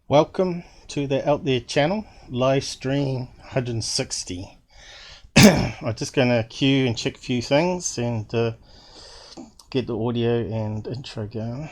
Welcome to the Out There channel, live stream 160. I'm just going to queue and check a few things and get the audio and intro going.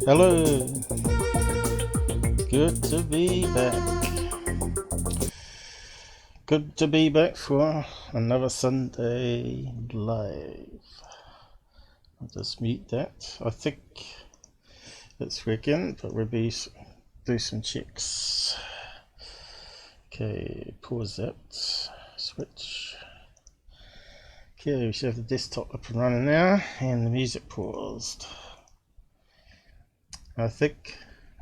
Hello, good to be back. Good to be back for another Sunday live. I'll just mute that. I think it's working, but we'll do some checks. Okay, pause that. Switch. Okay, we should have the desktop up and running now, and the music paused. I think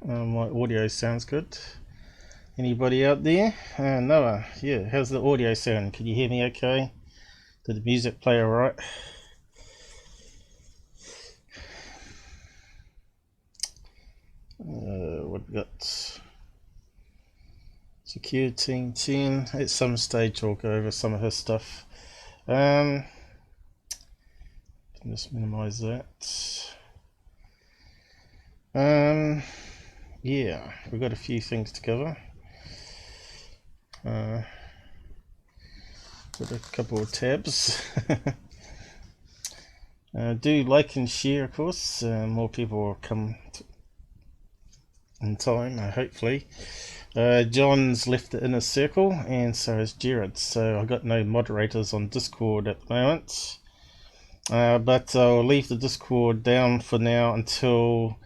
my audio sounds good. Anybody out there? Noah, yeah, how's the audio sound? Can you hear me okay? Did the music play alright? What we got? Secureteam10. At some stage I'll go over some of his stuff. Can just minimize that. Yeah, we've got a few things to cover. Got a couple of tabs. Do like and share, of course. More people will come in time, hopefully. John's left the inner circle, and so has Jared. So I've got no moderators on Discord at the moment. But I'll leave the Discord down for now until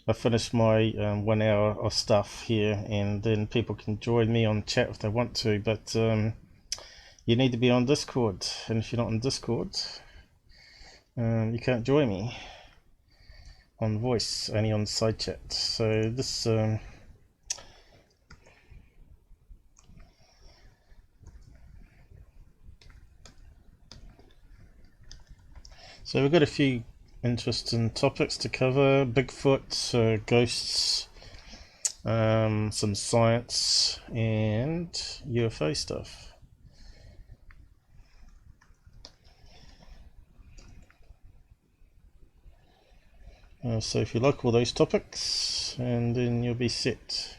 I finish my 1 hour of stuff here, and then people can join me on chat if they want to, but you need to be on Discord, and if you're not on Discord, you can't join me on voice, only on side chat. So this so we've got a few interesting topics to cover: Bigfoot, ghosts, some science, and UFO stuff. So if you like all those topics, and then you'll be set.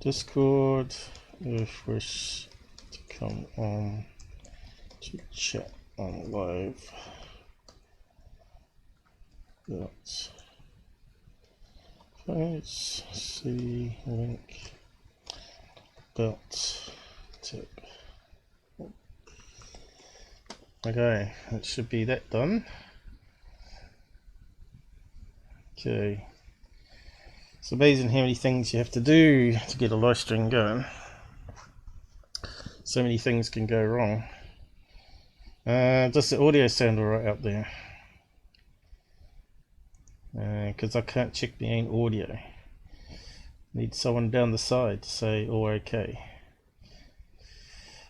Discord, if wish to come on to chat on live. That's face, see link, belt tip. Okay, that should be that done. Okay, it's amazing how many things you have to do to get a live stream going. So many things can go wrong. Does the audio sound alright out there? Because I can't check my own audio. Need someone down the side to say all okay.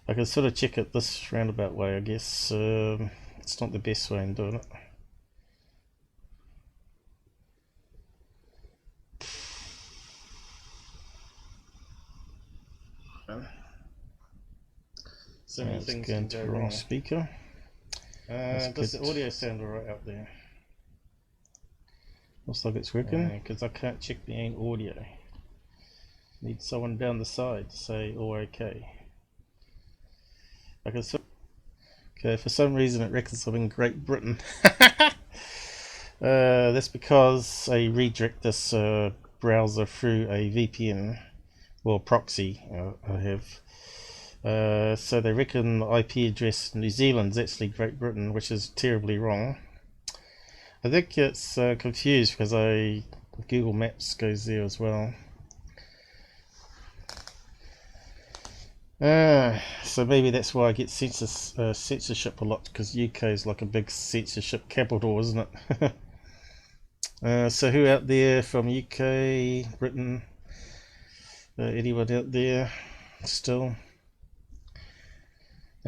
I can sort of check it this roundabout way, I guess. It's not the best way in doing it. man. So many things Going can to go wrong wrong. speaker. Does the audio sound alright out there? Looks like it's working. Because I can't check the ain't audio. Need someone down the side to say all okay. Okay, for some reason it reckons I'm in Great Britain. That's because I redirect this browser through a VPN, or proxy I have. So they reckon the IP address in New Zealand's actually Great Britain, which is terribly wrong. I think it's confused because Google Maps goes there as well. So maybe that's why I get censorship a lot, because UK is like a big censorship capital, isn't it? So who out there from UK, Britain, anyone out there still?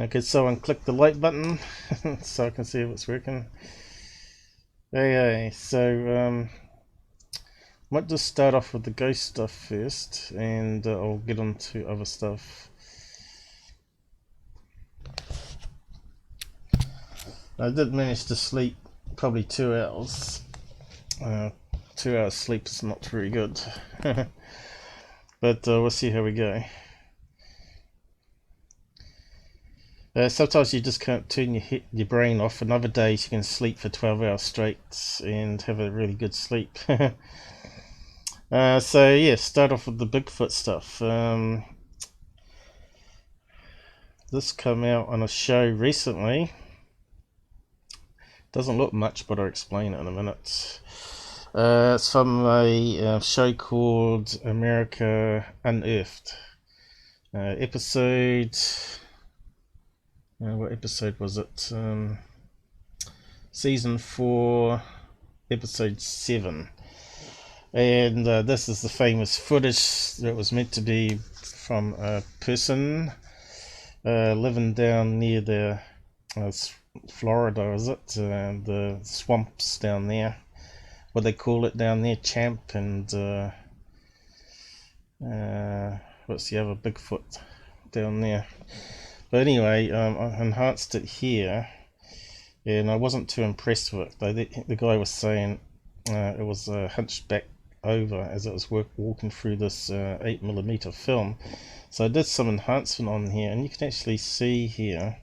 Could someone click the like button so I can see if it's working? Okay, so might just start off with the ghost stuff first, and I'll get on to other stuff. I did manage to sleep probably 2 hours. 2 hours sleep is not very good. But we'll see how we go. Sometimes you just can't turn your brain off, and other days you can sleep for 12 hours straight and have a really good sleep. So yeah, start off with the Bigfoot stuff. This came out on a show recently. Doesn't look much, but I'll explain it in a minute. It's from a show called America Unearthed. Episode... what episode was it? Season 4, Episode 7. And this is the famous footage that was meant to be from a person living down near the Florida, is it? The swamps down there. What they call it down there, Champ, and what's the other Bigfoot down there? But anyway, I enhanced it here, and I wasn't too impressed with it. The guy was saying it was hunched back over as it was walking through this 8mm film. So I did some enhancement on here, and you can actually see here,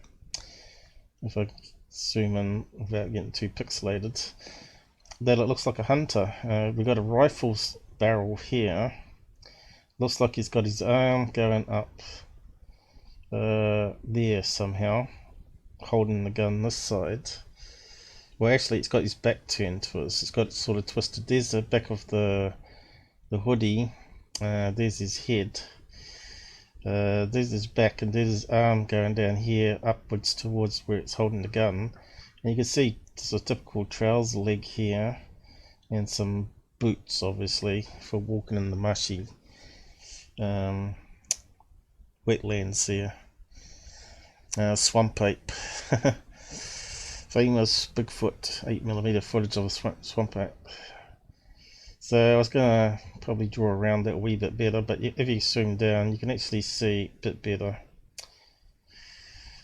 if I zoom in without getting too pixelated, that it looks like a hunter. We've got a rifle barrel here. Looks like he's got his arm going up there somehow, holding the gun this side. Well, actually, it's got his back turned to us. It's got it sort of twisted. There's the back of the hoodie. There's his head. There's his back, and there's his arm going down here upwards towards where it's holding the gun. And you can see there's a typical trouser leg here, and some boots, obviously, for walking in the mushy wetlands there. Swamp ape. Famous Bigfoot 8mm footage of a swamp ape. So I was going to probably draw around that a wee bit better, but if you zoom down you can actually see a bit better.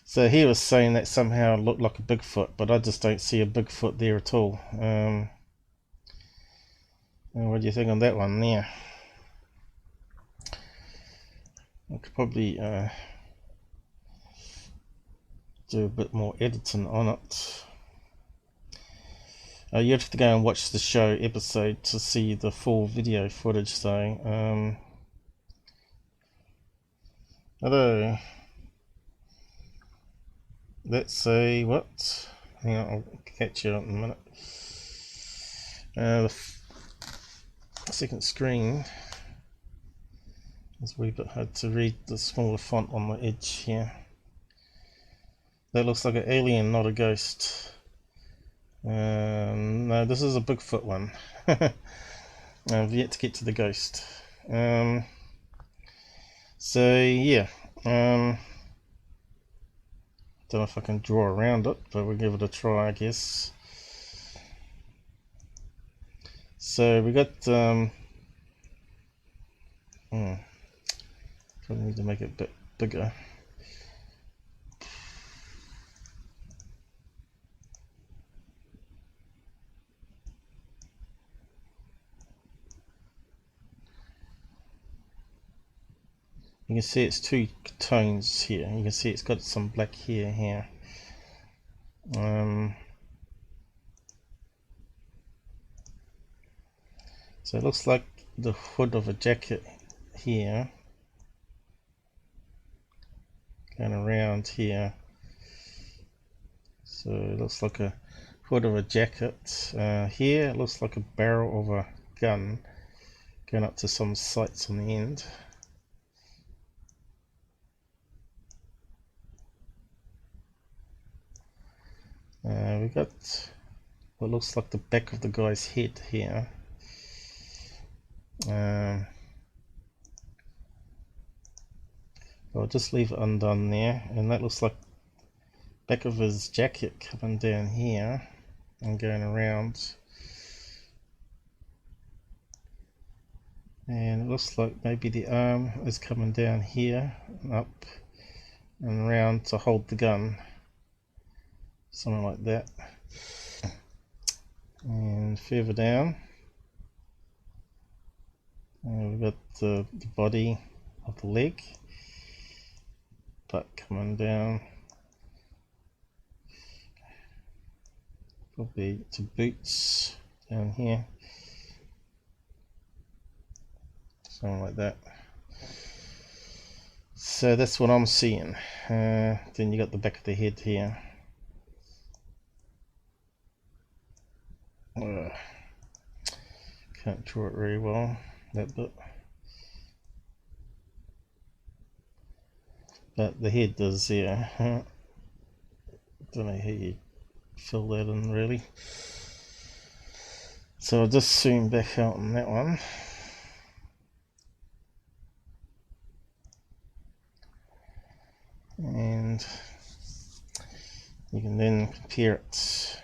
So he was saying that somehow it looked like a Bigfoot, but I just don't see a Bigfoot there at all. What do you think on that one there? I could probably do a bit more editing on it. You have to go and watch the show episode to see the full video footage though. Hello. Let's see what. Hang on, I'll catch you in a minute. The second screen is a wee bit hard to read the smaller font on the edge here. That looks like an alien, not a ghost. No, this is a Bigfoot one. I've yet to get to the ghost. So yeah, don't know if I can draw around it, but we'll give it a try, I guess. So we got Probably need to make it a bit bigger. You can see it's two tones here. You can see it's got some black hair here. So it looks like the hood of a jacket here, going around here. So it looks like a hood of a jacket. Here it looks like a barrel of a gun going up to some sights on the end. We got what looks like the back of the guy's head here. I'll just leave it undone there, and that looks like back of his jacket coming down here and going around, and it looks like maybe the arm is coming down here and up and around to hold the gun, something like that. And further down, we've got the body of the leg, butt coming down, probably to boots down here, something like that. So that's what I'm seeing. Then you got the back of the head here. Can't draw it very well, that bit. But the head does, yeah. Don't know how you fill that in really. So I'll just zoom back out on that one. And you can then compare it.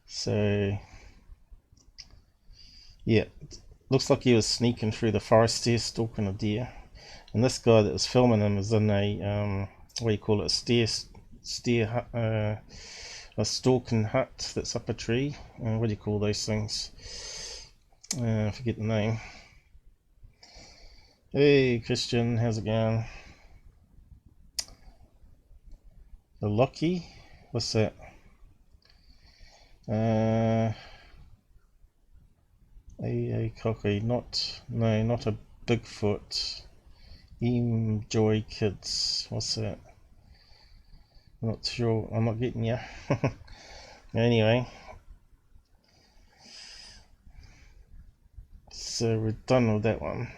So yeah, looks like he was sneaking through the forest here, stalking a deer. And this guy that was filming him is in a what do you call it, a stalking hut that's up a tree. What do you call those things? I forget the name. Hey Christian, how's it going? The Locky? What's that? A cocky, not a Bigfoot. Joy Kids, what's that? I'm not sure, I'm not getting you. Anyway, so we're done with that one.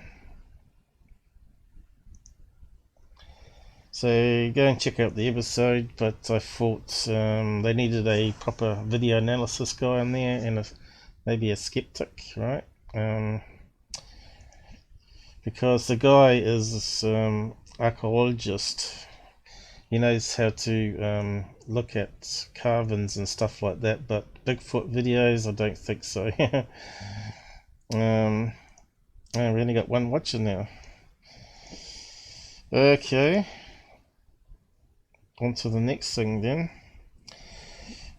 So go and check out the episode, but I thought they needed a proper video analysis guy in there, and maybe a skeptic, right? Because the guy is archaeologist. He knows how to look at carvings and stuff like that, but Bigfoot videos, I don't think so. We only got one watcher now. Okay, on to the next thing then.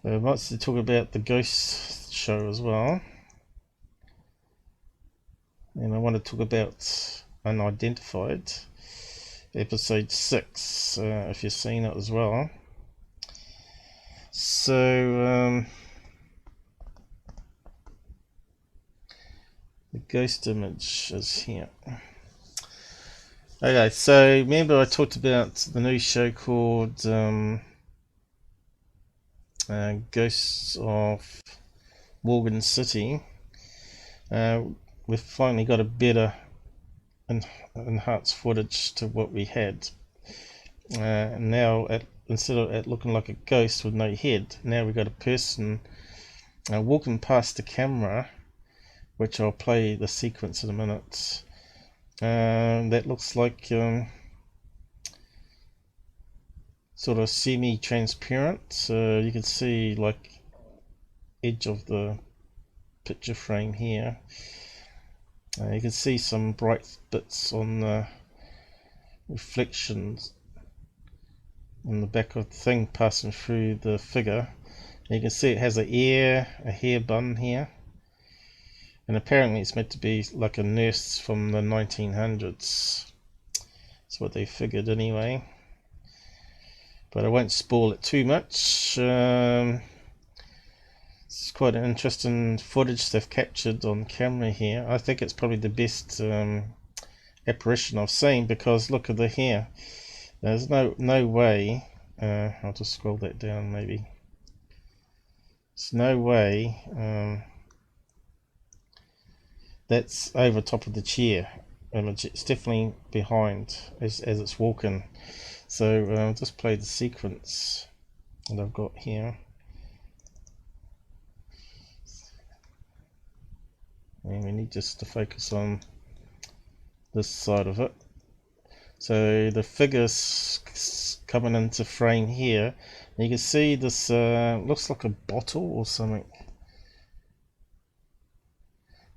I want to talk about the ghost show as well. And I want to talk about Unidentified, episode 6, if you've seen it as well. So, the ghost image is here. Okay, so remember I talked about the new show called Ghosts of Morgan City. We've finally got a better enhanced footage to what we had. Now, instead of it looking like a ghost with no head, now we've got a person walking past the camera, which I'll play the sequence in a minute. That looks like sort of semi-transparent, so you can see like edge of the picture frame here. You can see some bright bits on the reflections on the back of the thing passing through the figure. You can see it has a hair bun here, and apparently it's meant to be like a nurse from the 1900s. That's what they figured anyway, but I won't spoil it too much. It's quite an interesting footage they've captured on camera here. I think it's probably the best apparition I've seen, because look at the hair. There's no way. I'll just scroll that down maybe. There's no way that's over top of the chair. It's definitely behind as it's walking. So I'll just play the sequence that I've got here. And we need just to focus on this side of it. So the figure's coming into frame here. And you can see this looks like a bottle or something.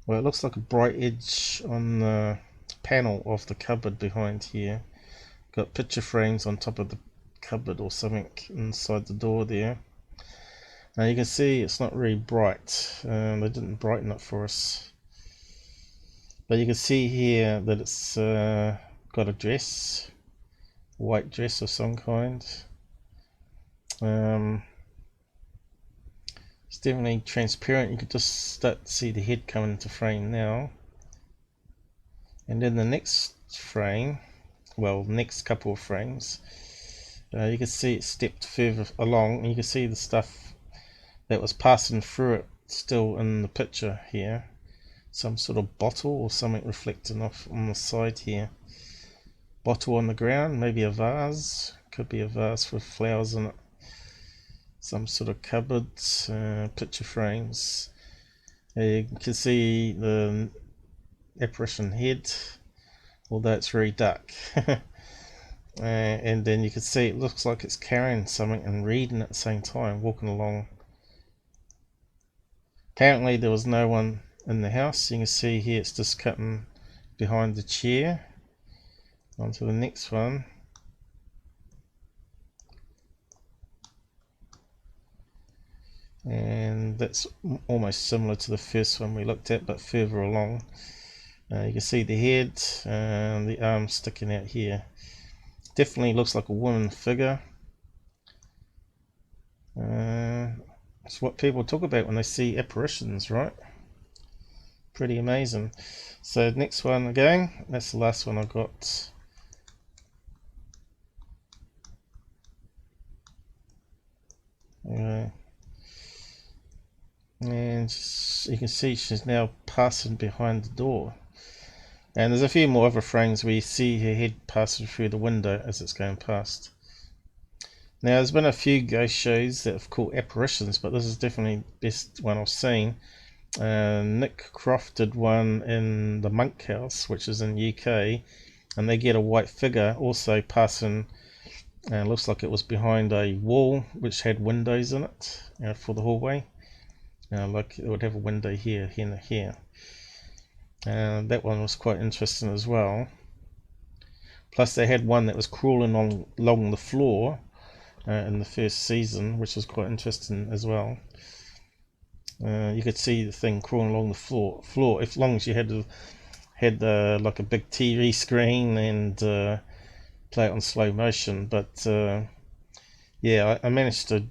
Well, it looks like a bright edge on the panel of the cupboard behind here. Got picture frames on top of the cupboard or something inside the door there. Now you can see it's not really bright. They didn't brighten it for us. But you can see here that it's got a dress, white dress of some kind. It's definitely transparent. You can just start to see the head coming into frame now. And then the next frame, well, next couple of frames, you can see it stepped further along, and you can see the stuff that was passing through it still in the picture here. Some sort of bottle or something reflecting off on the side here. Bottle on the ground, maybe a vase. Could be a vase with flowers in it. Some sort of cupboards, picture frames. You can see the apparition head, although it's very dark. And then you can see it looks like it's carrying something and reading at the same time, walking along. Apparently there was no one in the house. You can see here it's just cutting behind the chair. On to the next one. And that's almost similar to the first one we looked at, but further along. You can see the head and the arms sticking out here. Definitely looks like a woman figure. It's what people talk about when they see apparitions, right? Pretty amazing. So next one again, that's the last one I got. And you can see she's now passing behind the door. And there's a few more other frames where you see her head passing through the window as it's going past. Now there's been a few ghost shows that have called apparitions, but this is definitely the best one I've seen. Nick Croft did one in the Monk House, which is in UK, and they get a white figure also passing, and looks like it was behind a wall which had windows in it for the hallway. Like it would have a window here, here and here. That one was quite interesting as well. Plus they had one that was crawling along the floor in the first season, which was quite interesting as well. You could see the thing crawling along the floor as long as you had like a big TV screen and play it on slow motion. But yeah, I managed to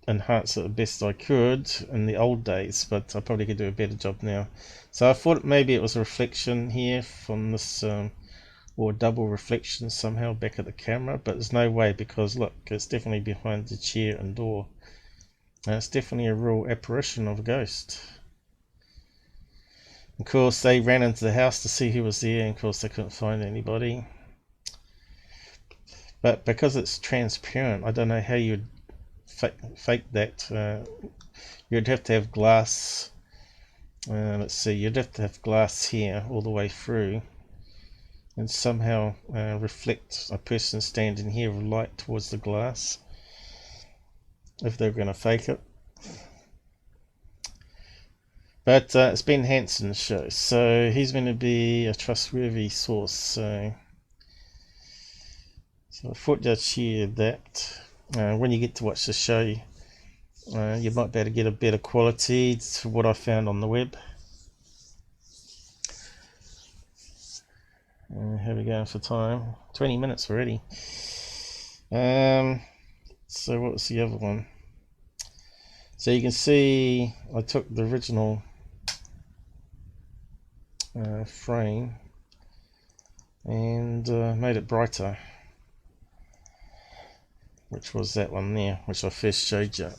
enhance it the best I could in the old days, but I probably could do a better job now. So I thought maybe it was a reflection here from this, or a double reflection somehow back at the camera, but there's no way, because look, it's definitely behind the chair and door. And it's definitely a real apparition of a ghost. Of course, they ran into the house to see who was there, and of course they couldn't find anybody. But because it's transparent, I don't know how you'd fake that. You'd have to have glass. Let's see, you'd have to have glass here all the way through, and somehow reflect a person standing here with light towards the glass, if they're going to fake it. But it's Ben Hansen's show, so he's going to be a trustworthy source. So I thought I'd share that. When you get to watch the show, you might be able to get a better quality to what I found on the web. How are we going for time? 20 minutes already. So what was the other one? So you can see I took the original frame and made it brighter, which was that one there, which I first showed you.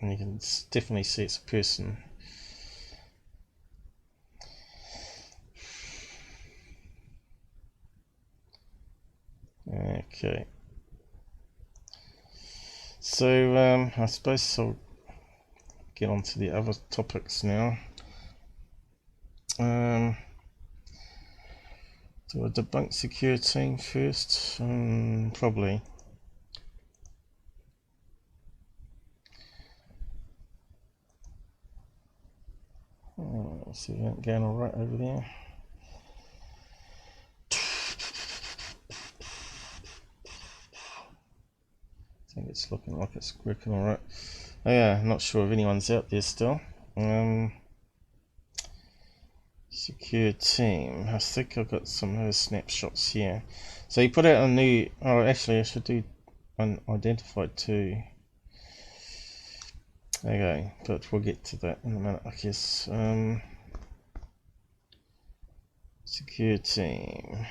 And you can definitely see it's a person. Okay. So I suppose I'll get on to the other topics now. Do I debunk Secureteam first? Probably. Let's see if I'm going alright over there. I think it's looking like it's working alright. Oh yeah, not sure if anyone's out there still. Secure Team. I think I've got some of those snapshots here. So you put out a new. Oh, actually, I should do unidentified too. Okay, but we'll get to that in a minute, I guess. Secure Team.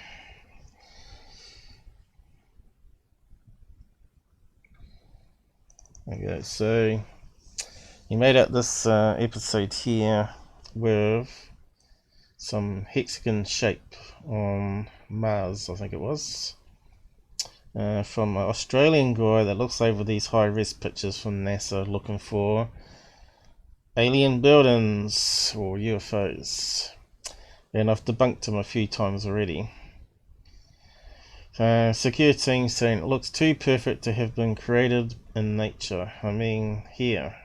Okay, so he made out this episode here with some hexagon shape on Mars, I think it was, from an Australian guy that looks over these high-res pictures from NASA looking for alien buildings or UFOs, and I've debunked him a few times already. Secureteam saying it looks too perfect to have been created in nature. I mean, here.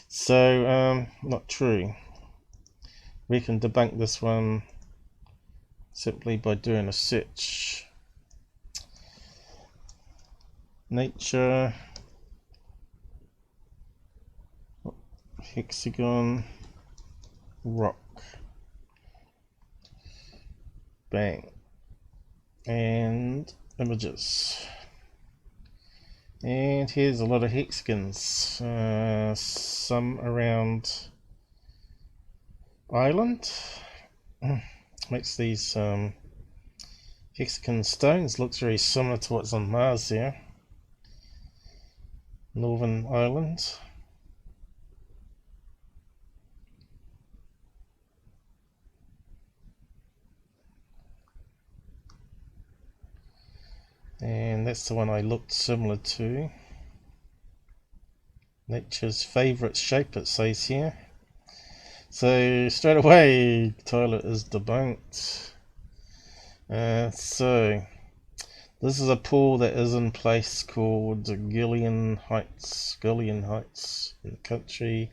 So, not true. We can debunk this one simply by doing a search. Nature, hexagon, rock, bang, and images. And here's a lot of hexagons, some around Ireland. Makes these hexagon stones looks very similar to what's on Mars here. Northern Ireland. And that's the one I looked similar to. Nature's favourite shape, it says here. So straight away, Tyler is debunked. So this is a pool that is in place called Gillian Heights, in the country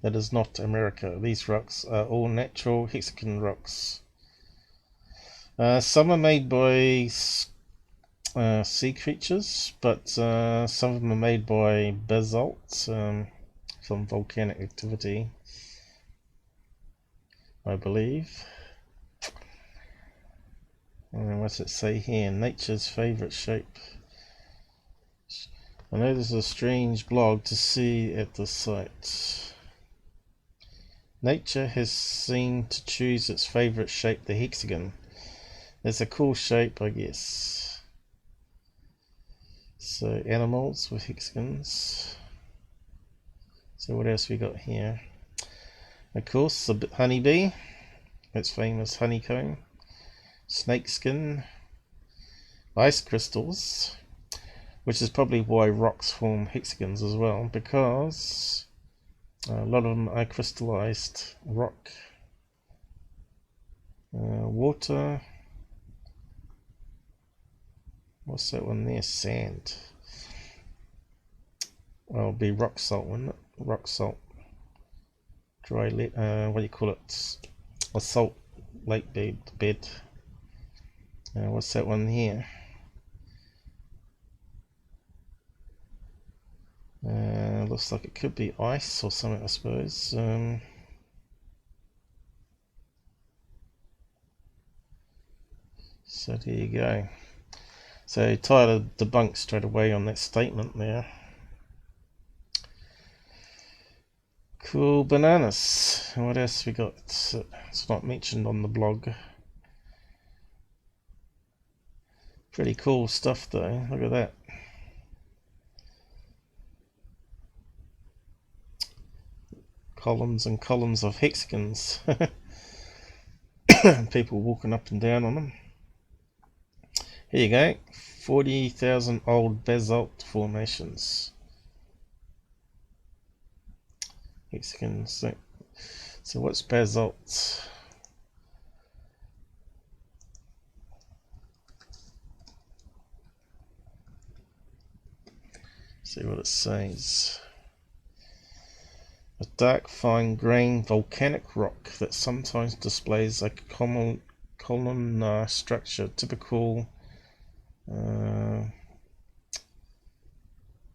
that is not America. These rocks are all natural hexagon rocks. Some are made by sea creatures, but some of them are made by basalt from volcanic activity, I believe. And what's it say here? Nature's favourite shape. I know this is a strange blog to see at the site. Nature has seemed to choose its favourite shape, the hexagon. It's a cool shape, I guess. So animals with hexagons. So what else we got here? Of course, the honeybee. Its famous honeycomb. Snakeskin. Ice crystals. Which is probably why rocks form hexagons as well, because a lot of them are crystallized rock. Water. What's that one there? Sand. Well, it'll be rock salt, wouldn't it? Rock salt. what do you call it? A salt lake bed. What's that one here? Looks like it could be ice or something, I suppose. So there you go. So Tyler debunked straight away on that statement there. Cool bananas. What else we got? It's not mentioned on the blog. Pretty cool stuff though. Look at that. Columns and columns of hexagons. People walking up and down on them. Here you go. 40,000 old basalt formations. Hexagons. So what's basalt? See what it says. A dark fine grained volcanic rock that sometimes displays a columnar structure typical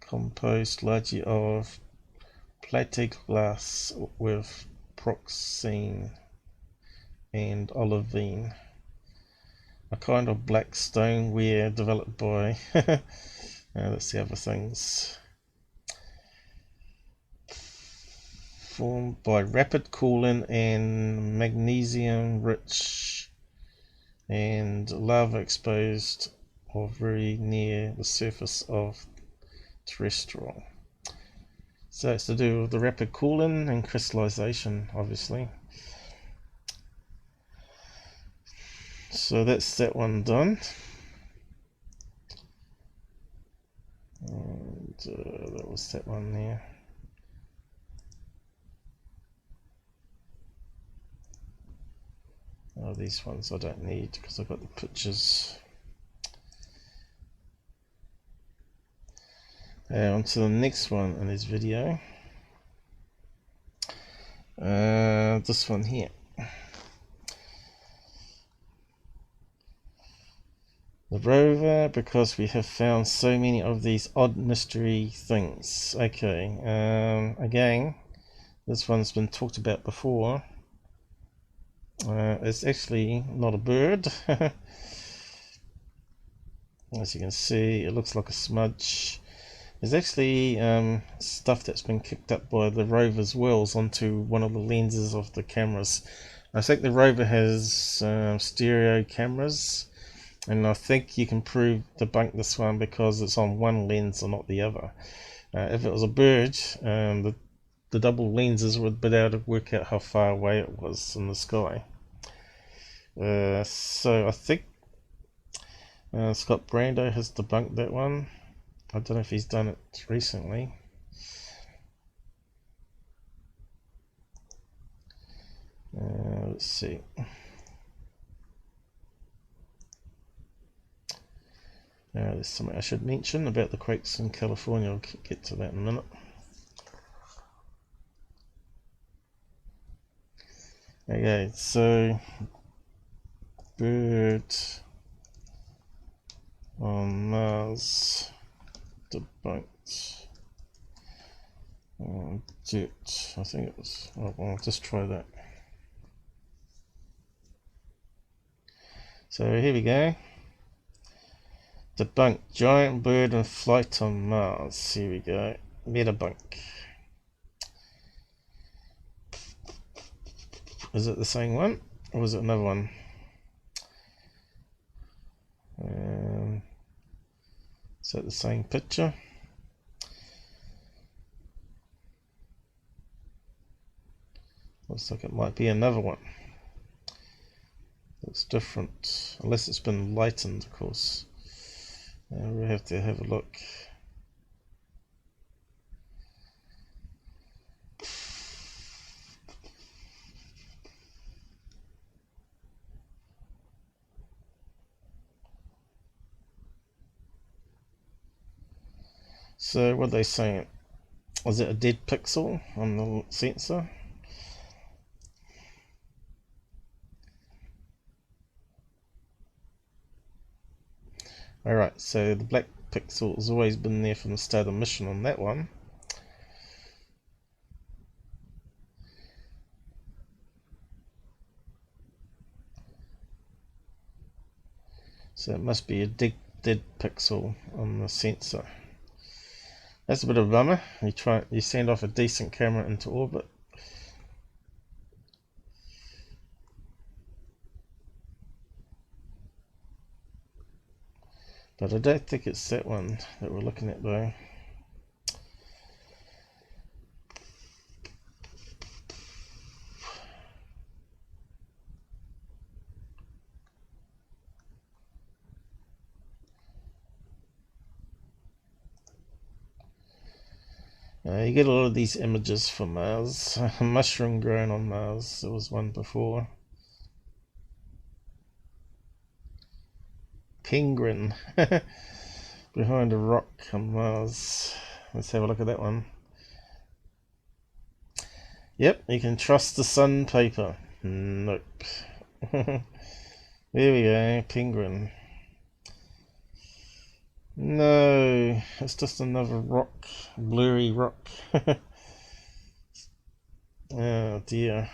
composed largely of platiglass with pyroxene and olivine, a kind of black stoneware developed by that's the other things, formed by rapid cooling and magnesium rich and lava exposed or very near the surface of terrestrial. So it's to do with the rapid cooling and crystallization, obviously. So that's that one done. And that was that one there. Oh, these ones I don't need because I've got the pictures. On to the next one in this video. This one here. The rover, because we have found so many of these odd mystery things. Okay, again, this one's been talked about before. It's actually not a bird. As you can see, it looks like a smudge. There's actually stuff that's been kicked up by the rover's wheels onto one of the lenses of the cameras. I think the rover has stereo cameras, and I think you can debunk this one because it's on one lens and not the other. If it was a bird, the double lenses would be able to work out how far away it was in the sky. So I think Scott Brando has debunked that one. I don't know if he's done it recently. Let's see. There's something I should mention about the quakes in California. I'll get to that in a minute. Okay, so bird on Mars debunked. Dirt, I think it was. Oh, well, I'll just try that. So here we go. Debunk giant bird in flight on Mars. Here we go. Metabunk. Is it the same one or is it another one? Is that the same picture? Looks like it might be another one. Looks different, unless it's been lightened, of course. We'll have to have a look. So what are they saying? Is it a dead pixel on the sensor? Alright, so the black pixel has always been there from the start of the mission on that one. So it must be a dead pixel on the sensor. That's a bit of a bummer. You send off a decent camera into orbit. But I don't think it's that one that we're looking at though. You get a lot of these images from Mars. A mushroom grown on Mars. There was one before. Penguin behind a rock on Mars. Let's have a look at that one. Yep, you can trust the sun paper. Nope. There we go, penguin. No, it's just another rock, blurry rock. Oh dear.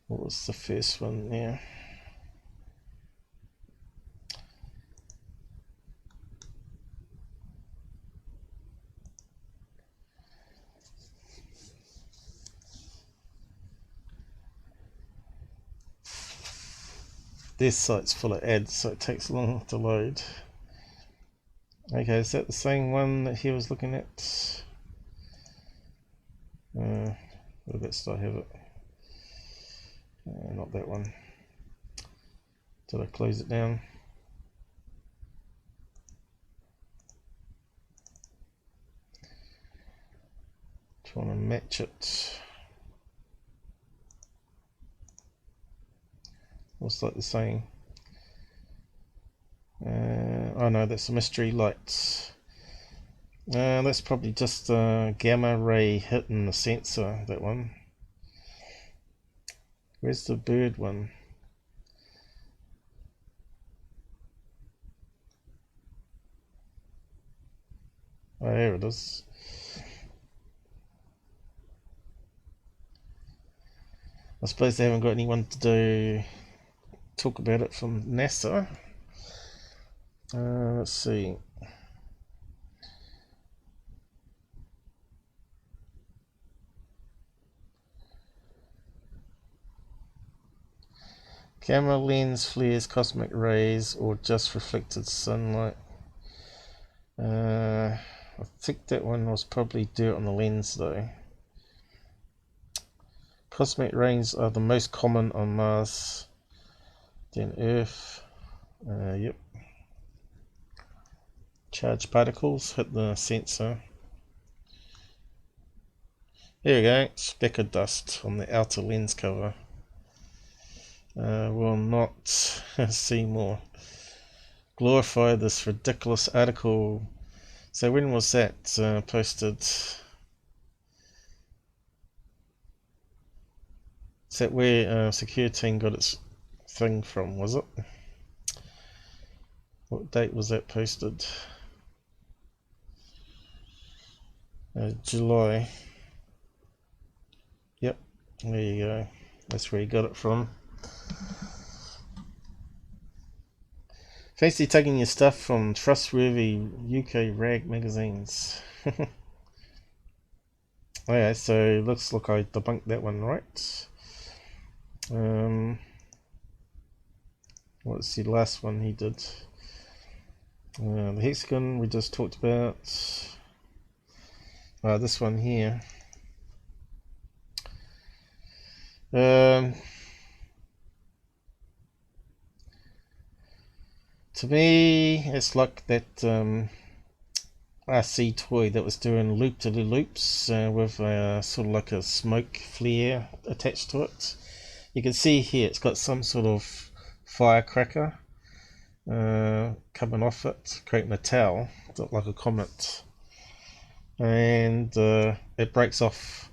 What was the first one there? This site's full of ads, so it takes long to load. Okay, is that the same one that he was looking at? Whereabouts I have it? Not that one. Did I close it down? Trying to match it. Looks like the same. Oh no, that's a mystery light. That's probably just a gamma ray hitting the sensor, that one. Where's the bird one? Oh, there it is. I suppose they haven't got anyone to talk about it from NASA. Let's see. Camera lens flares cosmic rays or just reflected sunlight. I think that one was probably dirt on the lens though. Cosmic rays are the most common on Mars than Earth. Yep. Charged particles hit the sensor. There we go, speck of dust on the outer lens cover. Will not see more. Glorify this ridiculous article. So when was that posted? Is that where Secureteam got its thing from, was it? What date was that posted? July. Yep, there you go. That's where he got it from. Fancy taking your stuff from trustworthy UK rag magazines. Okay, so looks like I debunked that one right. What's the last one he did? The hexagon we just talked about. This one here. To me, it's like that RC toy that was doing loop-to-the-loops with sort of like a smoke flare attached to it. You can see here it's got some sort of firecracker coming off it, creating a tail, like a comet, and it breaks off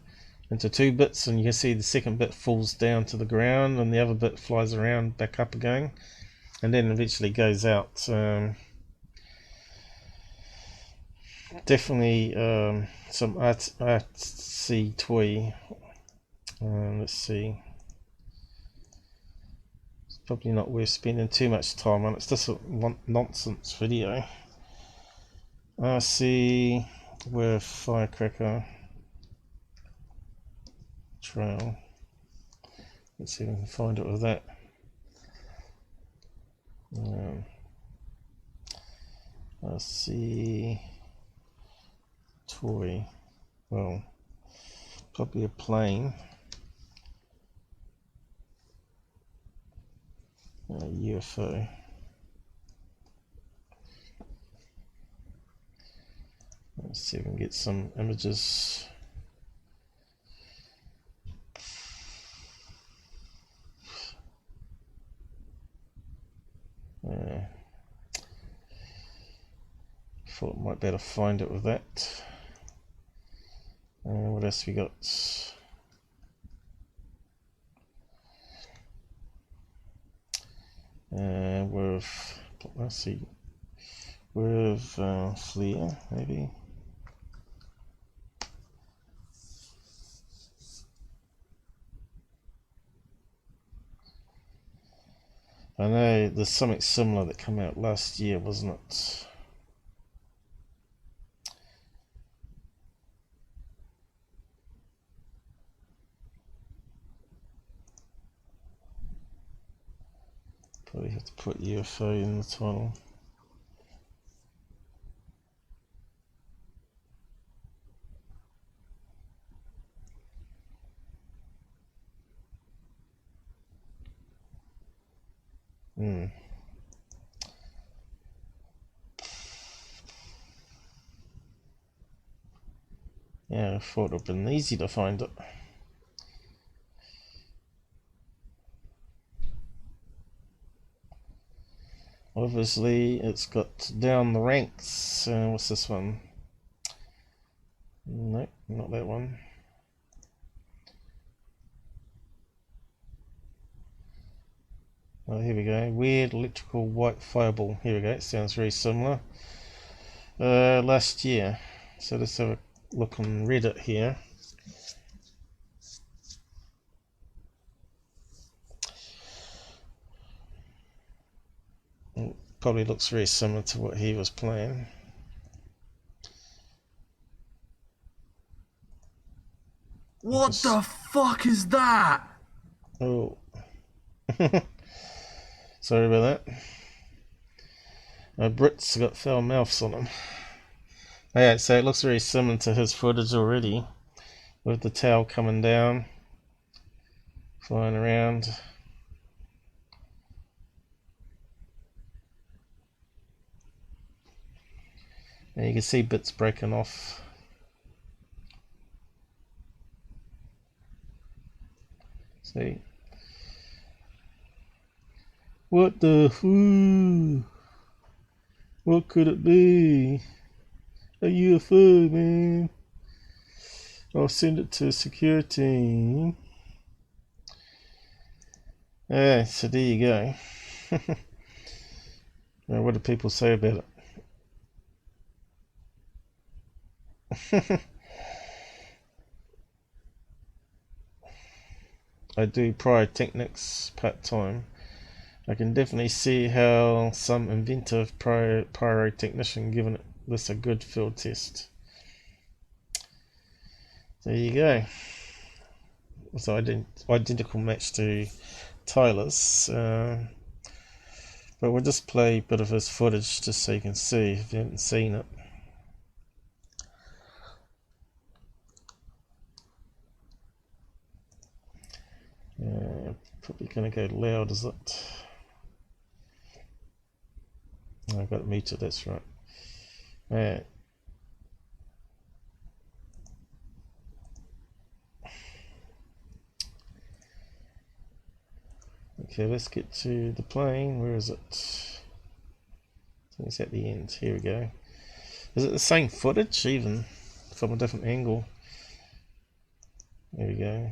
into 2 bits, and you can see the second bit falls down to the ground and the other bit flies around back up again and then eventually goes out. Definitely some artsy toy. Let's see. It's probably not worth spending too much time on. It's just a nonsense video. I see with firecracker trail. Let's see if we can find it with that. I see toy. Well, probably a plane. A UFO. Let's see if we can get some images. Thought might be able to find it with that. What else we got? With, let's see, with flare maybe. I know there's something similar that came out last year, wasn't it? Probably have to put UFO in the title. Yeah, I thought it would have been easy to find it. Obviously, it's got down the ranks. What's this one? Nope, not that one. Oh, here we go. Weird electrical white fireball. Here we go. It sounds very similar. Last year. So let's have a look on Reddit here. It probably looks very similar to what he was playing. What the fuck is that? Oh. Sorry about that. Brit's got foul mouths on him. Yeah, so it looks very similar to his footage already, with the tail coming down, flying around. And you can see bits breaking off. See? What the foo? What could it be? A UFO, man. I'll send it to Secureteam. Yeah, so there you go. Now, what do people say about it? I do pyrotechnics part-time. I can definitely see how some inventive pyrotechnician given this a good field test. There you go. So identical match to Tyler's. But we'll just play a bit of his footage just so you can see if you haven't seen it. Probably going to go loud, is it? Oh, I got it muted, that's right. Alright. Okay, let's get to the plane. Where is it? I think it's at the end. Here we go. Is it the same footage, even from a different angle? There we go.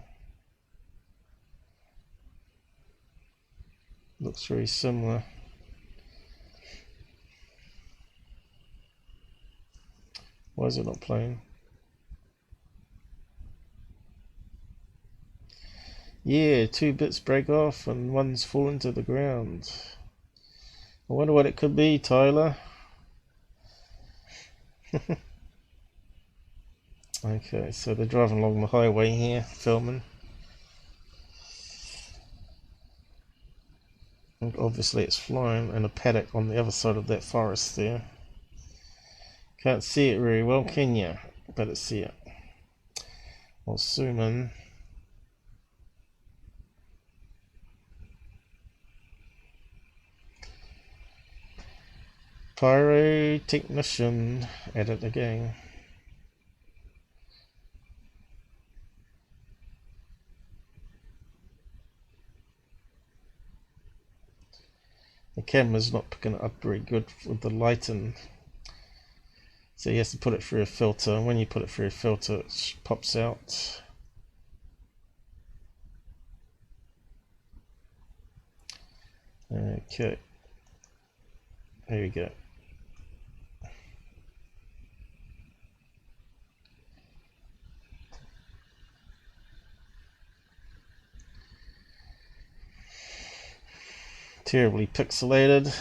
Looks very similar. Why is it not playing? Yeah, 2 bits break off and one's fallen to the ground. I wonder what it could be, Tyler. Okay, so they're driving along the highway here, filming. And obviously it's flying in a paddock on the other side of that forest there. Can't see it very well, can you? Better see it. I'll zoom in. Pyrotechnician at it again. The camera's not picking it up very good with the lighting, so he has to put it through a filter, and when you put it through a filter it pops out. Okay, there we go. Terribly pixelated.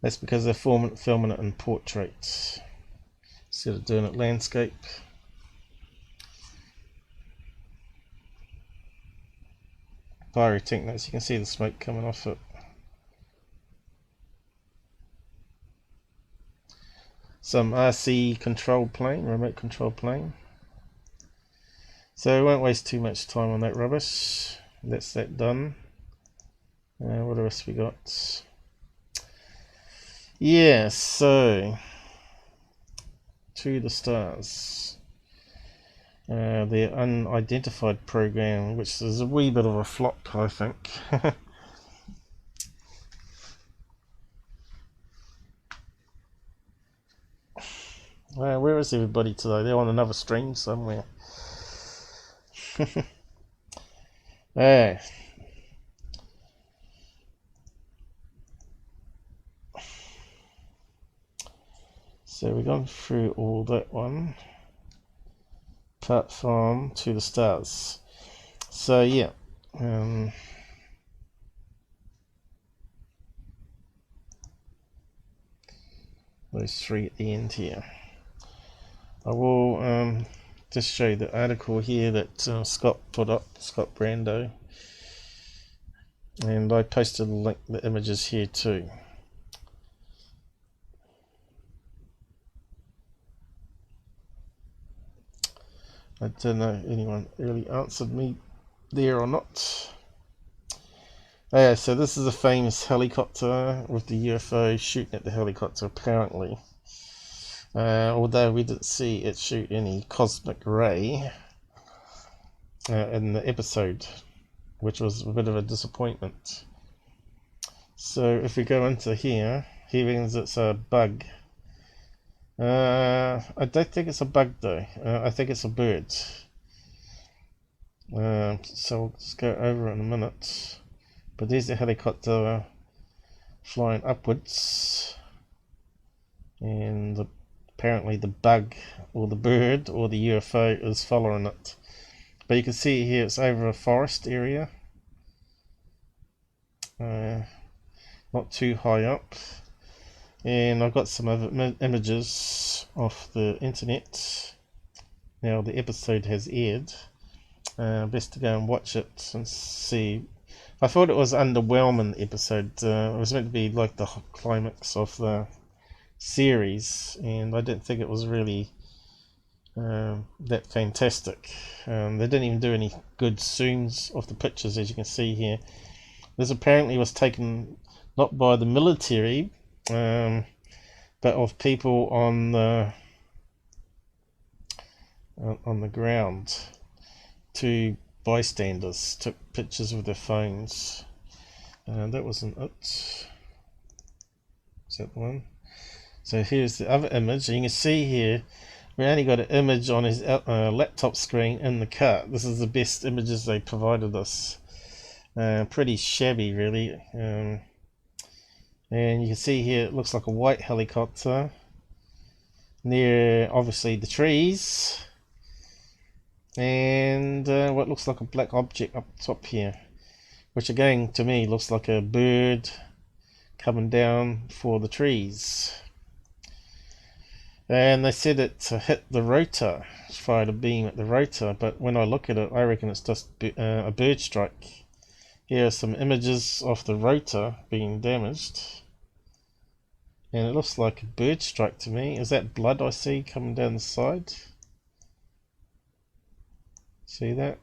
That's because they're filming it in portrait instead of doing it landscape. Pyrotechnics, you can see the smoke coming off it. Some RC control plane, remote control plane. So we won't waste too much time on that rubbish. That's that done. What else we got? Yeah, so to the stars. The unidentified program, which is a wee bit of a flop, I think. Where is everybody today? They're on another stream somewhere. So we've gone through all that one. Platform to the stars. So yeah, those 3 at the end here. I will just show you the article here that Scott put up, Scott Brando, and I posted the images here too. I don't know if anyone really answered me there or not. Yeah, so this is a famous helicopter with the UFO shooting at the helicopter apparently. Although we didn't see it shoot any cosmic ray in the episode, which was a bit of a disappointment. So if we go into here, he means it's a bug. I don't think it's a bug though. I think it's a bird. So we'll just go over it in a minute. But there's the helicopter flying upwards, and apparently the bug or the bird or the UFO is following it. But you can see here it's over a forest area, not too high up. And I've got some other images off the internet. Now the episode has aired. Best to go and watch it and see. I thought it was an underwhelming episode. It was meant to be like the climax of the series, and I didn't think it was really that fantastic. They didn't even do any good zooms of the pictures, as you can see here. This apparently was taken not by the military, but of people on the ground. 2 bystanders took pictures with their phones. That wasn't it. Is that the one? So here's the other image. You can see here we only got an image on his laptop screen in the car. This is the best images they provided us. Pretty shabby, really. And you can see here it looks like a white helicopter near, obviously, the trees, and what looks like a black object up top here, which again to me looks like a bird coming down for the trees. And they said it hit the rotor, fired a beam at the rotor, but when I look at it, I reckon it's just a bird strike. Here are some images of the rotor being damaged, and it looks like a bird strike to me. Is that blood I see coming down the side? See that?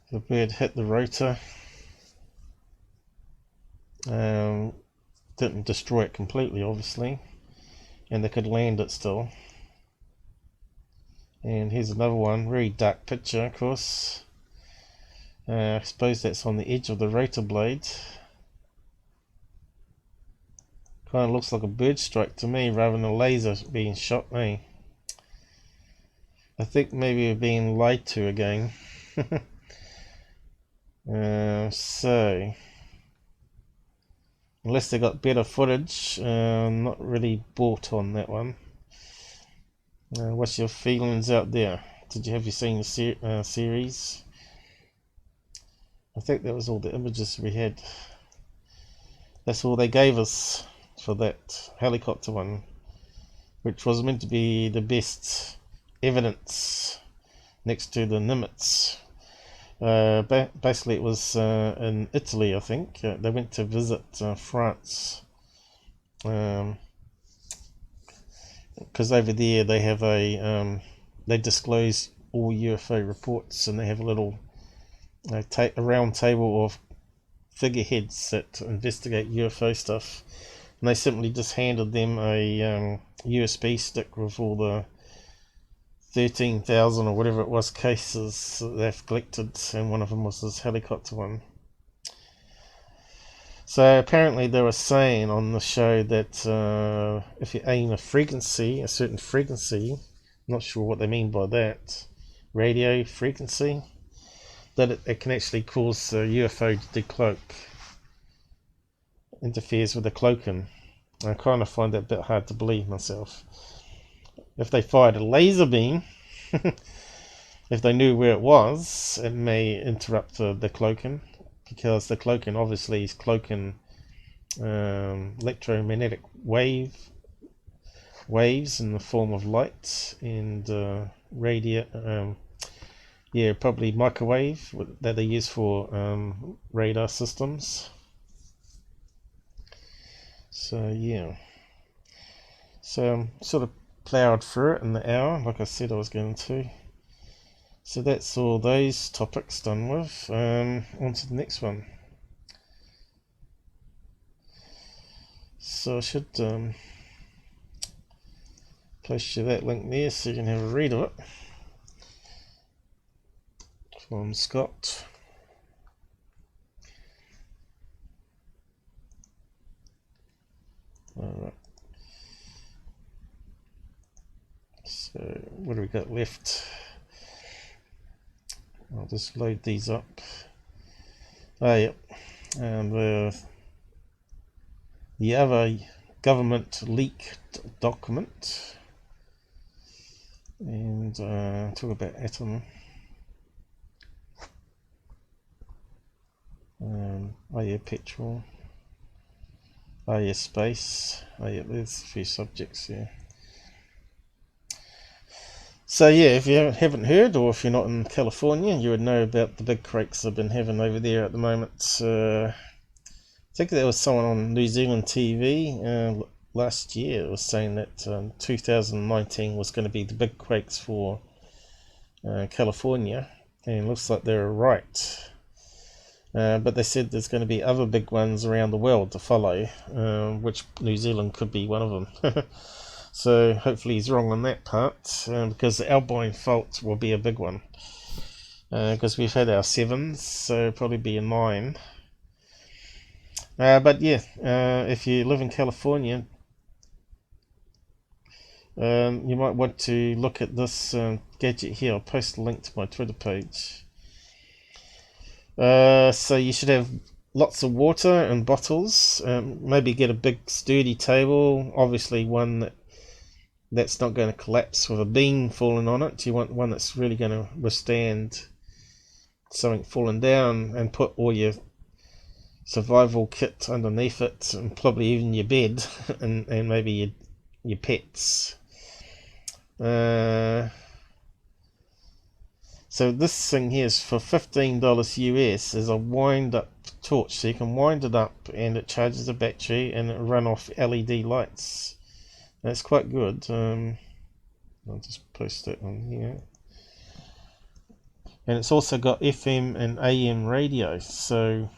The bird hit the rotor. Didn't destroy it completely, obviously, and they could land it still. And here's another one, very dark picture, of course. I suppose that's on the edge of the rotor blade. Kind of looks like a bird strike to me rather than a laser being shot, eh? I think maybe we're being lied to again. So unless they got better footage, not really bought on that one. What's your feelings out there? Have you seen the series? I think that was all the images we had. That's all they gave us for that helicopter one, which was meant to be the best evidence next to the Nimitz. Basically it was in Italy, I think. They went to visit France, because over there they have they disclose all UFO reports, and they have a little a round table of figureheads that investigate UFO stuff, and they simply just handed them a USB stick with all the 13,000 or whatever it was cases that they've collected, and one of them was this helicopter one. So apparently they were saying on the show that if you aim a certain frequency, not sure what they mean by that, radio frequency, that it can actually cause the UFO to decloak, interferes with the cloaking. I kind of find that a bit hard to believe myself. If they fired a laser beam, if they knew where it was, it may interrupt the cloaking, because the cloaking obviously is cloaking electromagnetic waves in the form of light and probably microwave that they use for radar systems. So yeah, so sort of plowed through it in the hour, like I said I was going to. So that's all those topics done with. On to the next one. So I should post you that link there so you can have a read of it. From Scott. Alright. So what do we got left? I'll just load these up. Oh yeah, and the other government leaked document, and talk about Atom. Oh yeah, Petrol. Oh yeah, space. Oh yeah, there's a few subjects here. So yeah, if you haven't heard, or if you're not in California, you would know about the big quakes I've been having over there at the moment. I think there was someone on New Zealand TV last year was saying that 2019 was going to be the big quakes for California, and it looks like they're right. But they said there's going to be other big ones around the world to follow, which New Zealand could be one of them. So hopefully he's wrong on that part, because the Alpine fault will be a big one. Because we've had our 7s, so it'll probably be a 9. But yeah, if you live in California, you might want to look at this gadget here. I'll post a link to my Twitter page. So you should have lots of water in bottles. Maybe get a big sturdy table, obviously one that's not going to collapse with a beam falling on it. You want one that's really going to withstand something falling down, and put all your survival kit underneath it, and probably even your bed and maybe your pets. So this thing here is for $15 US. Is a wind up torch, so you can wind it up and it charges the battery and it'll run off LED lights. That's quite good. I'll just post it on here. And it's also got FM and AM radio, so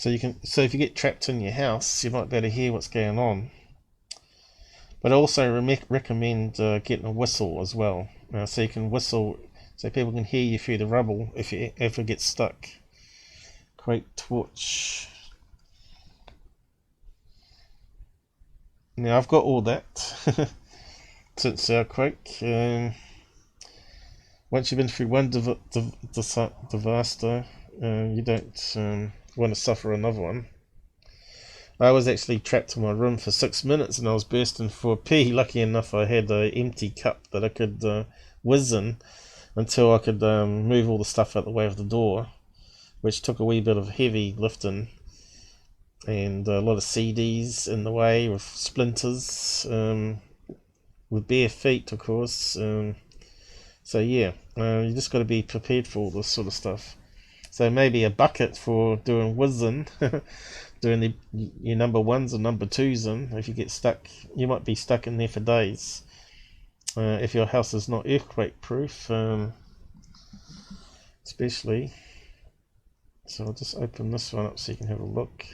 you can. So if you get trapped in your house, you might be able to hear what's going on. But I also recommend getting a whistle as well, so you can whistle, so people can hear you through the rubble if you ever get stuck. Quake torch. Now I've got all that since our Quake. Once you've been through one disaster, you don't want to suffer another one. I was actually trapped in my room for 6 minutes and I was bursting for a pee. Lucky enough I had an empty cup that I could whiz in until I could move all the stuff out the way of the door, which took a wee bit of heavy lifting, and a lot of CDs in the way with splinters, with bare feet of course. So yeah, you just got to be prepared for all this sort of stuff. So maybe a bucket for doing whizzing, doing your number ones and number twos in. If you get stuck, you might be stuck in there for days. If your house is not earthquake proof, especially. So I'll just open this one up so you can have a look.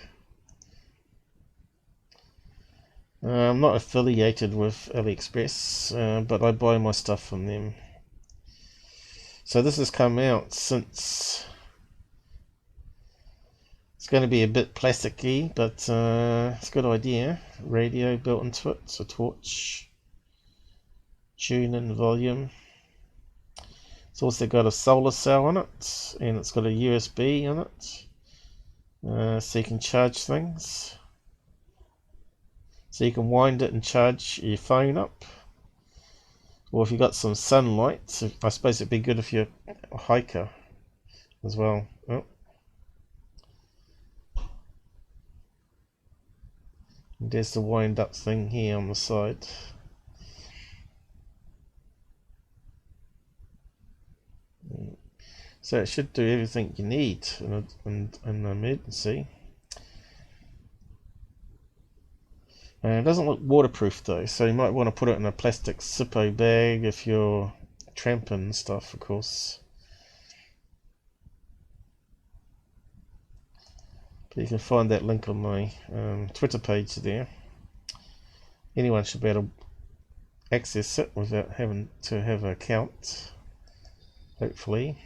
I'm not affiliated with AliExpress, but I buy my stuff from them. So this has come out since. It's going to be a bit plasticky, but it's a good idea. Radio built into it, so torch, tune in volume. It's also got a solar cell on it, and it's got a USB in it, so you can charge things. So you can wind it and charge your phone up. Or if you've got some sunlight, I suppose it'd be good if you're a hiker as well. Oh. There's the wind up thing here on the side. So it should do everything you need in an emergency. It doesn't look waterproof though, so you might want to put it in a plastic Zippo bag if you're tramping and stuff, of course. But you can find that link on my Twitter page there. Anyone should be able to access it without having to have an account, hopefully.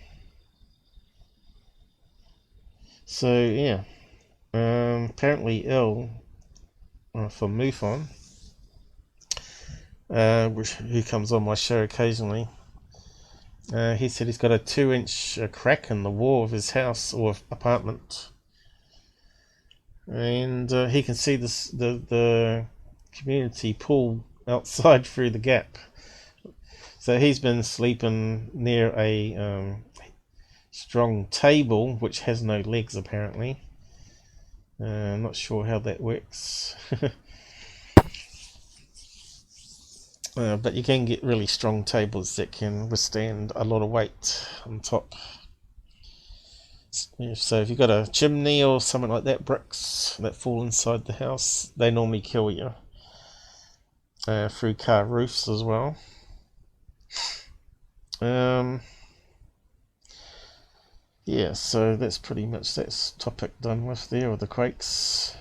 So yeah, apparently L from MUFON, who comes on my show occasionally, he said he's got a 2-inch crack in the wall of his house or apartment, and he can see the community pool outside through the gap. So he's been sleeping near a strong table which has no legs apparently. I'm not sure how that works. But you can get really strong tables that can withstand a lot of weight on top. So if you've got a chimney or something like that, bricks that fall inside the house, they normally kill you. Through car roofs as well. Yeah, so that's pretty much that topic done with there, with the quakes.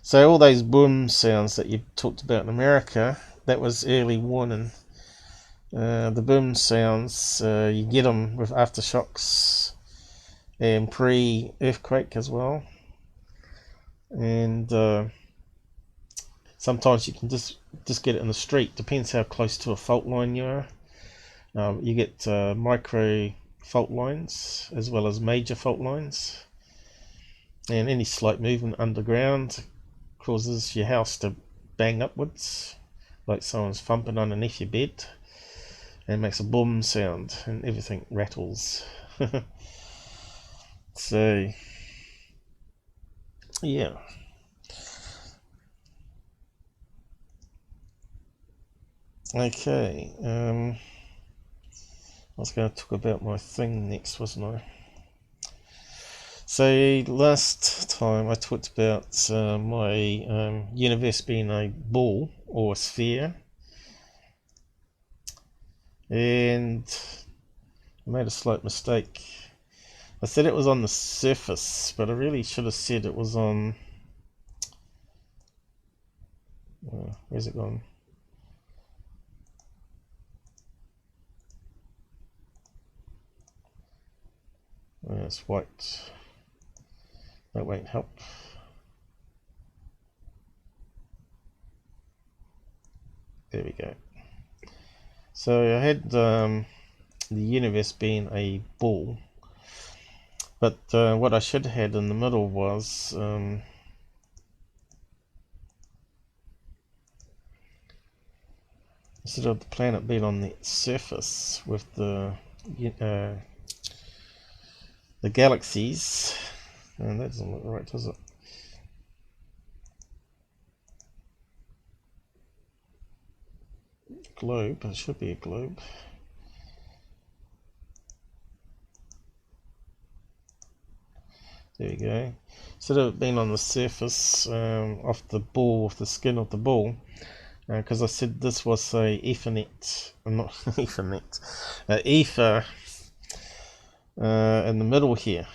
So all those boom sounds that you talked about in America, that was early warning. The boom sounds, you get them with aftershocks and pre-earthquake as well. and sometimes you can just get it in the street. Depends how close to a fault line you are. You get micro fault lines as well as major fault lines, and any slight movement underground causes your house to bang upwards like someone's thumping underneath your bed, and makes a boom sound and everything rattles. So yeah. Okay, I was going to talk about my thing next, wasn't I? So last time I talked about my universe being a ball or a sphere, and I made a slight mistake. I said it was on the surface, but I really should have said it was on... where's it gone? It's white. That won't help. There we go. So I had the universe being a ball, but what I should have had in the middle was instead of the planet being on the surface with the galaxies, and that doesn't look right, does it? Globe, it should be a globe. There we go. Instead of being on the surface of the ball, of the skin of the ball, because I said this was a Ethernet, not Ethernet, ether in the middle here,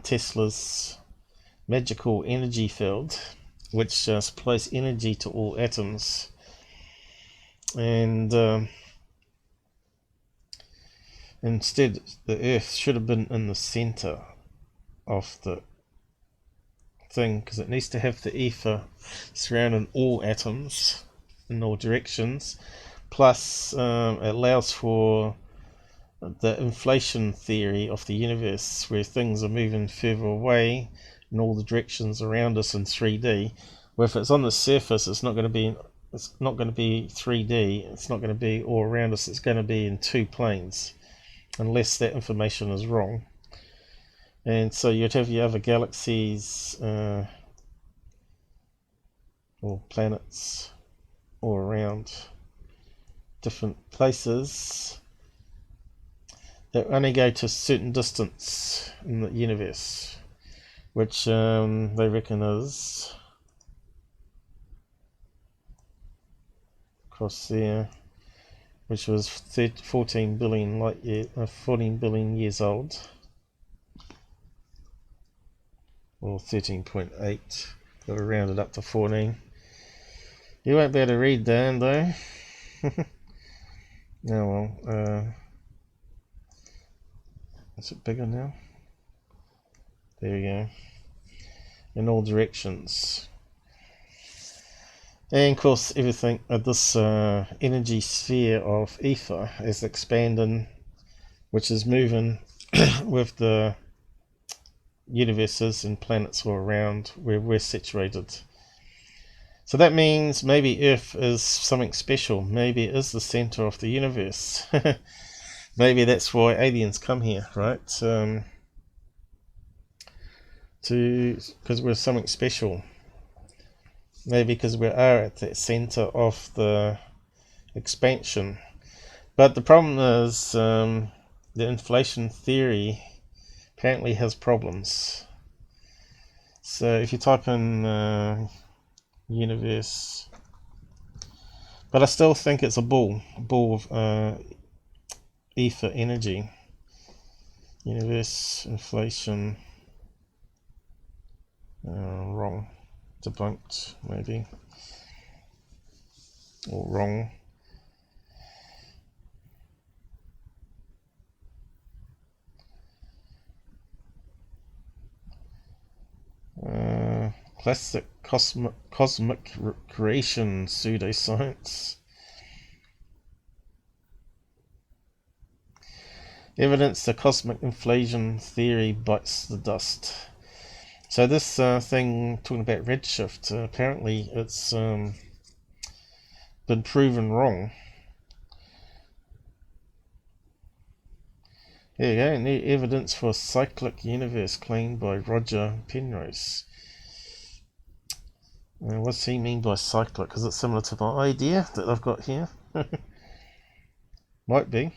Tesla's magical energy field, which supplies energy to all atoms, and instead the Earth should have been in the center of the thing, because it needs to have the ether surrounding all atoms in all directions, plus it allows for the inflation theory of the universe, where things are moving further away in all the directions around us in 3D. Where if it's on the surface, it's not going to be 3D, it's not going to be all around us, it's going to be in two planes, unless that information is wrong. And so you'd have your other galaxies or planets all around different places that only go to a certain distance in the universe, which they reckon is across there, which was 14 billion light year, 14 billion years old, or 13.8. Got to round it up to 14. You won't be able to read that, though. Oh well. Is it bigger now? There we go. In all directions. And of course everything, this energy sphere of ether is expanding, which is moving with the universes and planets all around where we're situated. So that means maybe Earth is something special. Maybe it is the center of the universe. Maybe that's why aliens come here, right? Because we're something special. Maybe because we are at the center of the expansion. But the problem is the inflation theory apparently has problems. So if you type in universe, but I still think it's a ball of ether energy. Universe inflation, wrong, debunked maybe, or wrong. classic cosmic creation pseudoscience. Evidence the cosmic inflation theory bites the dust. So this thing talking about redshift, apparently it's been proven wrong. There you go, new evidence for a cyclic universe claimed by Roger Penrose. What's he mean by cyclic? Is it similar to my idea that I've got here? Might be.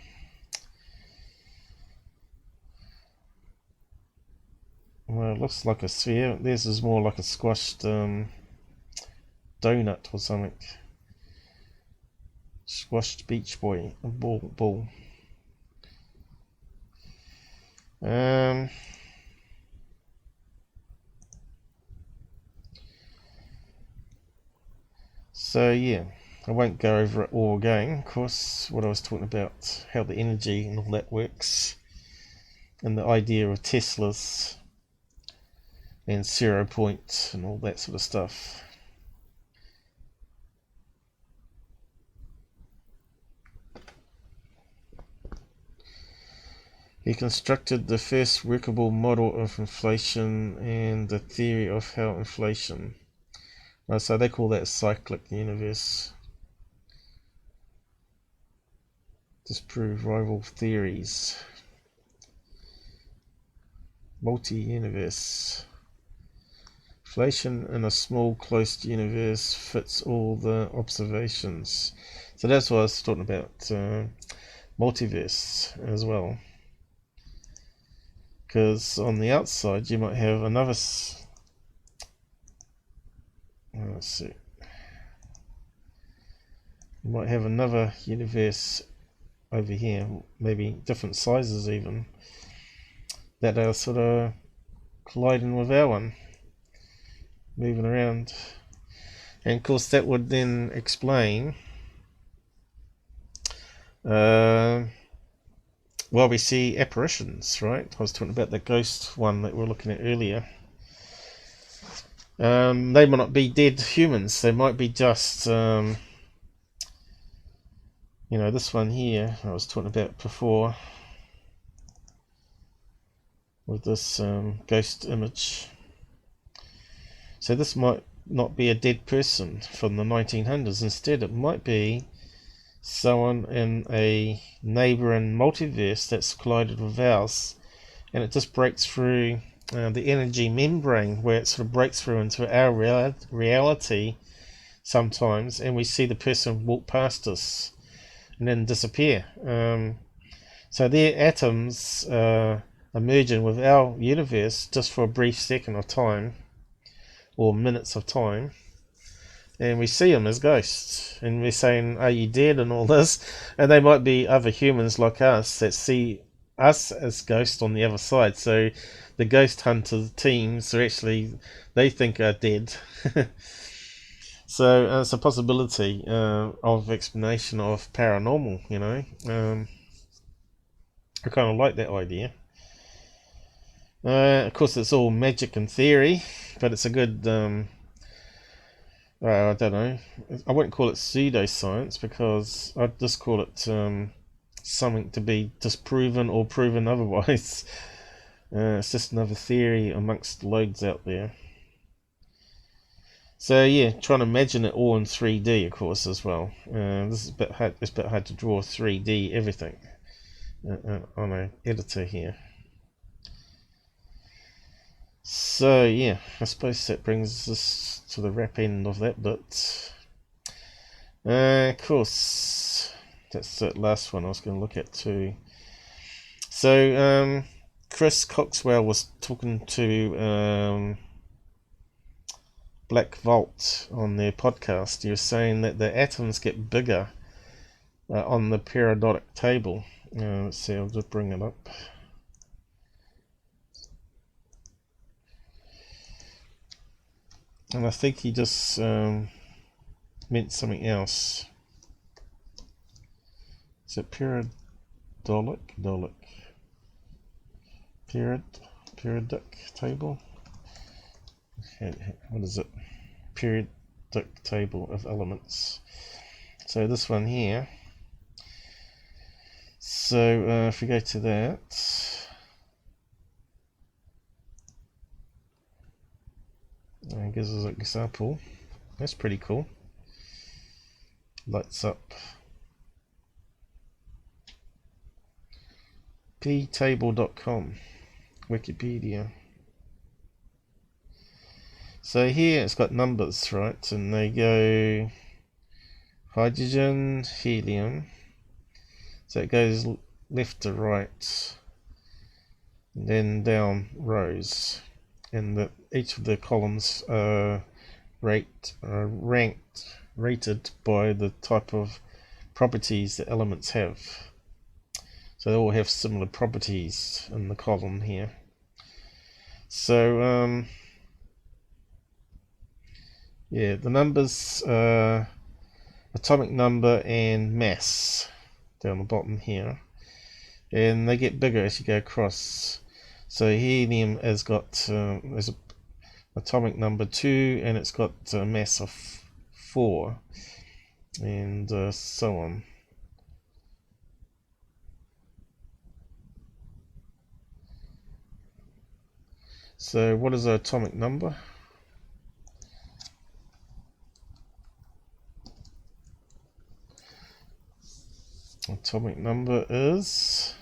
Well, it looks like a sphere. This is more like a squashed donut or something. Squashed beach boy, a ball. So yeah, I won't go over it all again. Of course, what I was talking about, how the energy and all that works, and the idea of Teslas and 0 point and all that sort of stuff. He constructed the first workable model of inflation and the theory of how inflation. So they call that cyclic universe. Disprove rival theories. Multi-universe. Inflation in a small closed universe fits all the observations. So that's what I was talking about, multiverse as well. Because on the outside you might have another... let's see. You might have another universe over here, maybe different sizes even, that are sort of colliding with our one, moving around. And of course that would then explain well, we see apparitions, right? I was talking about the ghost one that we were looking at earlier. They might not be dead humans, they might be just you know, this one here I was talking about before with this ghost image. So this might not be a dead person from the 1900s. Instead it might be someone in a neighbouring multiverse that's collided with ours, and it just breaks through the energy membrane, where it sort of breaks through into our reality sometimes, and we see the person walk past us and then disappear. So their atoms are merging with our universe just for a brief second of time or minutes of time, and we see them as ghosts, and we're saying, are you dead, and all this, and they might be other humans like us that see us as ghosts on the other side. So the ghost hunter teams are actually, they think are dead. So it's a possibility of explanation of paranormal, you know. I kind of like that idea. Of course it's all magic and theory, but it's a good I don't know, I wouldn't call it pseudoscience, because I'd just call it something to be disproven or proven otherwise. It's just another theory amongst loads out there. So yeah, trying to imagine it all in 3D, of course, as well. This is a bit hard. It's a bit hard to draw 3D everything on an editor here. So yeah, I suppose that brings us to the wrap end of that bit. Of course, that's the last one I was going to look at too. So Chris Coxwell was talking to Black Vault on their podcast. He was saying that the atoms get bigger on the periodic table. Let's see, I'll just bring it up. And I think he just meant something else. Is it periodic? Periodic table? what is it? Periodic table of elements. So this one here. So if we go to that, and gives us an example. That's pretty cool. Lights up. ptable.com, Wikipedia. So here it's got numbers, right? And they go hydrogen, helium. So it goes left to right, and then down rows. And each of the columns are rated by the type of properties that elements have. So they all have similar properties in the column here. So yeah, the numbers are atomic number and mass down the bottom here, and they get bigger as you go across. So helium has got there's a atomic number 2, and it's got a mass of 4, and so on. So what is the atomic number? Atomic number is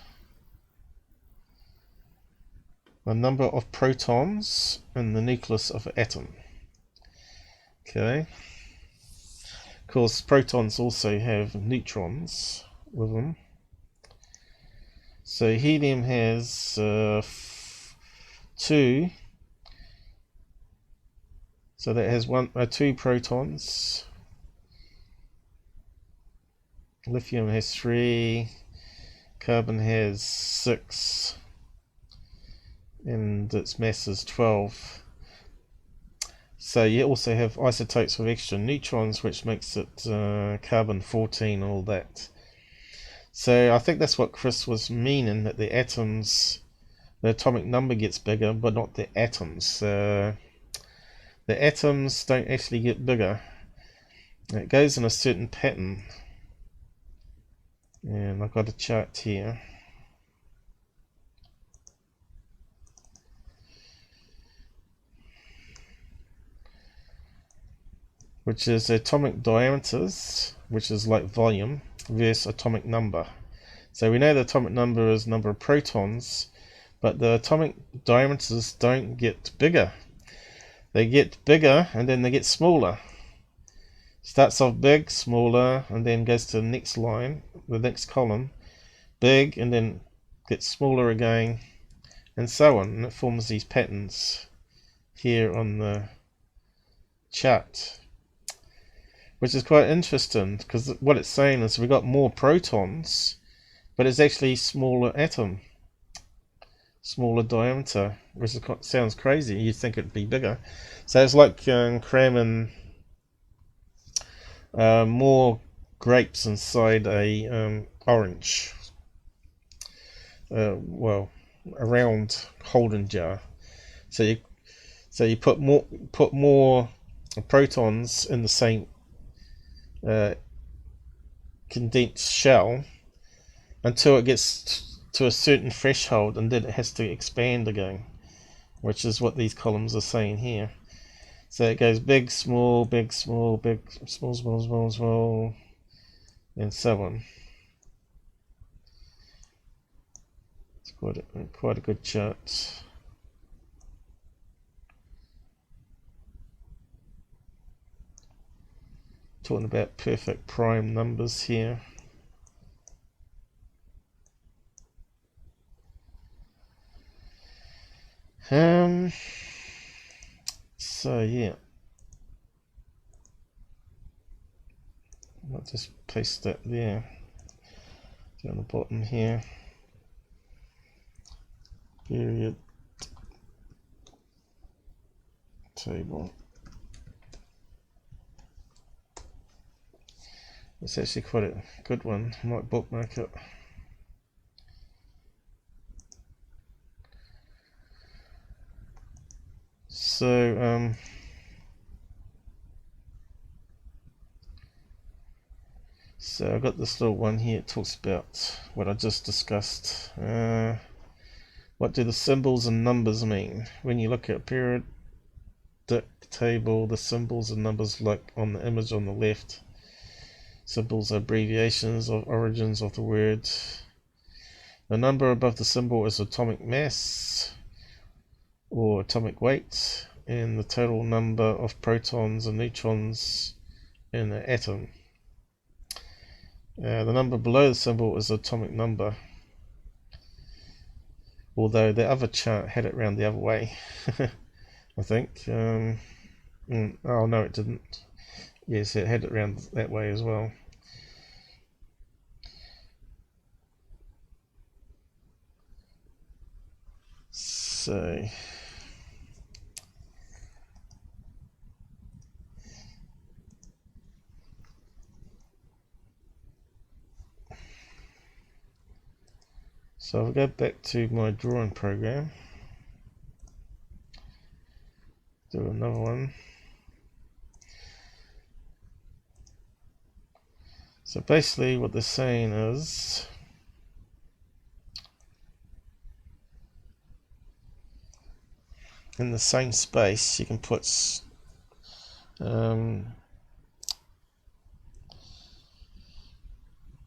the number of protons in the nucleus of an atom. Okay. Of course, protons also have neutrons with them. So helium has 2. So that has 2 protons. Lithium has 3. Carbon has 6. And its mass is 12. So you also have isotopes with extra neutrons, which makes it carbon 14 and all that. So I think that's what Chris was meaning, that the atoms, the atomic number gets bigger, but not the atoms. The atoms don't actually get bigger. It goes in a certain pattern. And I've got a chart here. Which is atomic diameters, which is like volume, versus atomic number. So we know the atomic number is number of protons, but the atomic diameters don't get bigger. They get bigger and then they get smaller. Starts off big, smaller, and then goes to the next line, the next column, big, and then gets smaller again, and so on. And it forms these patterns here on the chart, which is quite interesting, because what it's saying is we've got more protons, but it's actually smaller atom, smaller diameter, which sounds crazy. You'd think it'd be bigger. So it's like cramming more grapes inside a orange, well, a round holding jar. So you put more protons in the same condensed shell until it gets to a certain threshold, and then it has to expand again, which is what these columns are saying here. So it goes big, small, big, small, big, small, small, small, small, and so on. It's quite a good chart. Talking about perfect prime numbers here. So yeah, I'll just paste that there down the bottom here. Period table. It's actually quite a good one. I might bookmark it. so so I've got this little one here. It talks about what I just discussed. What do the symbols and numbers mean? When you look at a periodic table, the symbols and numbers, like on the image on the left, symbols are abbreviations of origins of the word. The number above the symbol is atomic mass or atomic weight, and the total number of protons and neutrons in an atom. The number below the symbol is atomic number, although the other chart had it round the other way. I think. Oh no, it didn't. Yes, it had it round that way as well. So I'll go back to my drawing program, do another one. So basically what they're saying is in the same space you can put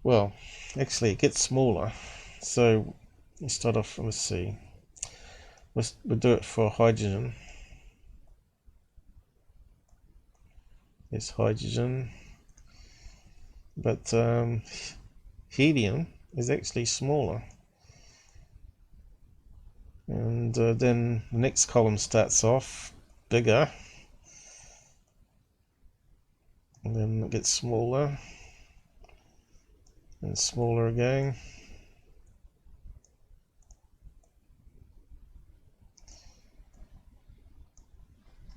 well, actually it gets smaller. So we start off, let's see, we'll do it for hydrogen. There's hydrogen, but helium is actually smaller. And then the next column starts off bigger, and then it gets smaller and smaller again.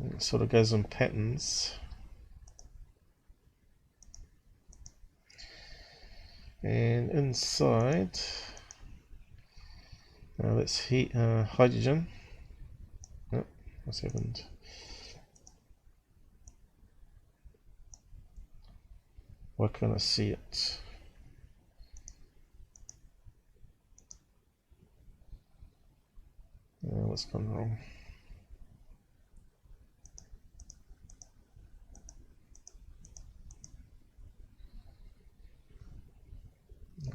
And it sort of goes in patterns. And inside, let's heat hydrogen. Oh, what's happened? Why can't I see it? What's gone wrong?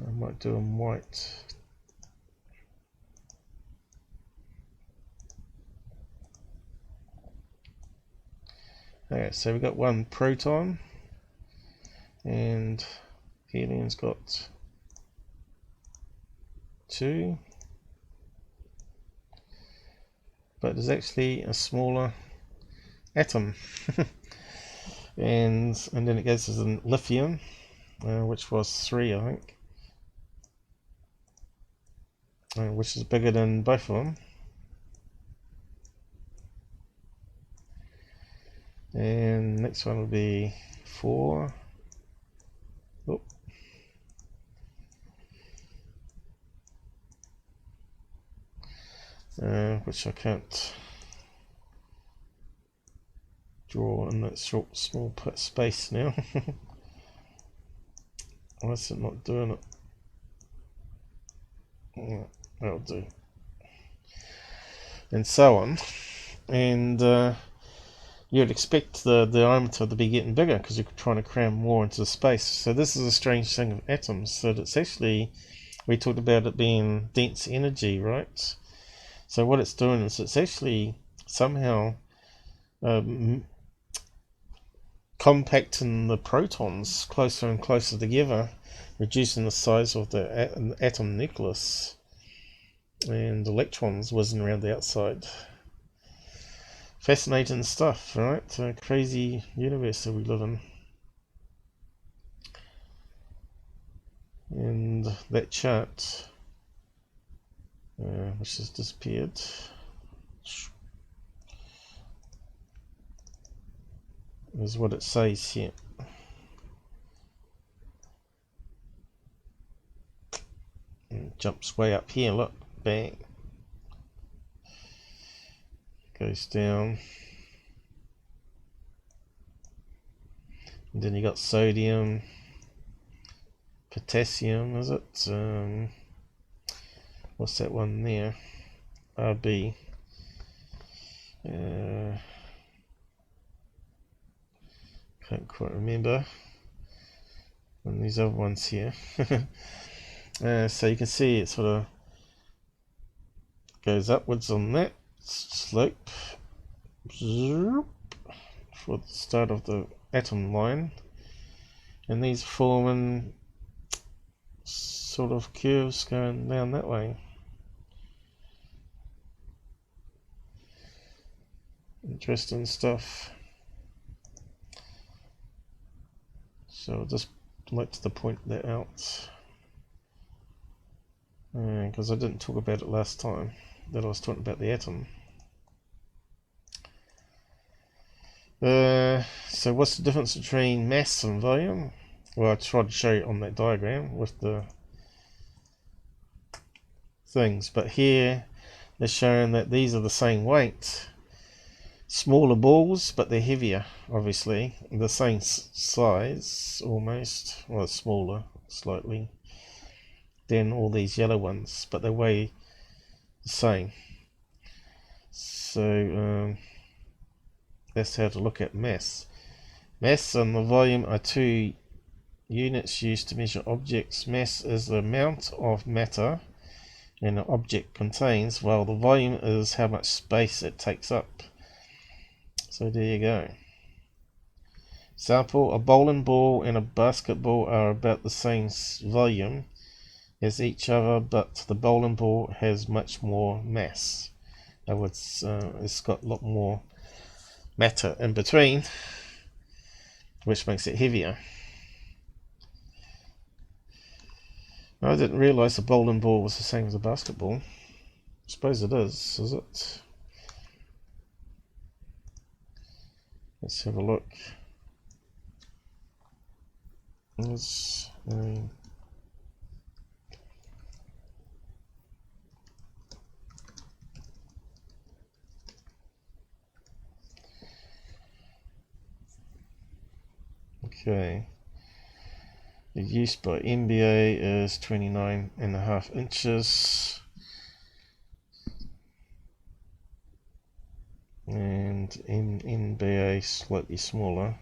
I might do them white. Okay, so we've got one proton, and helium's got 2, but there's actually a smaller atom. and then it goes to lithium, which was 3, I think, which is bigger than both of them. And next one will be 4. Oh. Which I can't draw in that short, small space now. Why is it not doing it? Yeah, that'll do. And so on. And you'd expect the diameter to be getting bigger because you're trying to cram more into space. So this is a strange thing of atoms, that it's actually, we talked about it being dense energy, right? So what it's doing is it's actually somehow compacting the protons closer and closer together, reducing the size of the atom nucleus, and electrons whizzing around the outside. Fascinating stuff, right? A crazy universe that we live in. And that chart, which has disappeared, is what it says here. And it jumps way up here, look, bang. Goes down, And then you got sodium, potassium, is it? What's that one there? RB. Can't quite remember. And these other ones here. So you can see it sort of goes upwards on that slope for the start of the atom line, and these forming sort of curves going down that way. Interesting stuff. So I'll just like to point that out, because I didn't talk about it last time that I was talking about the atom. So what's the difference between mass and volume? Well, I tried to show you on that diagram with the things, but here they're showing that these are the same weight. Smaller balls, but they're heavier, obviously. The same size, almost. Well, smaller, slightly, than all these yellow ones, but they weigh the same. So, that's how to look at mass. Mass and the volume are two units used to measure objects. Mass is the amount of matter an object contains, while the volume is how much space it takes up. So there you go. Example, a bowling ball and a basketball are about the same volume as each other, but the bowling ball has much more mass. In other words, it's got a lot more matter in between, which makes it heavier. I didn't realise the bowling ball was the same as a basketball. I suppose it is it? Let's have a look. Okay. The use by NBA is 29.5 inches. And in NBA slightly smaller.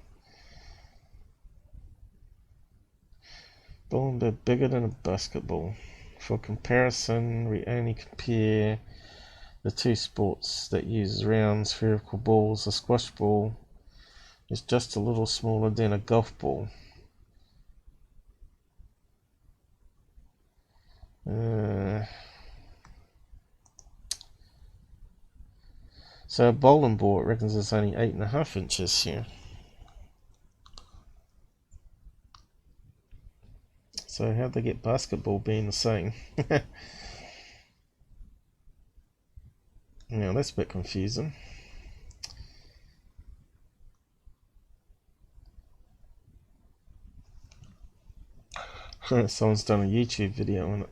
Ball a bit bigger than a basketball. For comparison, we only compare the two sports that use round spherical balls. A squash ball is just a little smaller than a golf ball. So a bowling ball, it reckons it's only 8.5 inches here. So how'd they get basketball being the same? Now that's a bit confusing. Someone's done a YouTube video on it.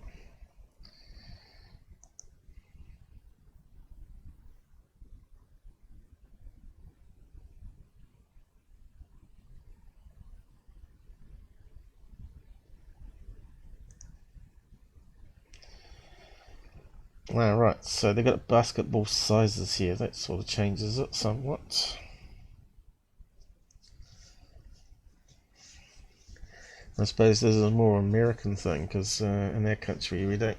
Right, so they've got basketball sizes here. That sort of changes it somewhat. I suppose this is a more American thing, because in our country we don't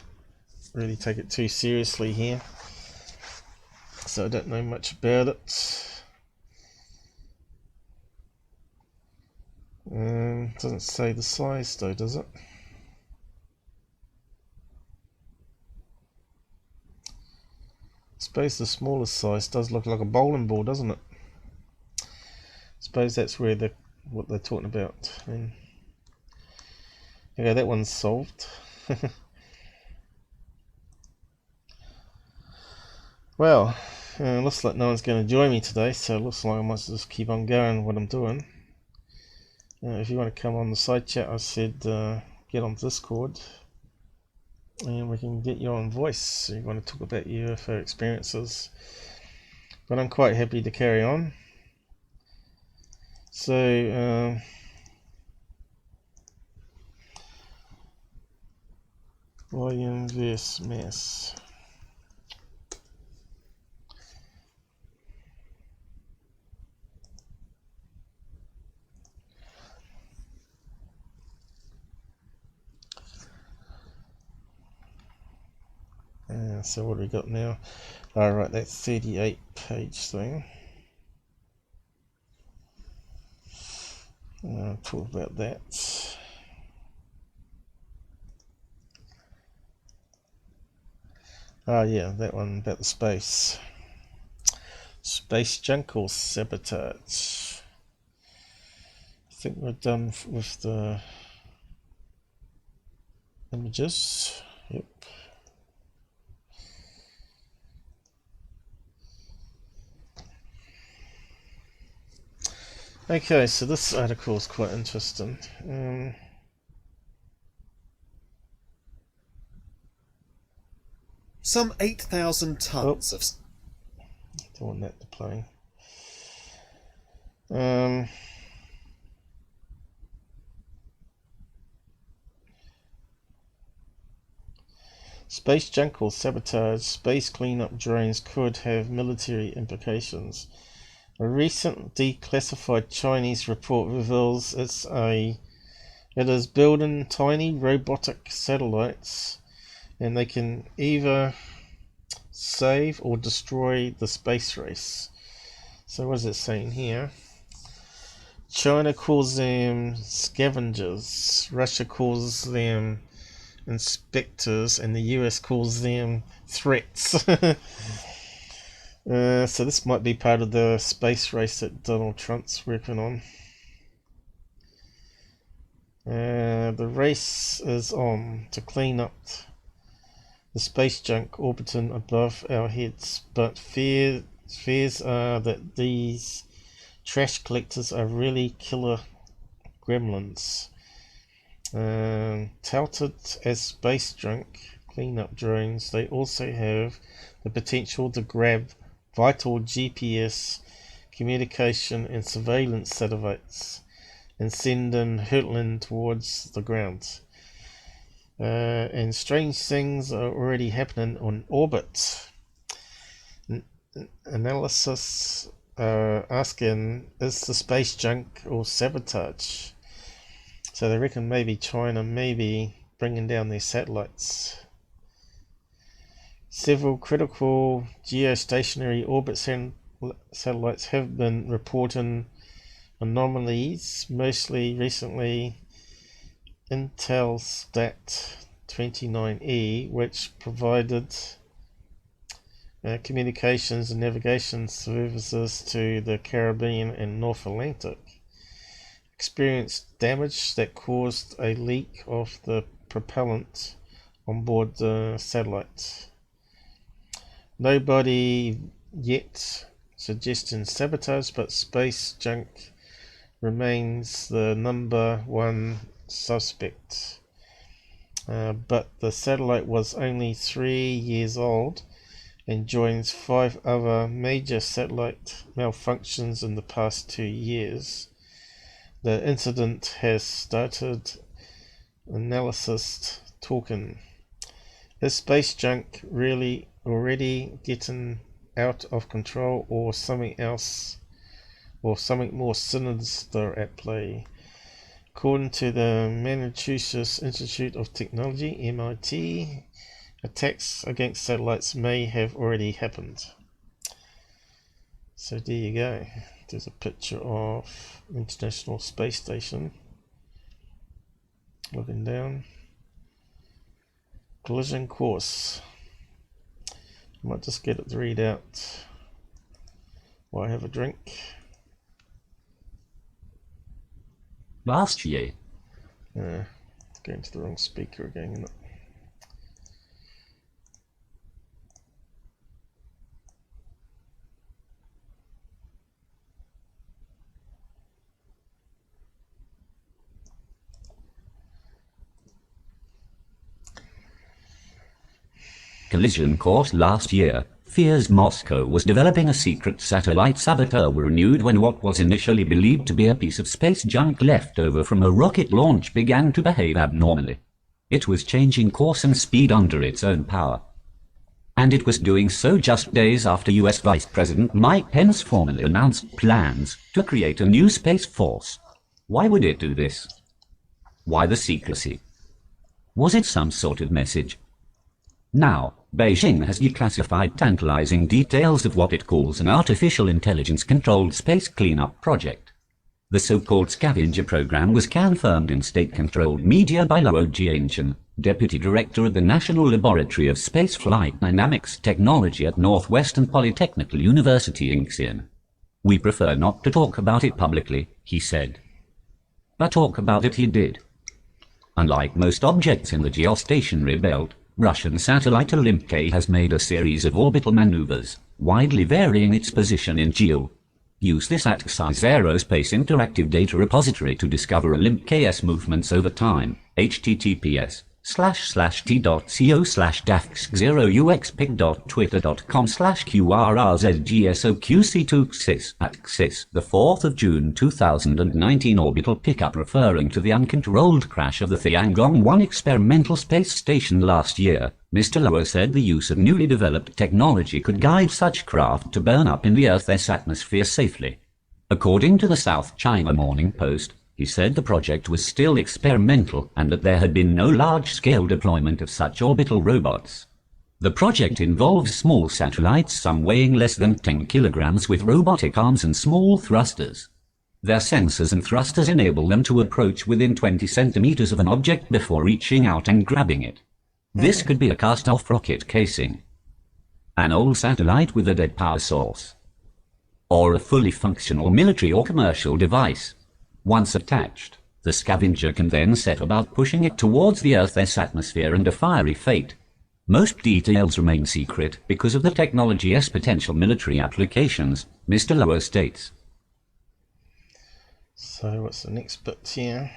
really take it too seriously here. So I don't know much about it. Doesn't say the size though, does it? I suppose the smallest size does look like a bowling ball, doesn't it? I suppose that's where what they're talking about. Okay, that one's solved. Well, looks like no one's going to join me today, so it looks like I might just keep on going what I'm doing. If you want to come on the side chat, I said get on Discord and we can get you on voice. So you want to talk about UFO experiences. But I'm quite happy to carry on. So volume versus mass. So what do we got now? Alright, that 38 page thing. Talk about that. Oh yeah, that one about the space. Space junk or sabotage. I think we're done with the images. Yep. Okay, so this article is quite interesting. Some 8,000 tons of... Don't want that to play. Space junk or sabotage, space cleanup drones could have military implications. A recent declassified Chinese report reveals it is building tiny robotic satellites, and they can either save or destroy the space race. So what is it saying here? China calls them scavengers, Russia calls them inspectors, and the US calls them threats. So this might be part of the space race that Donald Trump's working on. The race is on to clean up the space junk orbiting above our heads, but fears are that these trash collectors are really killer gremlins. Touted as space junk cleanup drones, they also have the potential to grab vital GPS, communication and surveillance satellites and send them hurtling towards the ground. And strange things are already happening on orbit. Analysis asking, is the space junk or sabotage? So they reckon maybe China may be bringing down their satellites. Several critical geostationary orbit satellites have been reporting anomalies, mostly recently Intelsat 29E, which provided communications and navigation services to the Caribbean and North Atlantic, experienced damage that caused a leak of the propellant on board the satellite. Nobody yet suggesting sabotage, but space junk remains the number one suspect. But the satellite was only 3 years old and joins 5 other major satellite malfunctions in the past 2 years. The incident has started analysis talking. Is space junk really already getting out of control, or something else, or something more sinister at play? According to the Massachusetts Institute of Technology, MIT, attacks against satellites may have already happened. So there you go. There's a picture of International Space Station. Looking down. Collision course. I might just get it to read out while I have a drink. Last year. Going to the wrong speaker again, isn't it? Collision course last year. Fears Moscow was developing a secret satellite saboteur were renewed when what was initially believed to be a piece of space junk left over from a rocket launch began to behave abnormally. It was changing course and speed under its own power. And it was doing so just days after US Vice President Mike Pence formally announced plans to create a new space force. Why would it do this? Why the secrecy? Was it some sort of message? Now, Beijing has declassified tantalizing details of what it calls an artificial intelligence-controlled space cleanup project. The so-called scavenger program was confirmed in state-controlled media by Luo Jianchen, Deputy Director of the National Laboratory of Spaceflight Dynamics Technology at Northwestern Polytechnical University in Xi'an. We prefer not to talk about it publicly, he said. But talk about it he did. Unlike most objects in the geostationary belt, Russian satellite Olymp-K has made a series of orbital maneuvers, widely varying its position in geo. Use this Axis Aerospace Interactive Data Repository to discover Olymp-K's movements over time. https://t.co/daft0uxpic.twitter.com/qrrzgsoqc2xis axis, the 4th of June 2019 orbital pickup referring to the uncontrolled crash of the Tiangong-1 experimental space station last year. Mr. Luo said the use of newly developed technology could guide such craft to burn up in the Earth's atmosphere safely. According to the South China Morning Post, he said the project was still experimental and that there had been no large-scale deployment of such orbital robots. The project involves small satellites, some weighing less than 10 kilograms, with robotic arms and small thrusters. Their sensors and thrusters enable them to approach within 20 centimeters of an object before reaching out and grabbing it. This could be a cast-off rocket casing, an old satellite with a dead power source, or a fully functional military or commercial device. Once attached, the scavenger can then set about pushing it towards the Earth's atmosphere and a fiery fate. Most details remain secret because of the technology's potential military applications, Mr. Luo states. So what's the next bit here?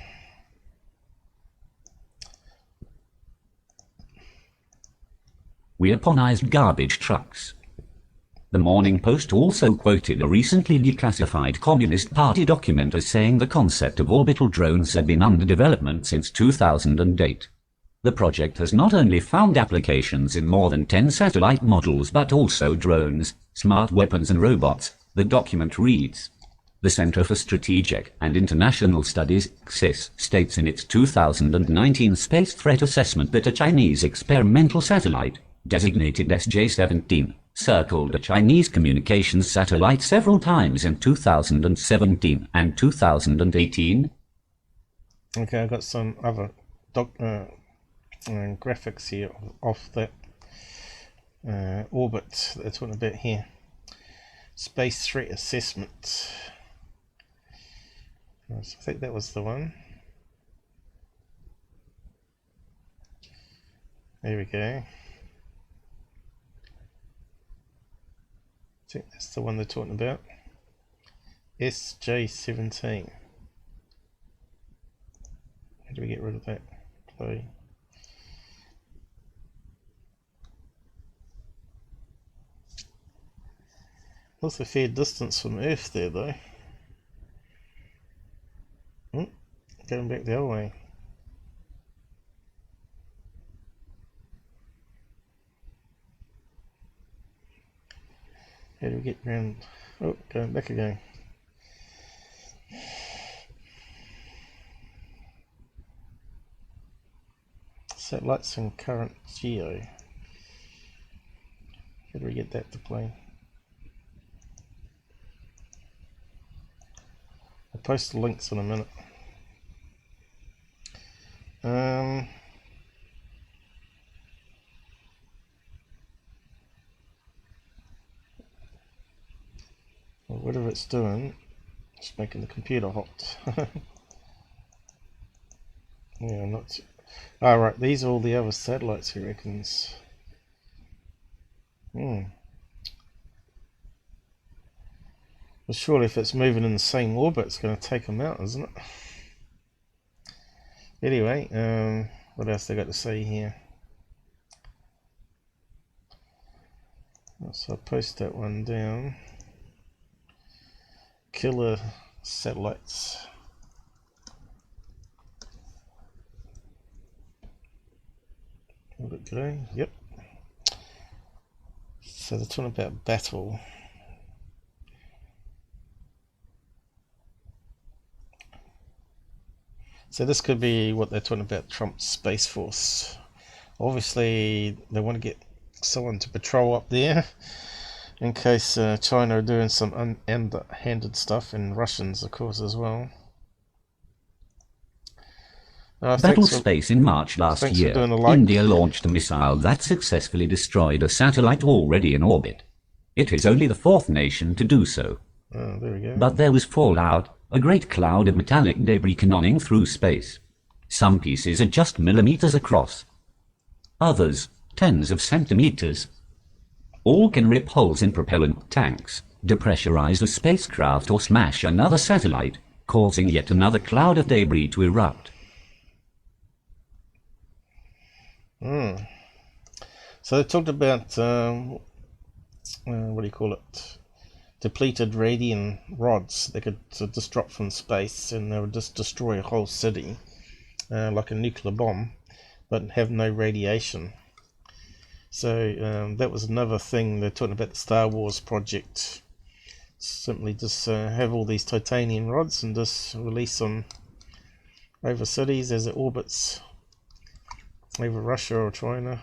Weaponized garbage trucks. The Morning Post also quoted a recently declassified Communist Party document as saying the concept of orbital drones had been under development since 2008. The project has not only found applications in more than 10 satellite models but also drones, smart weapons and robots, the document reads. The Center for Strategic and International Studies, CSIS, states in its 2019 Space Threat Assessment that a Chinese experimental satellite, designated SJ-17, circled a Chinese communications satellite several times in 2017 and 2018. Okay, I've got some other graphics here of that orbit that they're talking about here. Space Threat Assessment. I think that was the one. There we go. I think that's the one they're talking about. SJ-17. How do we get rid of that? Play. That's a fair distance from Earth there though. Going back the other way. How do we get around? Oh, going back again. Satellites and current geo. How do we get that to play? I'll post the links in a minute. Well, whatever it's doing, it's making the computer hot. Yeah, not. Right, these are all the other satellites, he reckons. Well, surely if it's moving in the same orbit, it's going to take them out, isn't it? Anyway, what else they got to say here? So I'll post that one down. Killer satellites. Will it go? Yep. So they're talking about battle. So this could be what they're talking about, Trump's Space Force. Obviously, they want to get someone to patrol up there in case China are doing some underhanded stuff, and Russians, of course, as well. Battle space in March last year, India launched a missile that successfully destroyed a satellite already in orbit. It is only the fourth nation to do so. Oh, there we go. But there was fallout, a great cloud of metallic debris cannonning through space. Some pieces are just millimeters across. Others, tens of centimeters. All can rip holes in propellant tanks, depressurize a spacecraft or smash another satellite, causing yet another cloud of debris to erupt. So they talked about, what do you call it? Depleted radium rods that could just drop from space and they would just destroy a whole city, like a nuclear bomb, but have no radiation. So that was another thing they're talking about, the Star Wars project. Simply just have all these titanium rods and just release them over cities as it orbits over Russia or China.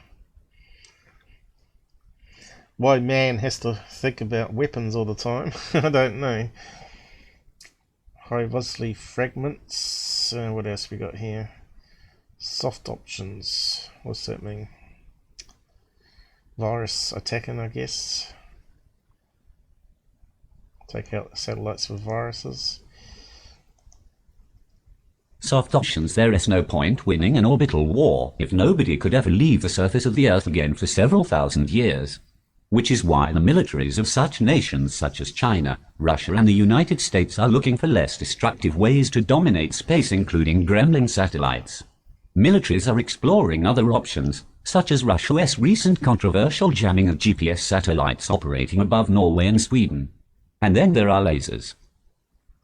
Why man has to think about weapons all the time, I don't know. High velocity fragments. What else we got here? Soft options. What's that mean? Virus attacking, I guess. Take out the satellites with viruses. Soft options. There is no point winning an orbital war if nobody could ever leave the surface of the Earth again for several thousand years. Which is why the militaries of such nations such as China, Russia and the United States are looking for less destructive ways to dominate space, including gremlin satellites. Militaries are exploring other options, such as Russia's recent controversial jamming of GPS satellites operating above Norway and Sweden. And then there are lasers.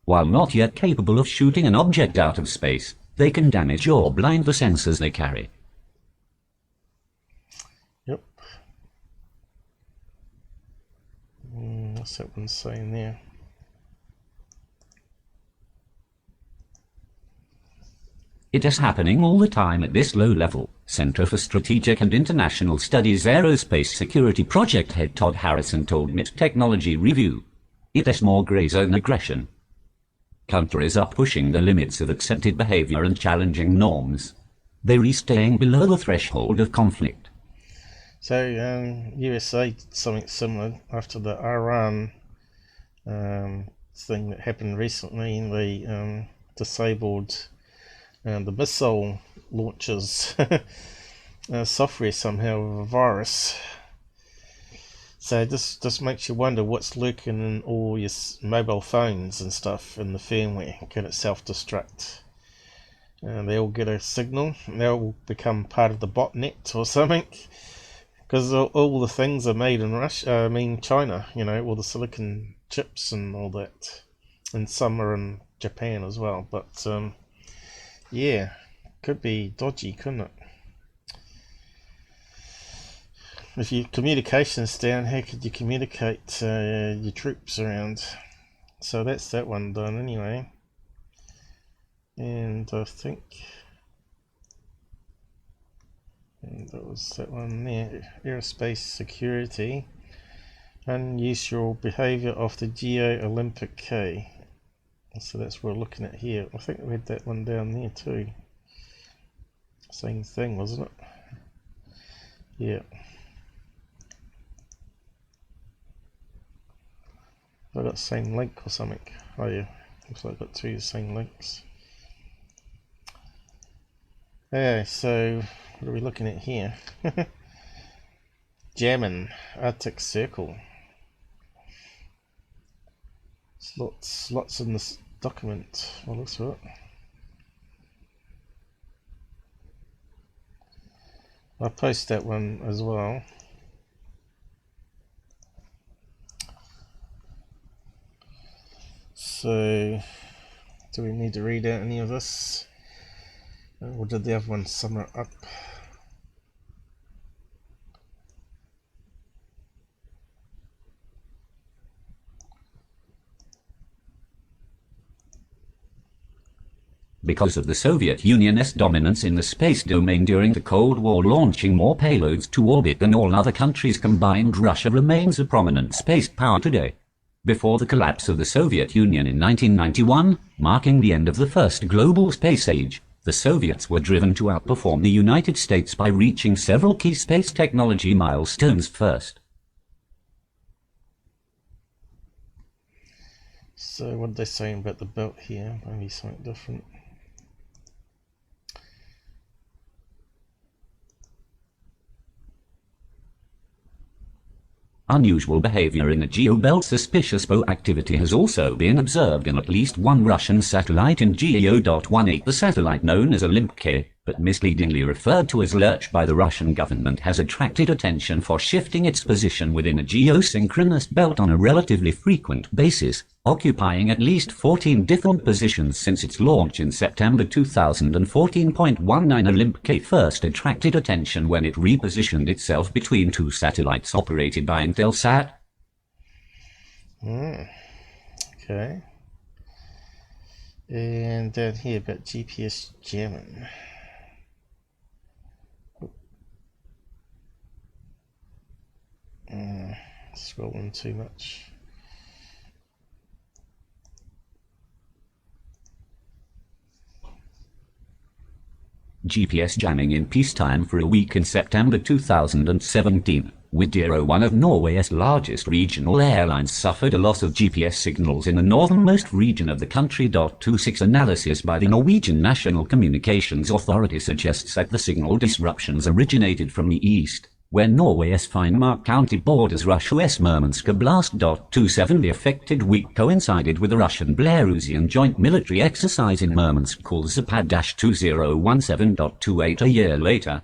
While not yet capable of shooting an object out of space, they can damage or blind the sensors they carry. Yep. What's that one saying there? It is happening all the time at this low level. Center for Strategic and International Studies Aerospace Security Project head Todd Harrison told MIT Technology Review. It is more gray zone aggression. Countries are pushing the limits of accepted behavior and challenging norms. They are staying below the threshold of conflict. So USA did something similar after the Iran thing that happened recently. They disabled the missile launchers software somehow with a virus. So this just makes you wonder what's lurking in all your mobile phones and stuff in the firmware. Can it self-destruct? They all get a signal and they all become part of the botnet or something. Because all the things are made in Russia, China, you know, all the silicon chips and all that. And some are in Japan as well. But yeah, could be dodgy, couldn't it? If your communication's down, how could you communicate your troops around? So that's that one done anyway. And I think that was that one there. Aerospace security. Unusual behavior of the Geo-Olympic K. So that's what we're looking at here. I think we had that one down there too. Same thing, wasn't it? Yeah. I got the same link or something. Oh yeah, looks like I got two of the same links. Okay, so what are we looking at here? Jamming, Arctic Circle. Lots in this document. Well, looks right. I'll post that one as well. So, do we need to read out any of this? Or did the other one sum it up? because of the Soviet Union's dominance in the space domain during the Cold War, launching more payloads to orbit than all other countries combined. Russia remains a prominent space power today. Before the collapse of the Soviet Union in 1991, marking the end of the first global space age, the Soviets were driven to outperform the United States by reaching several key space technology milestones first. So what are they saying about the belt here? Maybe something different. Unusual behavior in the geobelt. Suspicious bow activity has also been observed in at least one Russian satellite in GEO.18. The satellite, known as Olympk, but misleadingly referred to as Lurch by the Russian government, has attracted attention for shifting its position within a geosynchronous belt on a relatively frequent basis, occupying at least 14 different positions since its launch in September 2014. 19. Olympk first attracted attention when it repositioned itself between two satellites operated by Intelsat. Okay. And down here about GPS jamming. Scrolling too much. GPS jamming in peacetime for a week in September 2017. Widerøe, one of Norway's largest regional airlines, suffered a loss of GPS signals in the northernmost region of the country. 26 analysis by the Norwegian National Communications Authority suggests that the signal disruptions originated from the east, where Norway's Finnmark County borders Russia's Murmansk Oblast. 27 The affected week coincided with the Russian Belarusian joint military exercise in Murmansk called Zapad-2017.28 a year later.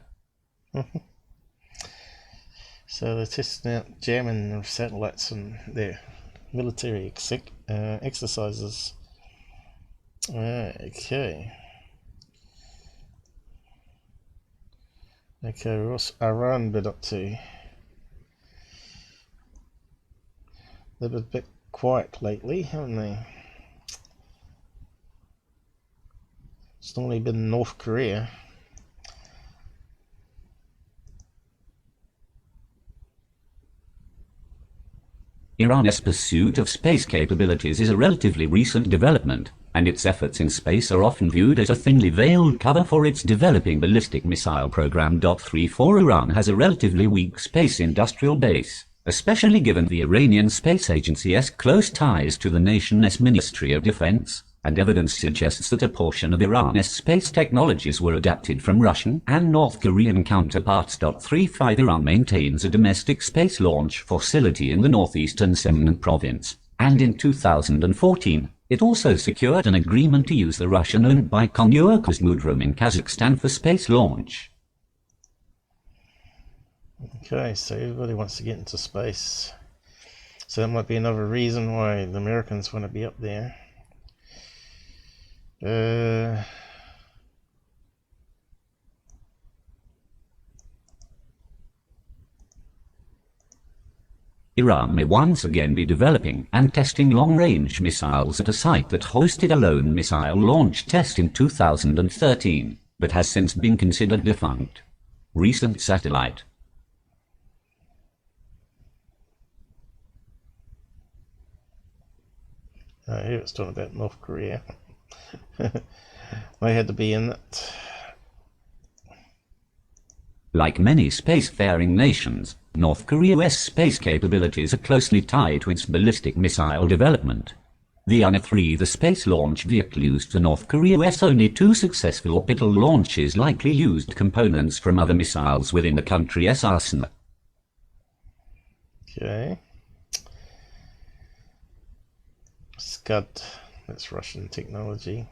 So they're testing out jamming of satellites and their military exercises. Okay. Okay, what's Iran been up to? They've been a bit quiet lately, haven't they? It's normally been North Korea. Iran's pursuit of space capabilities is a relatively recent development, and its efforts in space are often viewed as a thinly veiled cover for its developing ballistic missile program. 34 Iran has a relatively weak space industrial base, especially given the Iranian Space Agency's close ties to the nation's Ministry of Defense, and evidence suggests that a portion of Iran's space technologies were adapted from Russian and North Korean counterparts. 35 Iran maintains a domestic space launch facility in the northeastern Semnan province, and in 2014, it also secured an agreement to use the Russian-owned Baikonur Cosmodrome in Kazakhstan for space launch. Okay, so everybody wants to get into space. So that might be another reason why the Americans want to be up there. Iran may once again be developing and testing long-range missiles at a site that hosted a lone missile launch test in 2013, but has since been considered defunct. Recent satellite. Here it's talking about North Korea. I had to be in it. Like many spacefaring nations, North Korea's space capabilities are closely tied to its ballistic missile development. The UNA-3, the space launch vehicle used for North Korea's only two successful orbital launches, likely used components from other missiles within the country's arsenal. Okay. Scud, that's Russian technology.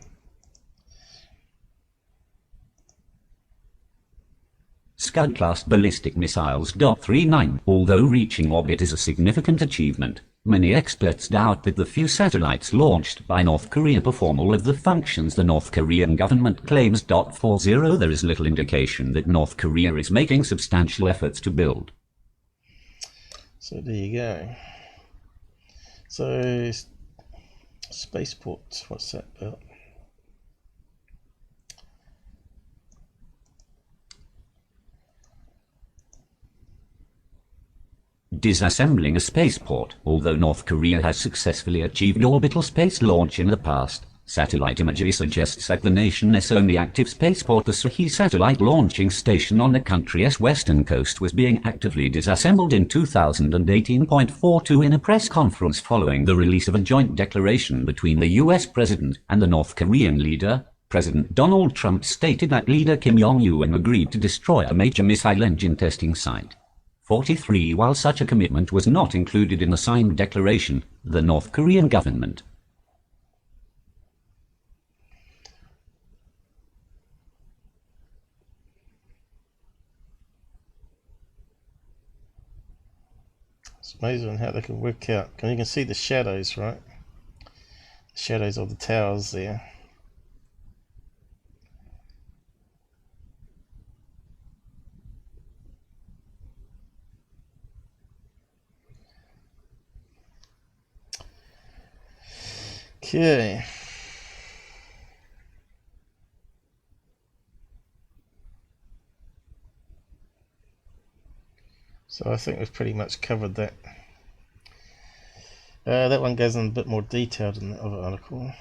Scud-class ballistic missiles. 39. Although reaching orbit is a significant achievement, many experts doubt that the few satellites launched by North Korea perform all of the functions the North Korean government claims. 40. There is little indication that North Korea is making substantial efforts to build. So there you go. So spaceport, what's that about? disassembling a spaceport. Although North Korea has successfully achieved orbital space launch in the past, satellite imagery suggests that the nation's only active spaceport, the Sahi satellite launching station on the country's western coast, was being actively disassembled in 2018.42 in a press conference following the release of a joint declaration between the US President and the North Korean leader. President Donald Trump stated that leader Kim Jong-un agreed to destroy a major missile engine testing site. 43. While such a commitment was not included in the signed declaration, the North Korean government It's amazing how they can work out. You can see the shadows, right? The shadows of the towers there. Okay. So I think we've pretty much covered that. That one goes in a bit more detail than the other article.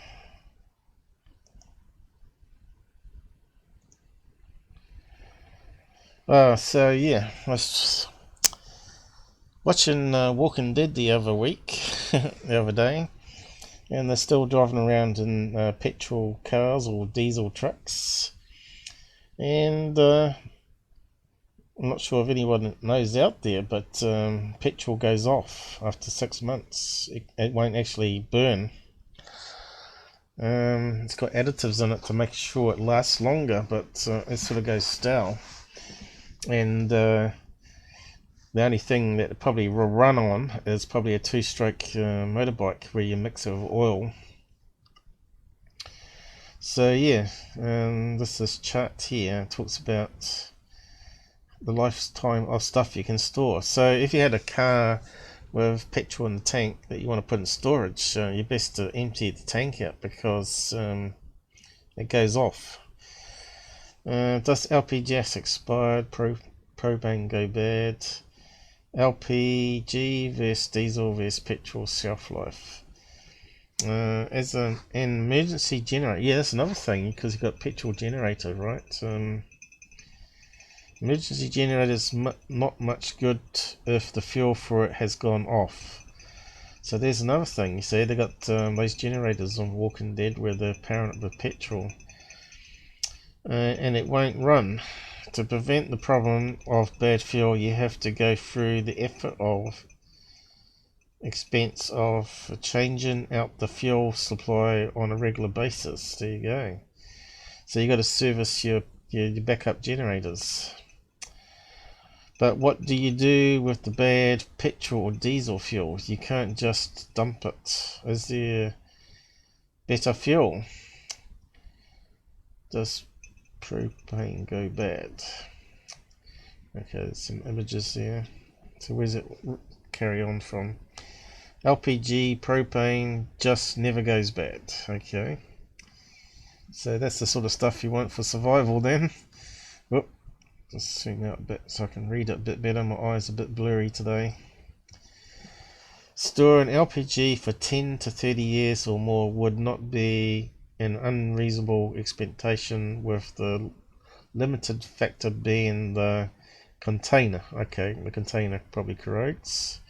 So yeah, I was watching Walking Dead the other week, the other day, and they're still driving around in petrol cars or diesel trucks, and I'm not sure if anyone knows out there, but petrol goes off after 6 months. It won't actually burn. It's got additives in it to make sure it lasts longer, but it sort of goes stale. And the only thing that it probably will run on is probably a two-stroke motorbike where you mix it with oil. So yeah, this chart here talks about the lifetime of stuff you can store. So if you had a car with petrol in the tank that you want to put in storage, you're best to empty the tank out, because it goes off. Does LPG gas expired? Propane go bad? LPG versus diesel versus petrol shelf life. As an emergency generator, yeah, that's another thing, because you've got petrol generator, right? Emergency generator is not much good if the fuel for it has gone off. So there's another thing. You see, they got those generators on Walking Dead where they're powering up with petrol, and it won't run. To prevent the problem of bad fuel, you have to go through the effort of expense of changing out the fuel supply on a regular basis. There you go. So you got to service your backup generators. But what do you do with the bad petrol or diesel fuel? You can't just dump it. Is there better fuel? Does propane go bad? Okay, there's some images there. So where's it carry on from? LPG, propane just never goes bad. Okay. So that's the sort of stuff you want for survival then. Whoop. Just zoom out a bit so I can read it a bit better. My eyes are a bit blurry today. Store an LPG for 10 to 30 years or more would not be an unreasonable expectation, with the limited factor being the container. Okay, the container probably corrodes.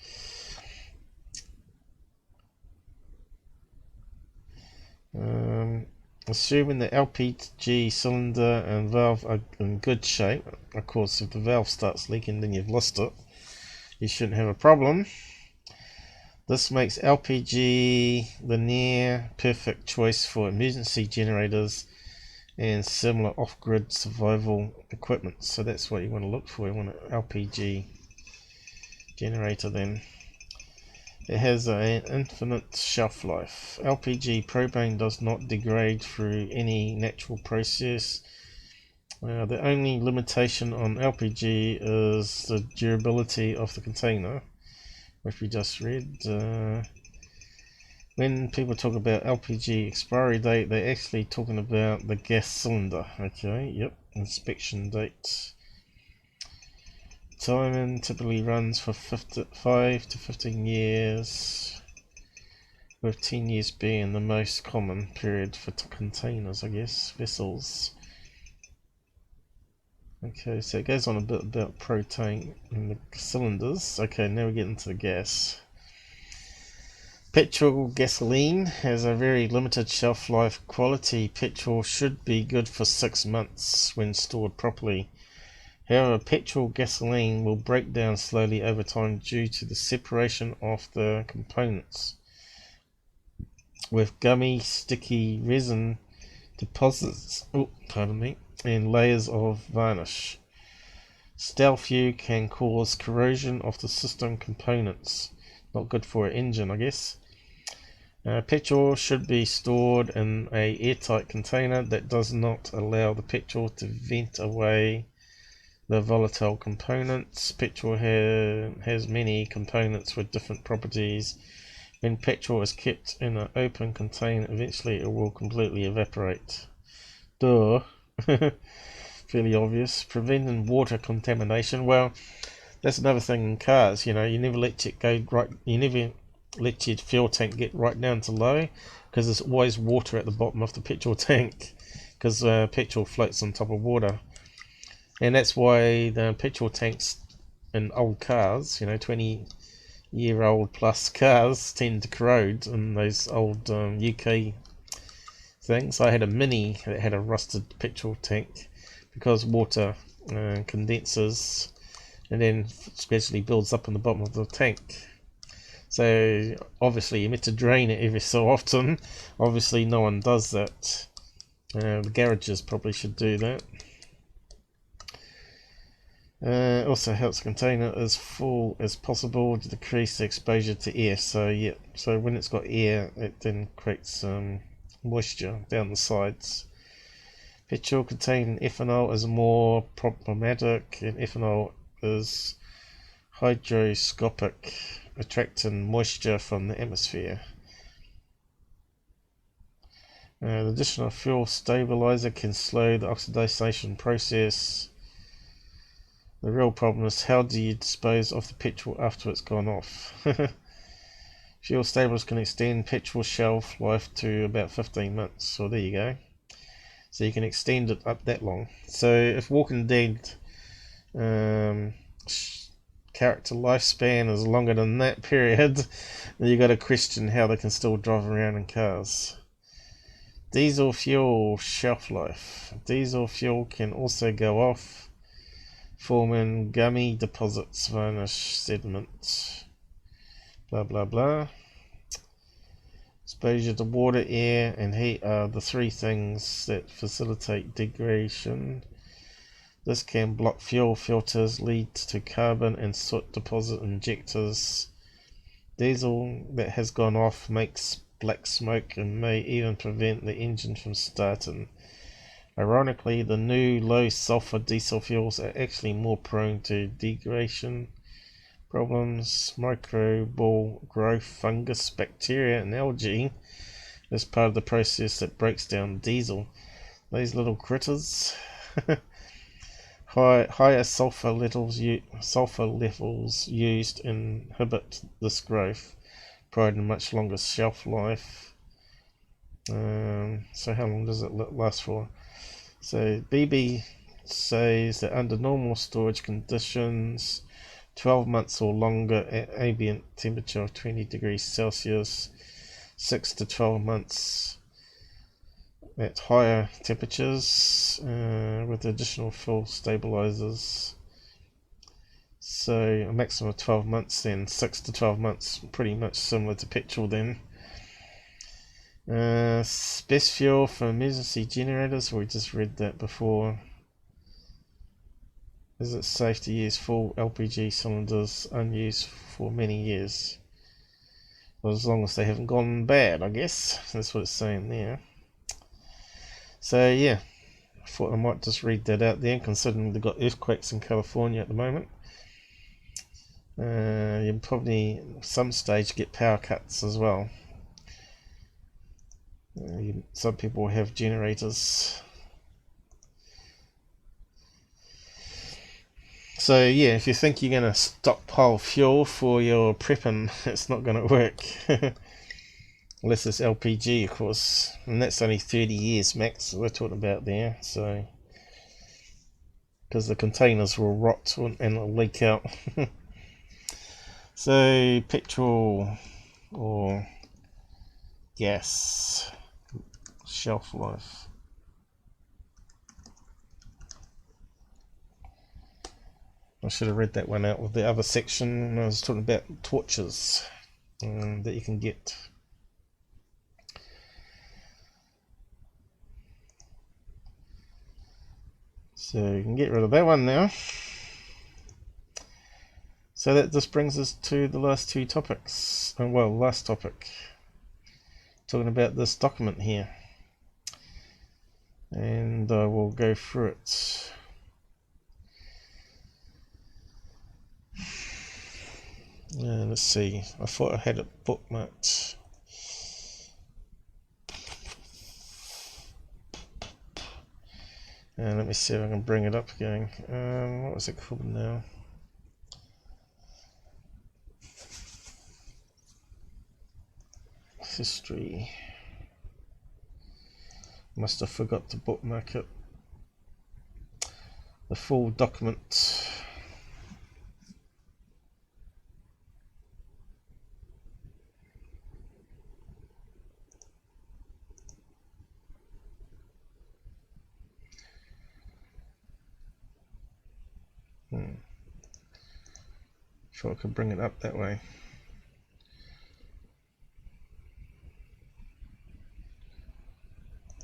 Assuming the LPG cylinder and valve are in good shape. Of course, if the valve starts leaking, then you've lost it. You shouldn't have a problem. This makes LPG the near perfect choice for emergency generators and similar off-grid survival equipment. So that's what you want to look for. You want an LPG generator then. It has an infinite shelf life. LPG propane does not degrade through any natural process. The only limitation on LPG is the durability of the container, which we just read. When people talk about LPG expiry date, they're actually talking about the gas cylinder. Okay, yep, inspection date. Timing typically runs for 5 to 15 years, with 10 years being the most common period for containers, I guess, vessels. Okay, so it goes on a bit about propane in the cylinders. Okay, now we get into the gas. Petrol gasoline has a very limited shelf life. Quality petrol should be good for 6 months when stored properly. However, petrol gasoline will break down slowly over time due to the separation of the components, with gummy, sticky resin deposits and layers of varnish. Stale fuel can cause corrosion of the system components. Not good for an engine, I guess. Petrol should be stored in an airtight container that does not allow the petrol to vent away the volatile components. Petrol has many components with different properties. When petrol is kept in an open container, eventually it will completely evaporate. Duh. Fairly obvious. Preventing water contamination. Well, that's another thing in cars. You never let it go right. You never let your fuel tank get right down to low, because there's always water at the bottom of the petrol tank, because petrol floats on top of water. And that's why the petrol tanks in old cars, 20-year-old plus cars, tend to corrode in those old UK things. I had a Mini that had a rusted petrol tank because water condenses and then especially builds up in the bottom of the tank. So obviously you meant to drain it every so often. Obviously no one does that. The garages probably should do that. Also helps the container as full as possible to decrease the exposure to air. So yeah, so when it's got air, it then creates moisture down the sides. Petrol containing ethanol is more problematic, and ethanol is hygroscopic, attracting moisture from the atmosphere. The additional fuel stabilizer can slow the oxidation process. The real problem is, how do you dispose of the petrol after it's gone off? Fuel stabilizers can extend petrol shelf life to about 15 months. So there you go. So you can extend it up that long. So if Walking Dead character lifespan is longer than that period, then you got to question how they can still drive around in cars. Diesel fuel shelf life. Diesel fuel can also go off, forming gummy deposits, varnish, sediment, blah blah blah. Exposure to water, air, and heat are the three things that facilitate degradation. This can block fuel filters, lead to carbon and soot deposit injectors. Diesel that has gone off makes black smoke and may even prevent the engine from starting. Ironically, the new low sulfur diesel fuels are actually more prone to degradation problems. Microbial growth, fungus, bacteria, and algae is part of the process that breaks down diesel. These little critters. Higher sulfur levels used inhibit this growth, providing a much longer shelf life. So how long does it last for? So BB says that under normal storage conditions, 12 months or longer at ambient temperature of 20 degrees Celsius, 6 to 12 months at higher temperatures with additional fuel stabilizers. So a maximum of 12 months then, 6 to 12 months, pretty much similar to petrol then. Best fuel for emergency generators, we just read that before. Is it safe to use full LPG cylinders unused for many years? Well, as long as they haven't gone bad, I guess. That's what it's saying there. So yeah, I thought I might just read that out there, considering they've got earthquakes in California at the moment. You'll probably at some stage get power cuts as well. Some people have generators. So yeah, if you think you're going to stockpile fuel for your prepping, it's not going to work. Unless it's LPG, of course, and that's only 30 years max we're talking about there. So because the containers will rot and it'll leak out. So petrol or gas shelf life. I should have read that one out with the other section when I was talking about torches that you can get. So you can get rid of that one now. So that just brings us to the last two topics. Well, last topic. Talking about this document here. And I will go through it. Let's see. I thought I had it bookmarked. Let me see if I can bring it up again. What was it called now? History. Must have forgot to bookmark it. The full document. Sure, I could bring it up that way.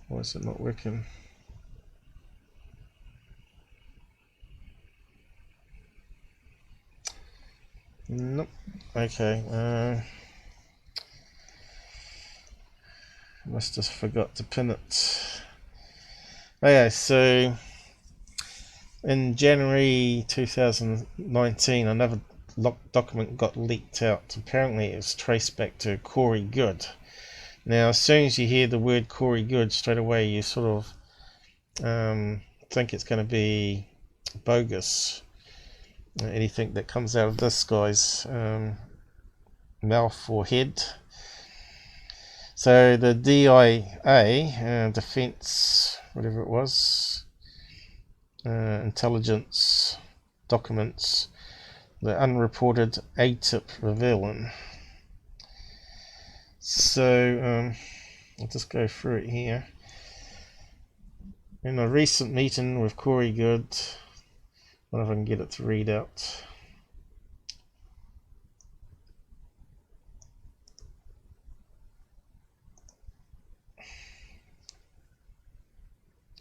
Why is it not working? Nope. Okay. Must have forgot to pin it. Okay, so in January 2019, another document got leaked out. Apparently it was traced back to Corey Good. Now as soon as you hear the word Corey Good, straight away you sort of think it's going to be bogus. Anything that comes out of this guy's mouth or head. So the DIA, Defense, whatever it was, intelligence documents, the unreported ATIP revealing. So I'll just go through it here. In a recent meeting with Corey Good, I wonder if I can get it to read out.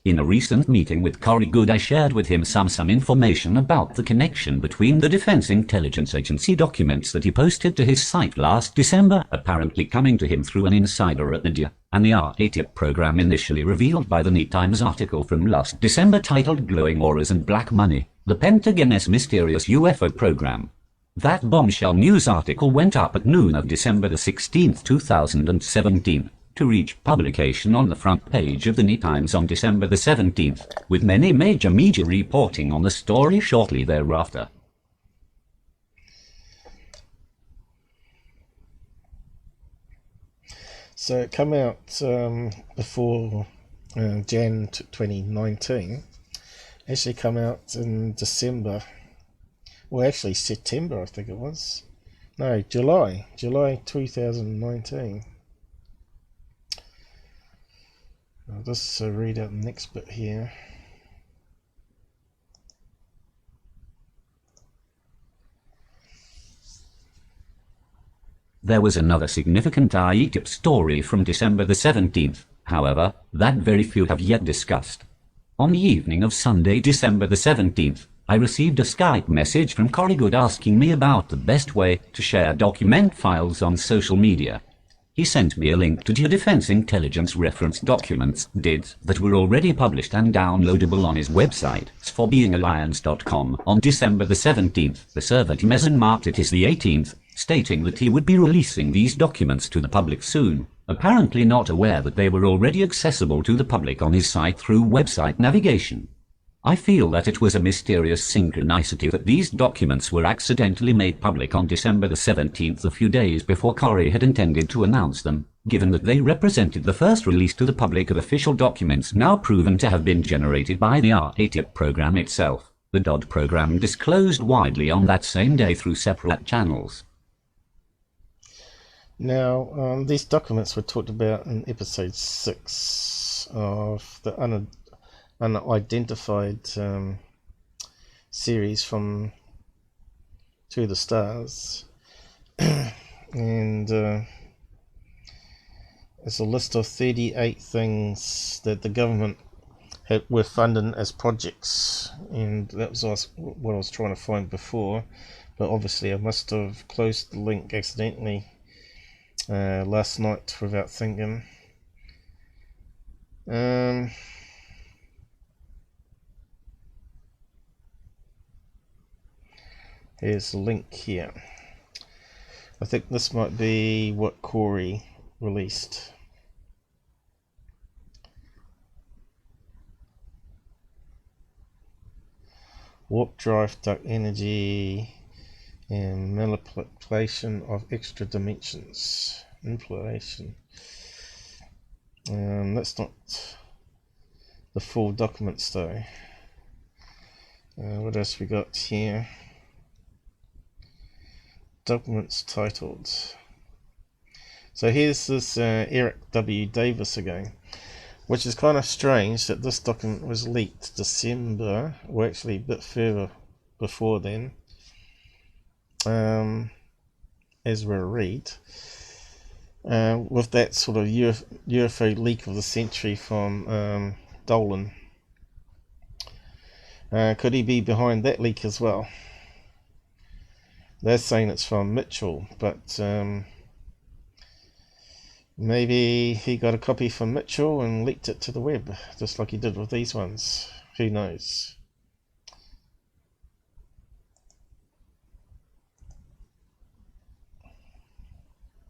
In a recent meeting with Corey Good, I shared with him some information about the connection between the Defense Intelligence Agency documents that he posted to his site last December, apparently coming to him through an insider at the DIA, and the ATIP program initially revealed by the New Times article from last December titled Glowing Auras and Black Money, the Pentagon's mysterious UFO program. That bombshell news article went up at noon of December the 16th, 2017. To reach publication on the front page of the New Times on December the 17th, with many major media reporting on the story shortly thereafter. So it came out before Jan 2019. Actually come out in December. Well, actually September, I think it was. No, July 2019. I'll just read out the next bit here. There was another significant ATIP story from December the 17th, however, that very few have yet discussed. On the evening of Sunday, December the 17th, I received a Skype message from Corey Good asking me about the best way to share document files on social media. He sent me a link to the Defense Intelligence Reference Documents, DIDs, that were already published and downloadable on his website, forbeeingalliance.com, on December the 17th. The server team has marked it as the 18th, stating that he would be releasing these documents to the public soon, apparently not aware that they were already accessible to the public on his site through website navigation. I feel that it was a mysterious synchronicity that these documents were accidentally made public on December the 17th, a few days before Corey had intended to announce them, given that they represented the first release to the public of official documents now proven to have been generated by the APPARITION program itself, the DOD program disclosed widely on that same day through separate channels. Now, these documents were talked about in episode 6 of the unidentified series from To the Stars. And it's a list of 38 things that the government were funding as projects, and that was what I was trying to find before, but obviously I must have closed the link accidentally last night without thinking. Here's the link here. I think this might be what Corey released. Warp drive, dark energy, and manipulation of extra dimensions. Manipulation. That's not the full documents though. What else we got here? Documents titled. So here's this Eric W. Davis again, which is kind of strange that this document was leaked December, or actually a bit further before then, as we'll read, with that sort of UFO leak of the century from Dolan. Could he be behind that leak as well? They're saying it's from Mitchell, but maybe he got a copy from Mitchell and leaked it to the web, just like he did with these ones. Who knows?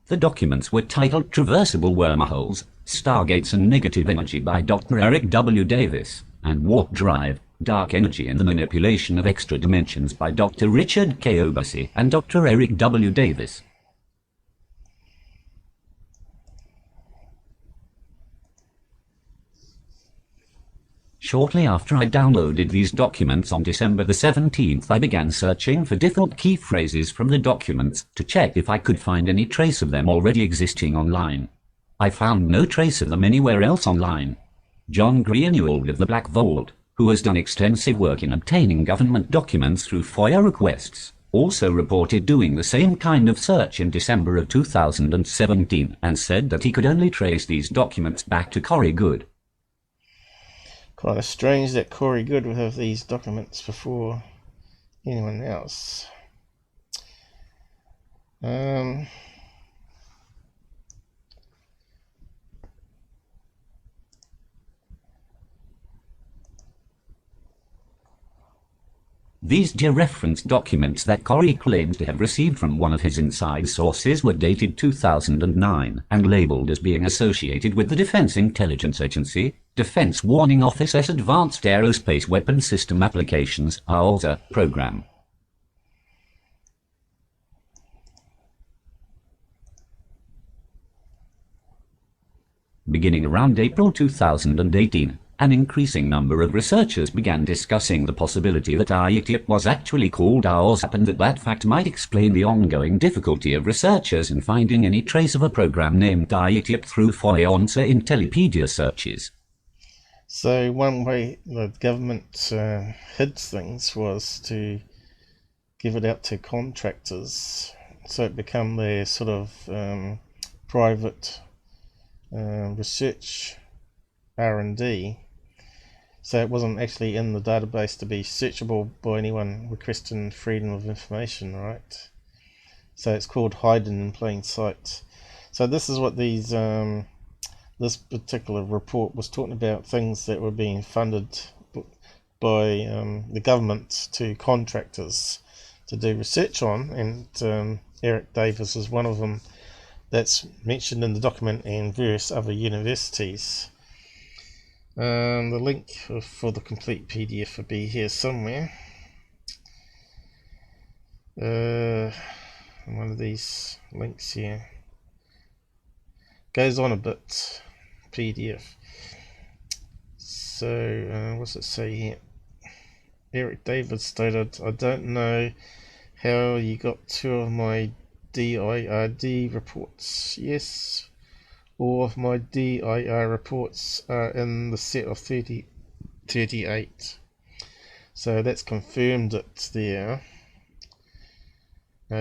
The documents were titled Traversable Wormholes, Stargates and Negative Energy by Dr. Eric W. Davis, and Warp Drive, Dark Energy and the Manipulation of Extra Dimensions by Dr. Richard K. Obasi and Dr. Eric W. Davis. Shortly after I downloaded these documents on December the 17th, I began searching for different key phrases from the documents to check if I could find any trace of them already existing online. I found no trace of them anywhere else online. John Greenewald of the Black Vault, who has done extensive work in obtaining government documents through FOIA requests, also reported doing the same kind of search in December of 2017 and said that he could only trace these documents back to Corey Goode. Kind of strange that Corey Goode would have these documents before anyone else. These dereferenced documents that Corey claims to have received from one of his inside sources were dated 2009 and labeled as being associated with the Defense Intelligence Agency, Defense Warning Office's Advanced Aerospace Weapons System Applications (AAWSA) program. Beginning around April 2018, an increasing number of researchers began discussing the possibility that APPARITION was actually called AAWSA and that fact might explain the ongoing difficulty of researchers in finding any trace of a program named APPARITION through FOIA Intellipedia searches. So one way the government hid things was to give it out to contractors, so it became their sort of private research R&D. So it wasn't actually in the database to be searchable by anyone requesting freedom of information, right? So it's called hiding in plain sight. So this is what these this particular report was talking about, things that were being funded by the government to contractors to do research on, and Eric Davis is one of them that's mentioned in the document, and various other universities. The link for the complete PDF will be here somewhere. One of these links here goes on a bit. PDF. So what's it say here? Eric David stated, I don't know how you got 2 of my DIRD reports. Yes, all of my DIR reports are in the set of 38. So that's confirmed it there.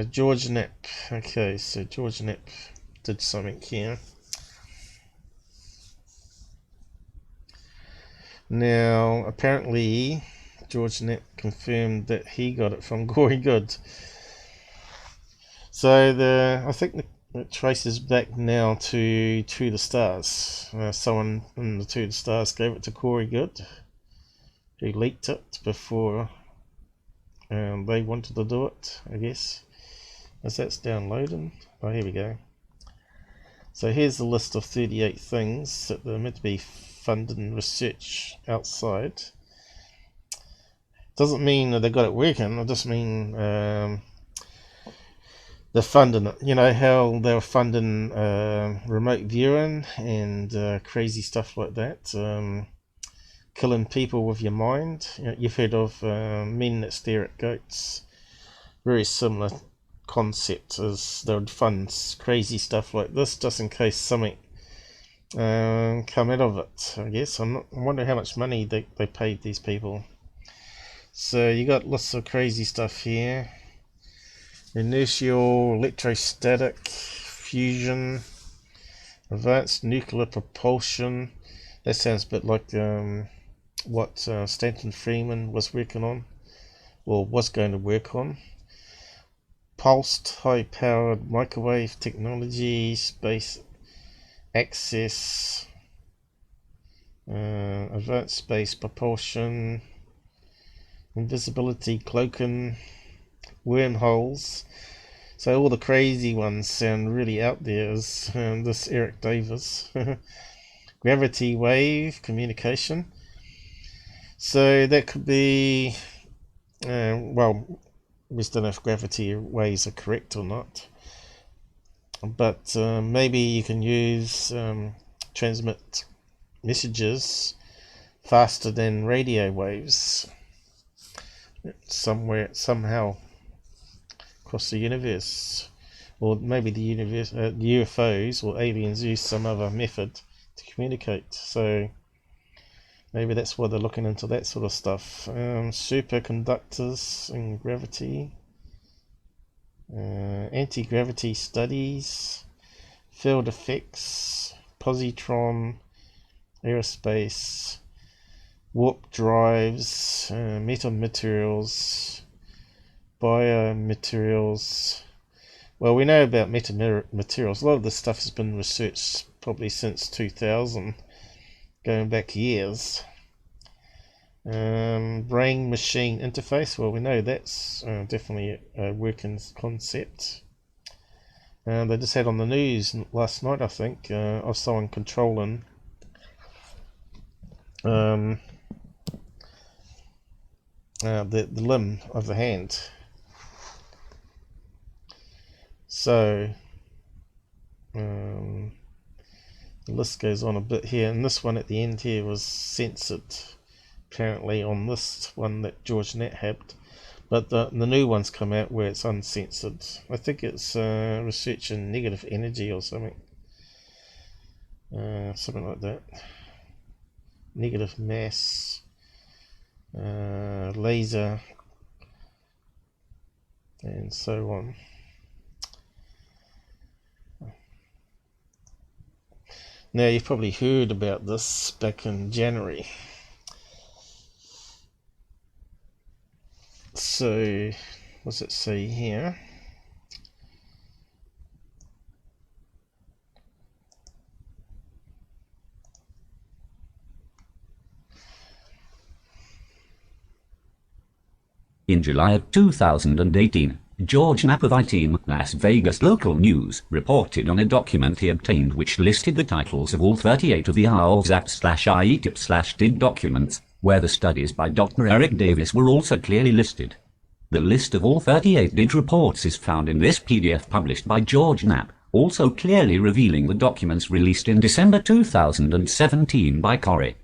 George Knapp. Okay, so George Knapp did something here. Now, apparently, George Knapp confirmed that he got it from Gory Good. So I think it traces back now to the Stars. Someone in the the Stars gave it to Corey Good, who leaked it before they wanted to do it, I guess. As that's downloading. Oh, here we go. So here's the list of 38 things that they're meant to be funding research outside. Doesn't mean that they got it working. It just mean they're funding it. You know how they were funding remote viewing and crazy stuff like that. Killing people with your mind. You know, you've heard of men that stare at goats. Very similar concept, as they would fund crazy stuff like this just in case something come out of it, I guess. I wonder how much money they paid these people. So you got lots of crazy stuff here. Inertial, electrostatic, fusion, advanced nuclear propulsion. That sounds a bit like what Stanton Freeman was working on, or was going to work on. Pulsed high-powered microwave technology, space access, advanced space propulsion, invisibility cloaking, wormholes. So all the crazy ones sound really out there, as this Eric Davis. Gravity wave communication. So that could be, well, we just don't know if gravity waves are correct or not. But maybe you can use transmit messages faster than radio waves somehow across the universe, or maybe the universe, UFOs or aliens use some other method to communicate. So maybe that's why they're looking into that sort of stuff. Superconductors and gravity. Anti-gravity studies, field effects, positron, aerospace, warp drives, metamaterials, biomaterials. Well, we know about metamaterials. A lot of this stuff has been researched probably since 2000, going back years. Brain-machine interface. Well, we know that's definitely a working concept. They just had on the news last night, I think, of someone controlling the limb of the hand. So the list goes on a bit here, and this one at the end here was censored, apparently, on this one that George Knapp had, but the new one's come out where it's uncensored. I think it's researching negative energy or something, something like that. Negative mass, laser, and so on. Now, you've probably heard about this back in January. So, what's it say here? In July of 2018, George Knapp of iTeam Las Vegas Local News reported on a document he obtained which listed the titles of all 38 of the APPARITION/IETIP/DID documents, where the studies by Dr. Eric Davis were also clearly listed. The list of all 38 DID reports is found in this PDF published by George Knapp, also clearly revealing the documents released in December 2017 by Corey.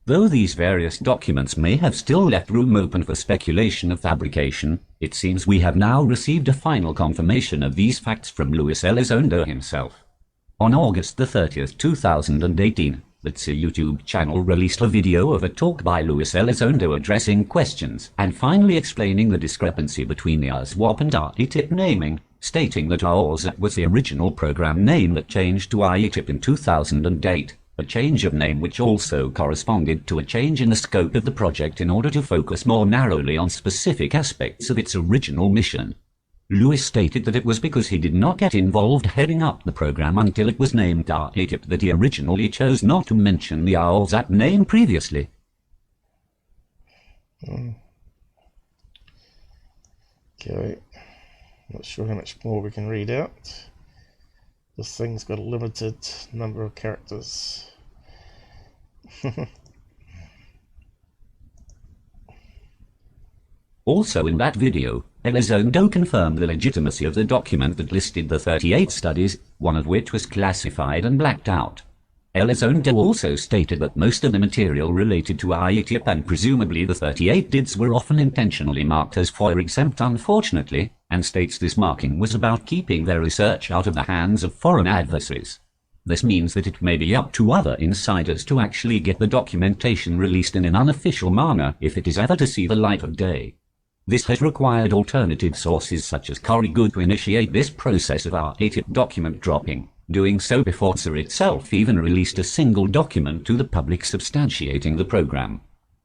Though these various documents may have still left room open for speculation of fabrication, it seems we have now received a final confirmation of these facts from Luis Elizondo himself. On August the 30th, 2018, the YouTube channel released a video of a talk by Luis Elizondo addressing questions and finally explaining the discrepancy between the ASWAP and IETIP naming, stating that ASWAP was the original program name that changed to IETIP in 2008. A change of name which also corresponded to a change in the scope of the project in order to focus more narrowly on specific aspects of its original mission. Lewis stated that it was because he did not get involved heading up the program until it was named IETIP that he originally chose not to mention the ASWAP name previously. Okay, not sure how much more we can read out. This thing's got a limited number of characters. Also in that video, Elizondo confirmed the legitimacy of the document that listed the 38 studies, one of which was classified and blacked out. Elizondo also stated that most of the material related to IETIP and presumably the 38 DIDs were often intentionally marked as FOIA exempt unfortunately, and states this marking was about keeping their research out of the hands of foreign adversaries. This means that it may be up to other insiders to actually get the documentation released in an unofficial manner if it is ever to see the light of day. This has required alternative sources such as Corey Goode to initiate this process of IETIP document dropping, doing so before SIR itself even released a single document to the public substantiating the program.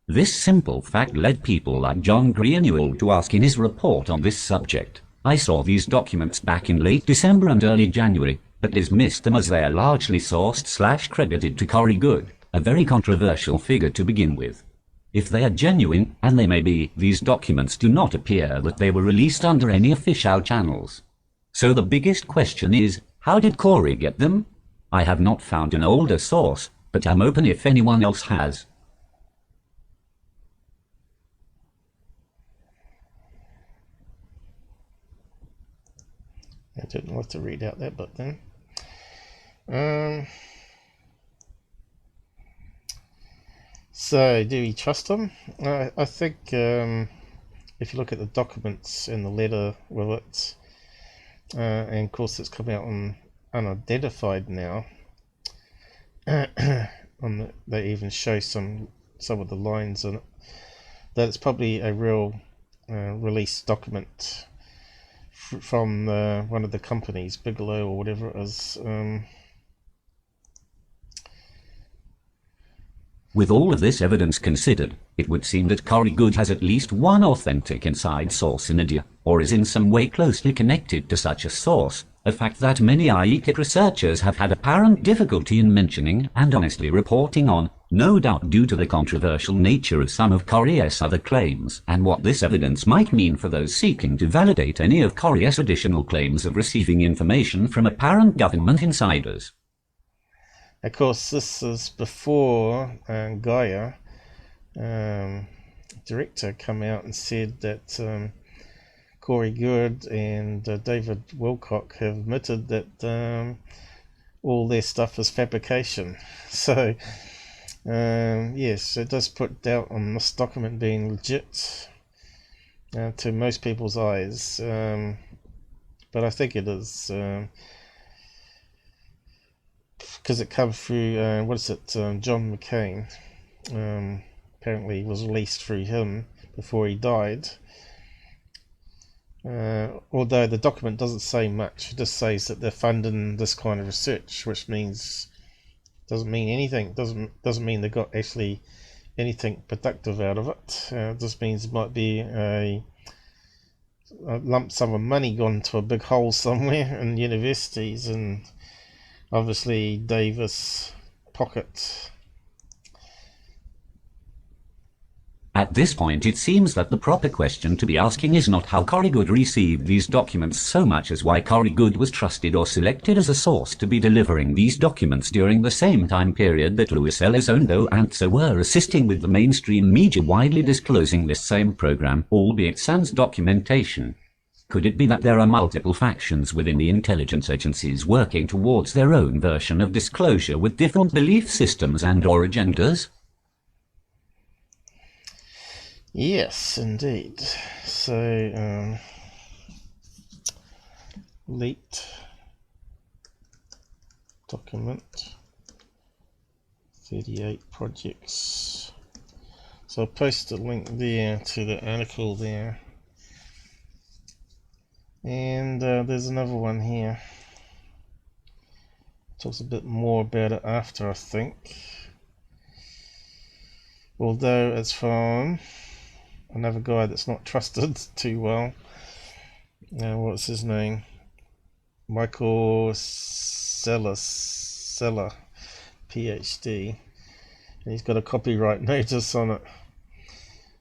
This simple fact led people like John Greenewald to ask in his report on this subject, "I saw these documents back in late December and early January, but dismissed them as they are largely sourced/credited to Corey Goode, a very controversial figure to begin with. If they are genuine, and they may be, these documents do not appear that they were released under any official channels. So the biggest question is, how did Corey get them? I have not found an older source, but I'm open if anyone else has." I didn't want to read out that bit then. So, do we trust them? I think if you look at the documents in the letter with it, and of course it's come out on unidentified now. They even show some of the lines in it. That it's probably a real release document from one of the companies, Bigelow or whatever it is. With all of this evidence considered, it would seem that Corey Goode has at least one authentic inside source in India, or is in some way closely connected to such a source, a fact that many IETIP researchers have had apparent difficulty in mentioning and honestly reporting on, no doubt due to the controversial nature of some of Corey's other claims, and what this evidence might mean for those seeking to validate any of Corey's additional claims of receiving information from apparent government insiders. Of course, this is before Gaia, director, come out and said that Corey Goode and David Wilcock have admitted that all their stuff is fabrication. So, yes, it does put doubt on this document being legit to most people's eyes. But I think it is. Because it comes through, John McCain, apparently was released through him before he died. Although the document doesn't say much, it just says that they're funding this kind of research, which means, doesn't mean anything, doesn't mean they got actually anything productive out of it. It just means it might be a lump sum of money gone to a big hole somewhere in universities and obviously Davis' pocket. At this point it seems that the proper question to be asking is not how Corey Goode received these documents so much as why Corey Goode was trusted or selected as a source to be delivering these documents during the same time period that Lewis Elizondo and so were assisting with the mainstream media widely disclosing this same program, albeit sans documentation. Could it be that there are multiple factions within the intelligence agencies working towards their own version of disclosure with different belief systems and/or agendas? Yes, indeed. So, leaked document 38 projects. So I'll post a link there to the article there. And there's another one here. Talks a bit more about it after, I think. Although it's from another guy that's not trusted too well. What's his name? Michael Seller, PhD. And he's got a copyright notice on it.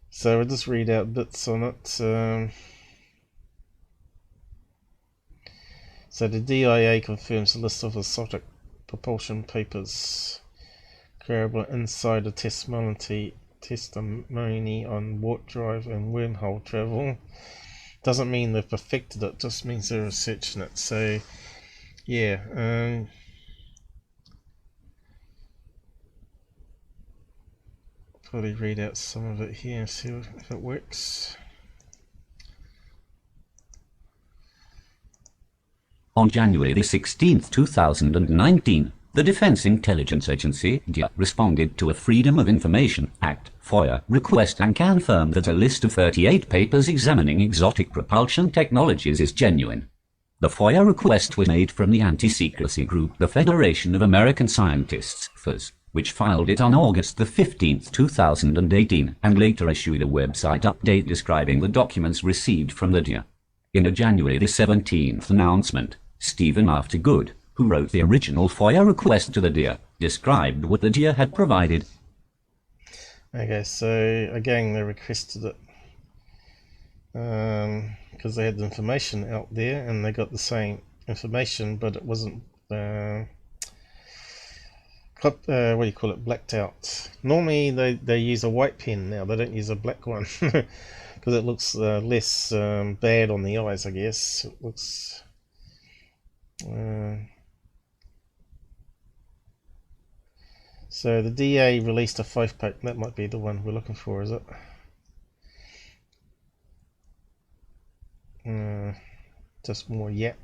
So I'll just read out bits on it. So the DIA confirms a list of exotic propulsion papers. Credible insider testimony on warp drive and wormhole travel. Doesn't mean they've perfected it, just means they're researching it. So yeah, probably read out some of it here and see if it works. On January 16, 2019, the Defense Intelligence Agency (DIA) responded to a Freedom of Information Act (FOIA) request and confirmed that a list of 38 papers examining exotic propulsion technologies is genuine. The FOIA request was made from the anti-secrecy group the Federation of American Scientists (FAS), which filed it on August 15, 2018, and later issued a website update describing the documents received from the DIA. In a January 17th announcement, Stephen After Good, who wrote the original FOIA request to the DIA, described what the DIA had provided. Okay, so again they requested it because they had the information out there and they got the same information, but it wasn't what do you call it, blacked out. Normally they use a white pen now, they don't use a black one because it looks less bad on the eyes, I guess. It looks so the DA released a 5-pack. That might be the one we're looking for, is it? Just more yap.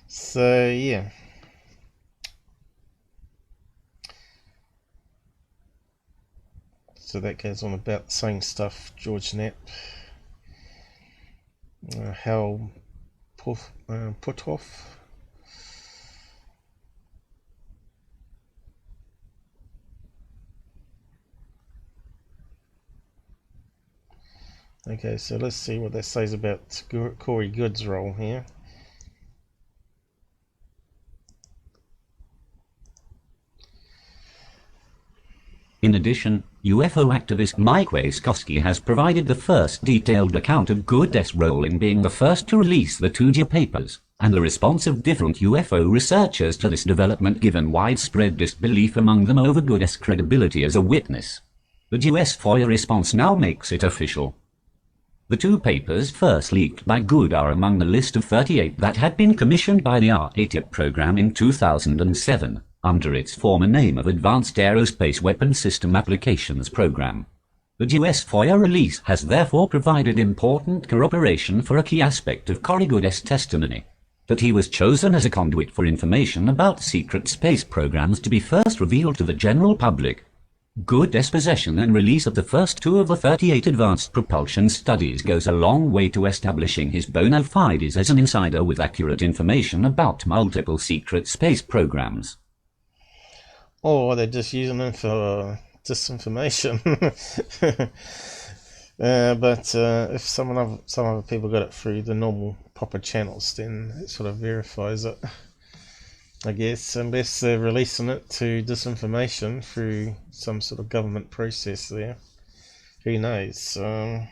So yeah. So that goes on about the same stuff. George Knapp, Hal Puthoff. Okay, so let's see what that says about Corey Goode's role here. In addition, UFO activist Mike Wayskowski has provided the first detailed account of Goode's role in being the first to release the 2DIA papers, and the response of different UFO researchers to this development, given widespread disbelief among them over Goode's credibility as a witness. The US FOIA response now makes it official. The 2 papers first leaked by Goode are among the list of 38 that had been commissioned by the APPARITION program in 2007. Under its former name of Advanced Aerospace Weapons System Applications Program. The US FOIA release has therefore provided important corroboration for a key aspect of Corey Goode's testimony, that he was chosen as a conduit for information about secret space programs to be first revealed to the general public. Goode's possession and release of the first 2 of the 38 advanced propulsion studies goes a long way to establishing his bona fides as an insider with accurate information about multiple secret space programs. Or they're just using them for disinformation. But if some other people got it through the normal proper channels, then it sort of verifies it. I guess, unless they're releasing it to disinformation through some sort of government process there. Who knows? The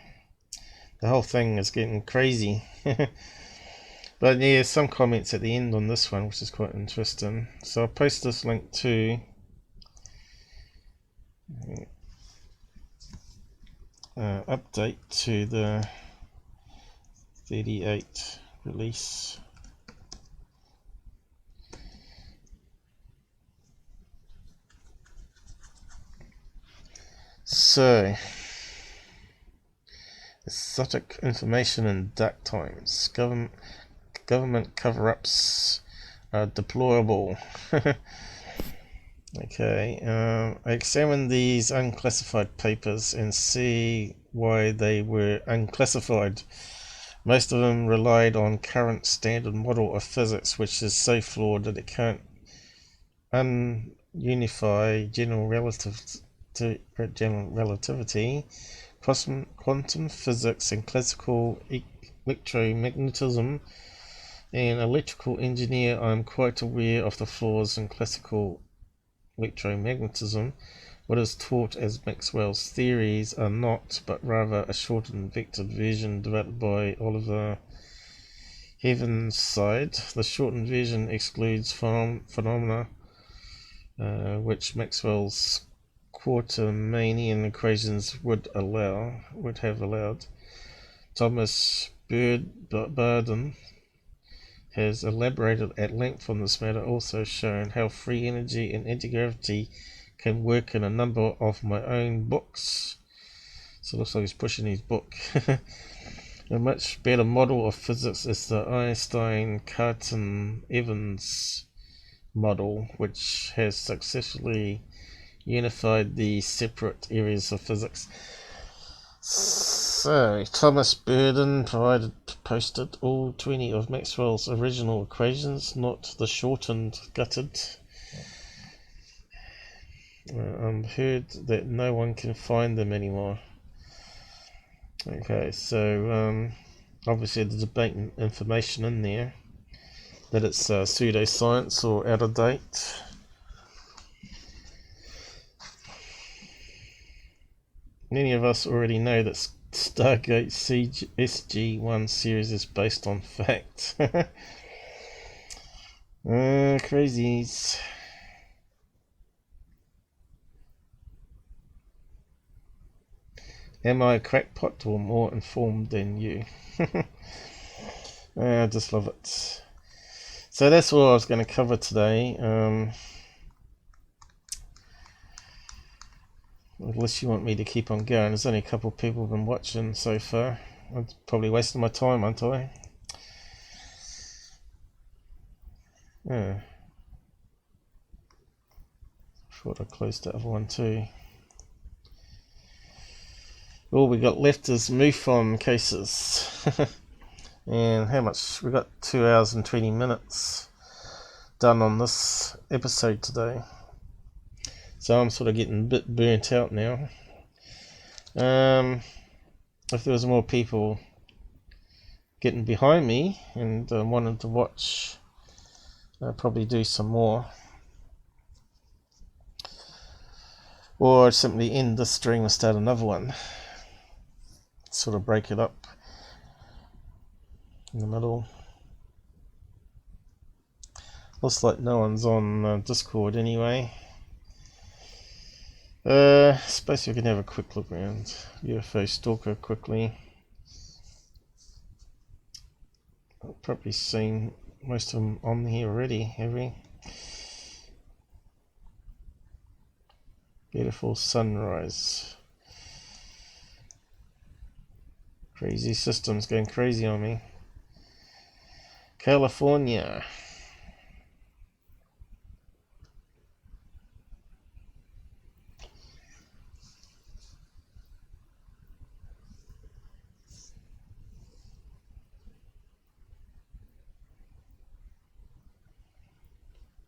whole thing is getting crazy. But yeah, some comments at the end on this one, which is quite interesting. So I'll post this link to update to the 38 release. So, exotic information in dark times. Government cover-ups are deplorable. Okay, I examined these unclassified papers and see why they were unclassified. Most of them relied on current standard model of physics, which is so flawed that it can't unify general relativity, quantum physics, and classical electromagnetism. An electrical engineer, I am quite aware of the flaws in classical electromagnetism. What is taught as Maxwell's theories are not, but rather a shortened vectored version developed by Oliver Heavenside. The shortened version excludes phenomena which Maxwell's Quatermanian equations would have allowed. Thomas Burdon has elaborated at length on this matter, also shown how free energy and anti-gravity can work in a number of my own books. So it looks like he's pushing his book. A much better model of physics is the Einstein-Cartan-Evans model, which has successfully unified the separate areas of physics. So, Thomas Burdon posted all 20 of Maxwell's original equations, not the shortened, gutted. I've heard that no one can find them anymore. Okay, so obviously there's debating information in there that it's pseudoscience or out of date. Many of us already know that Stargate SG-1 series is based on fact. Crazies. Am I a crackpot or more informed than you? I just love it. So that's all I was going to cover today. Unless you want me to keep on going. There's only a couple of people who've been watching so far. I'm probably wasting my time, aren't I? Yeah. Thought I closed that other one too. All we got left is MUFON cases. And how much? We got 2 hours and 20 minutes done on this episode today. So I'm sort of getting a bit burnt out now. If there was more people getting behind me and wanted to watch, I'll probably do some more. Or simply end this stream and start another one. Sort of break it up in the middle. Looks like no one's on Discord anyway. Suppose we can have a quick look around UFO Stalker quickly. I've probably seen most of them on here already, have we? Beautiful sunrise. Crazy systems going crazy on me. California.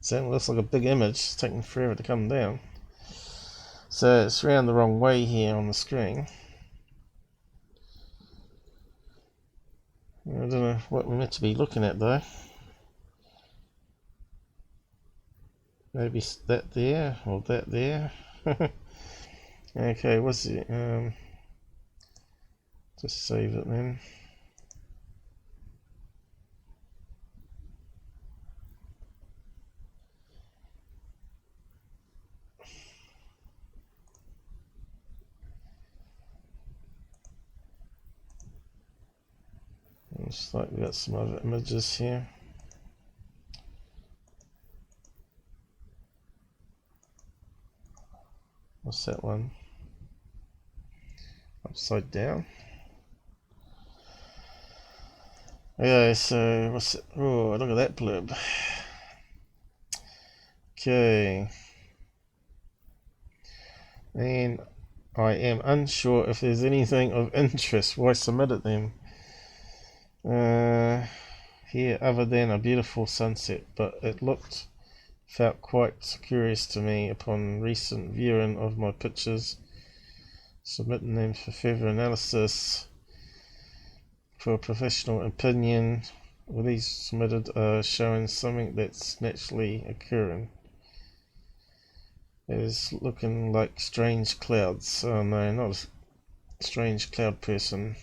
So it looks like a big image. It's taking forever to come down. So it's around the wrong way here on the screen. I don't know what we're meant to be looking at though. Maybe that there, or that there. Okay, what's it? Just save it then. Looks like we got some other images here. What's that one? Upside down. Okay, so what's it? Oh, look at that blurb. Okay. And I am unsure if there's anything of interest. Why submitted them? Here, other than a beautiful sunset, but it felt quite curious to me upon recent viewing of my pictures, submitting them for further analysis for a professional opinion. Well, these submitted are showing something that's naturally occurring. It is looking like strange clouds. Oh no, not a strange cloud person.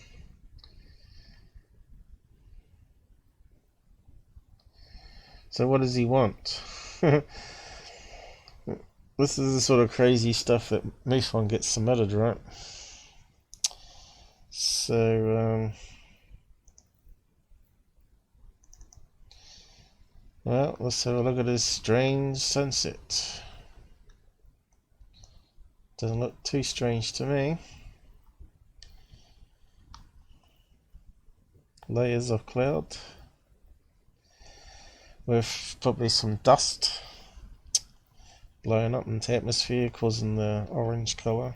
So what does he want? This is the sort of crazy stuff that MUFON gets submitted, right? So, well, let's have a look at his strange sunset. Doesn't look too strange to me. Layers of cloud with probably some dust blowing up into the atmosphere, causing the orange colour.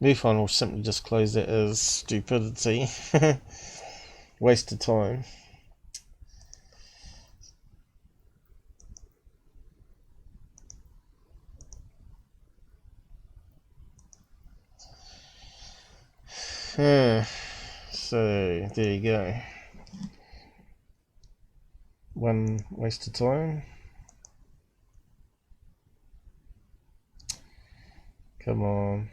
MUFON will simply just close that as stupidity. Waste of time. So there you go. One waste of time. Come on.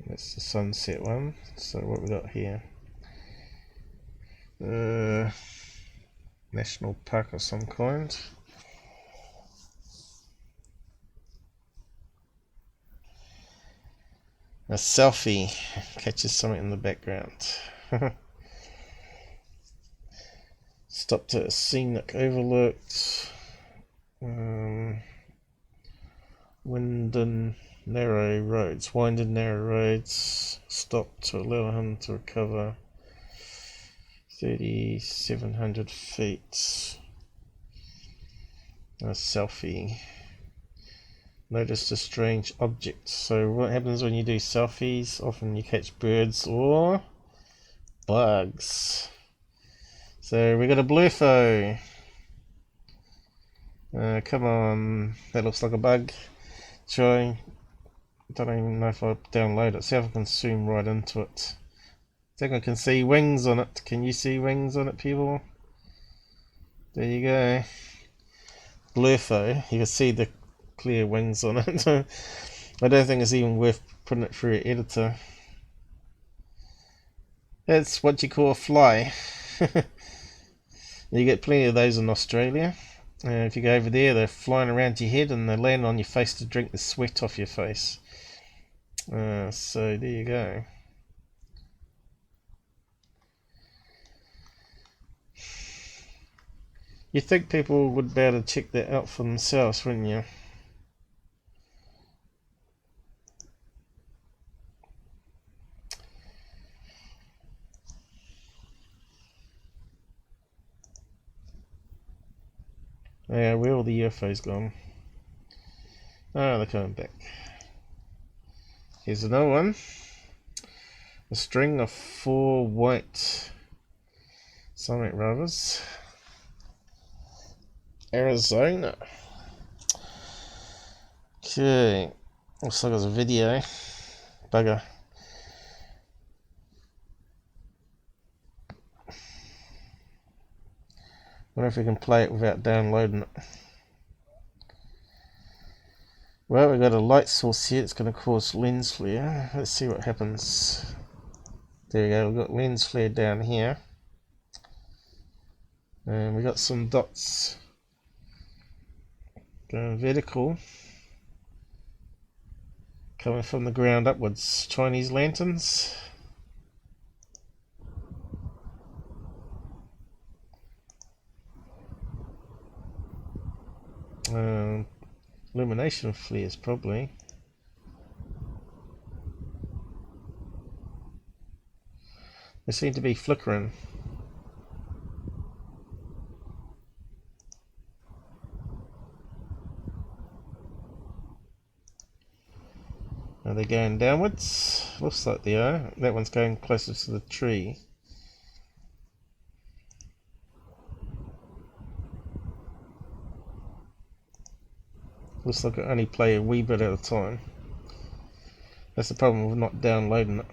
That's the sunset one. So what we got here? National park of some kind. A selfie catches something in the background. Stopped at a scenic overlooked. Winding narrow roads. Stopped to allow him to recover 3,700 feet. A selfie. Noticed a strange object. So what happens when you do selfies? Often you catch birds or bugs. So we got a blurfo. Come on, that looks like a bug. Try. Don't even know if I download it. See if I can zoom right into it. I think I can see wings on it. Can you see wings on it, people? There you go. Blurfo. You can see the clear wings on it. I don't think it's even worth putting it through an editor. That's what you call a fly. You get plenty of those in Australia. If you go over there, they're flying around your head and they land on your face to drink the sweat off your face. So there you go. You'd think people would be able to check that out for themselves, wouldn't you? Yeah, where are all the UFOs gone? Oh, they're coming back. Here's another one. A string of 4 white Sonic Rovers. Arizona. Okay, looks like there's a video. Bugger. Wonder if we can play it without downloading it. Well, we've got a light source here. It's going to cause lens flare. Let's see what happens. There we go. We've got lens flare down here. And we got some dots going vertical, coming from the ground upwards. Chinese lanterns. Illumination flares probably. They seem to be flickering. Are they going downwards? Looks like they are. That one's going closer to the tree. Looks like I only play a wee bit at a time. That's the problem with not downloading it.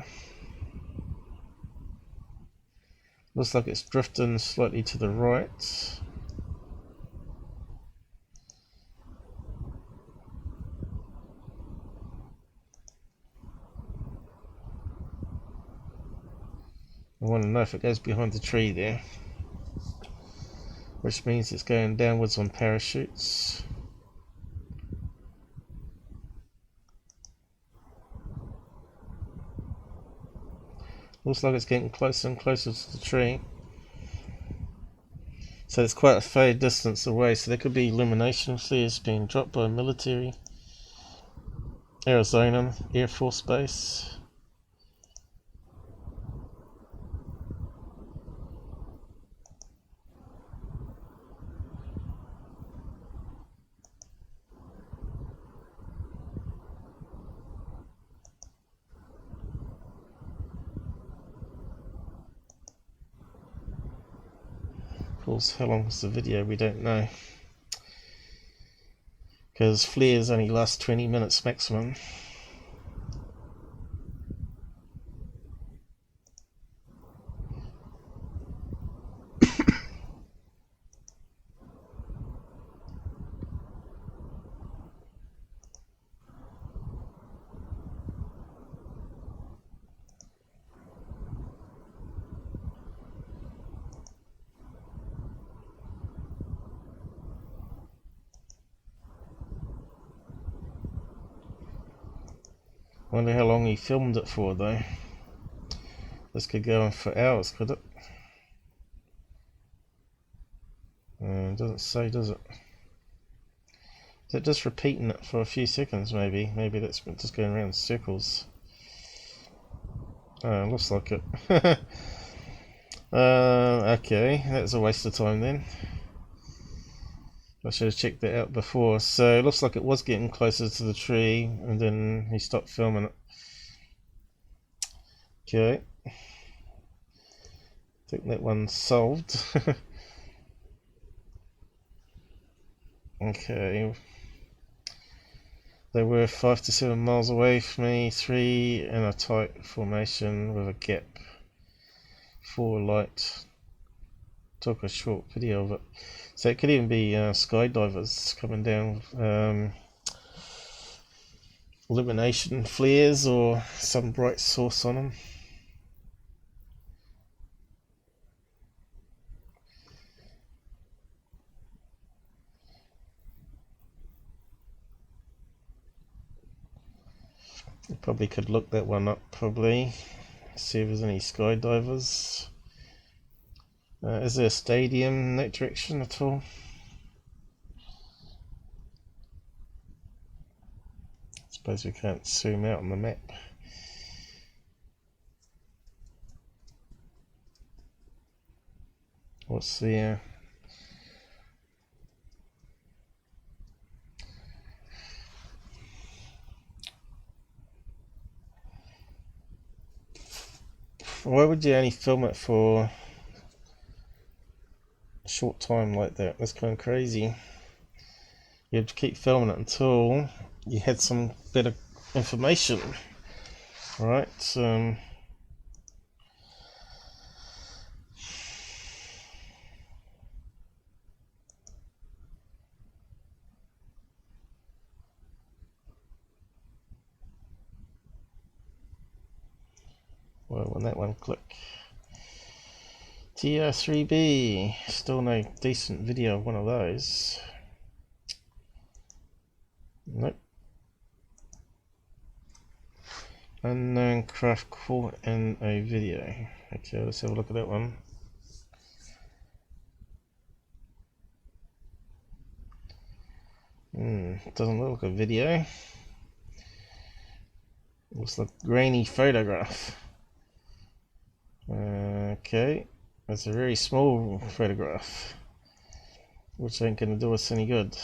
Looks like it's drifting slightly to the right. I want to know if it goes behind the tree there, which means it's going downwards on parachutes. Looks like it's getting closer and closer to the tree. So it's quite a fair distance away, so there could be illumination flares being dropped by military. Arizona Air Force Base. Of course, how long was the video? We don't know, because flares only last 20 minutes maximum. Wonder how long he filmed it for though. This could go on for hours, could it? It doesn't say, does it? Is it just repeating it for a few seconds maybe? Maybe that's just going around in circles. Looks like it. Okay, that's a waste of time then. I should have checked that out before. So it looks like it was getting closer to the tree and then he stopped filming it. Okay. I think that one's solved. Okay. They were 5 to 7 miles away from me, 3 in a tight formation with a gap. 4 light. Took a short video of it. So it could even be skydivers coming down, illumination flares or some bright source on them. You probably could look that one up, probably. See if there's any skydivers. Is there a stadium in that direction at all? Suppose we can't zoom out on the map. What's the why would you only film it for a short time like that? That's kind of crazy. You have to keep filming it until you had some better information. Right. Well, when that one click. TR3B, still no decent video of one of those. Nope. Unknown craft caught in a video. Okay, let's have a look at that one. Doesn't look like a video. Looks like a grainy photograph. Okay, that's a very small photograph, which ain't gonna do us any good.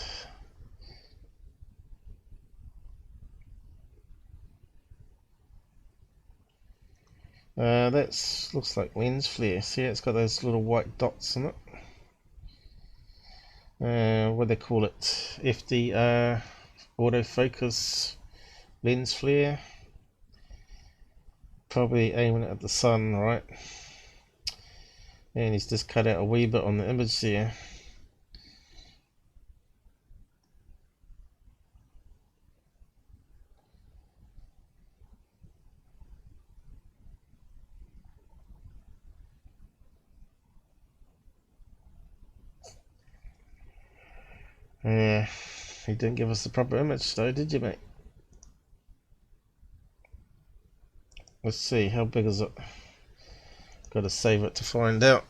That looks like lens flare. See, it's got those little white dots on it. What do they call it? FDR, autofocus lens flare. Probably aiming at the sun, right? And he's just cut out a wee bit on the image there. Yeah, he didn't give us the proper image though, did you, mate? Let's see, how big is it? Got to save it to find out.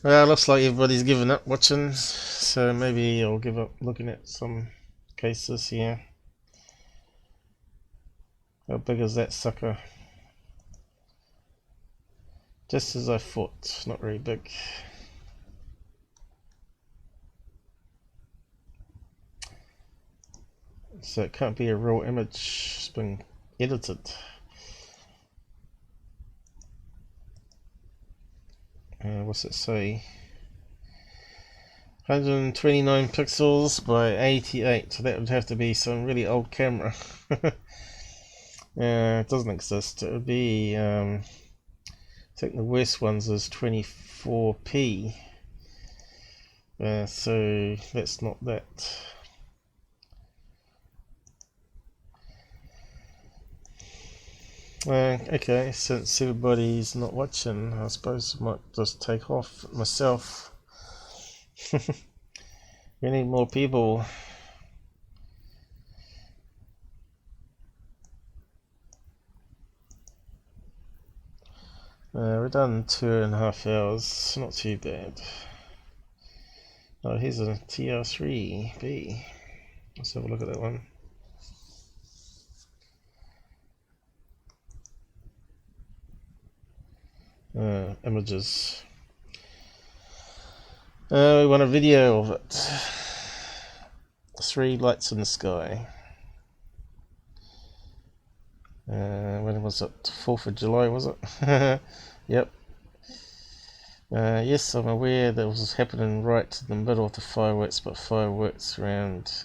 Well, looks like everybody's given up watching, so maybe I'll give up looking at some cases here. How big is that sucker? Just as I thought, not very big. So it can't be a real image, it's been edited. What's it say? 129 pixels by 88, so that would have to be some really old camera. It doesn't exist. It would be, I think the worst ones is 24p. So that's not that. Okay, since everybody's not watching, I suppose I might just take off myself. We need more people. We're done 2.5 hours, not too bad. Oh, here's a TR3B. Let's have a look at that one. Images. We want a video of it. 3 lights in the sky. When was it? 4th of July, was it? Yep. Yes, I'm aware that it was happening right to the middle of the fireworks, but fireworks around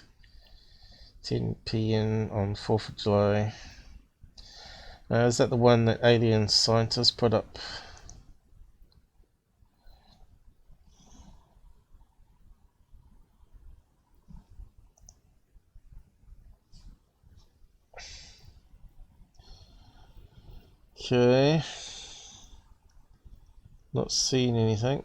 10 PM on 4th of July. Is that the one that alien scientists put up? Okay. Not seeing anything.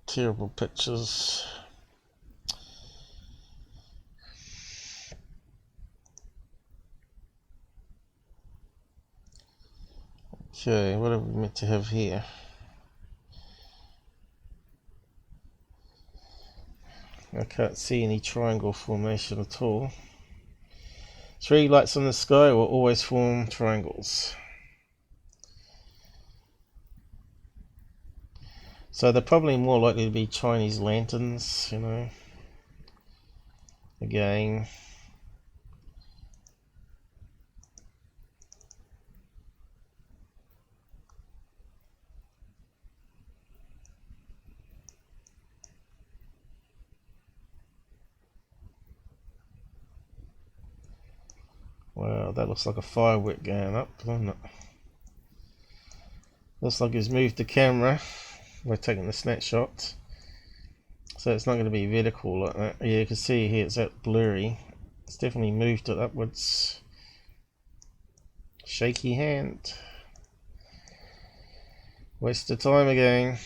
Terrible pictures. Okay, what are we meant to have here? I can't see any triangle formation at all. 3 lights in the sky will always form triangles. So they're probably more likely to be Chinese lanterns, you know. Again. Wow, that looks like a firework going up, doesn't it? Looks like he's moved the camera by taking the snapshot. So it's not going to be vertical like that. Yeah, you can see here it's that blurry. It's definitely moved it upwards. Shaky hand. Waste of time again.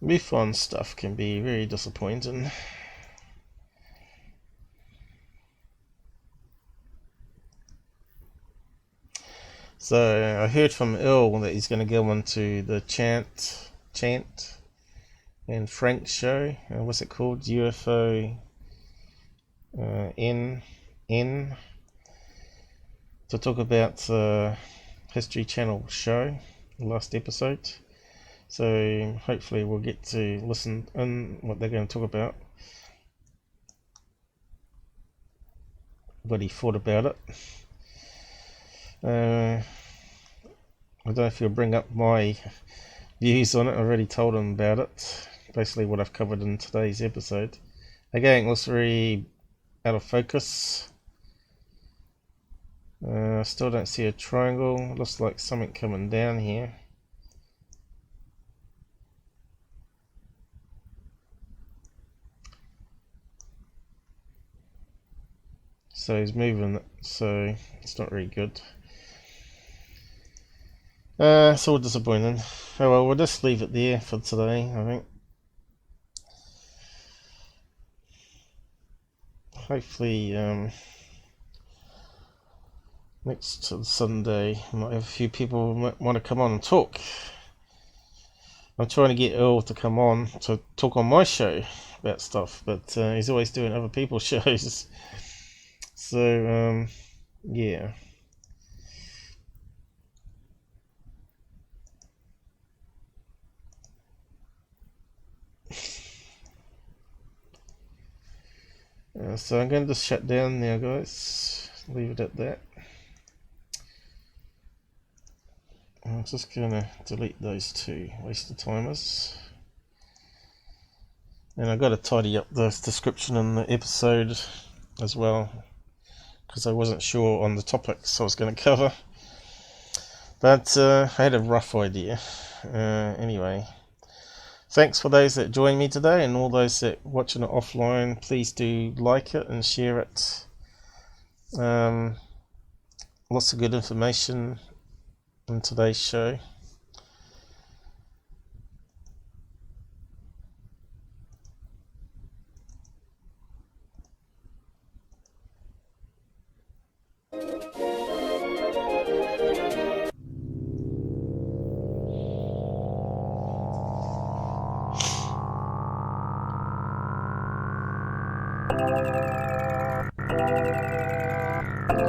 MUFON stuff can be very disappointing. So I heard from Il that he's going to go on to the Chant and Frank show. What's it called? UFO N to talk about the History Channel show, the last episode. So hopefully we'll get to listen in what they're going to talk about, what he thought about it. I don't know if he'll bring up my views on it. I already told him about it, basically what I've covered in today's episode. Again, it looks very out of focus. Still don't see a triangle. Looks like something coming down here. So he's moving it, so it's not really good. It's all disappointing. Oh well, we'll just leave it there for today, I think. Hopefully, next Sunday, I might have a few people might want to come on and talk. I'm trying to get Earl to come on to talk on my show about stuff, but he's always doing other people's shows. So, yeah. So I'm going to just shut down now, guys. Leave it at that. I'm just going to delete those two waste of timers. And I've got to tidy up the description in the episode as well, because I wasn't sure on the topics I was going to cover. But I had a rough idea. Anyway. Thanks for those that joined me today, and all those that are watching it offline, please do like it and share it. Lots of good information in today's show.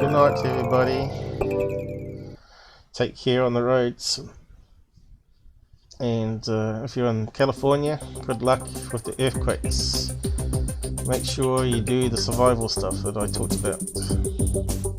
Good night to everybody. Take care on the roads. And if you're in California, good luck with the earthquakes. Make sure you do the survival stuff that I talked about.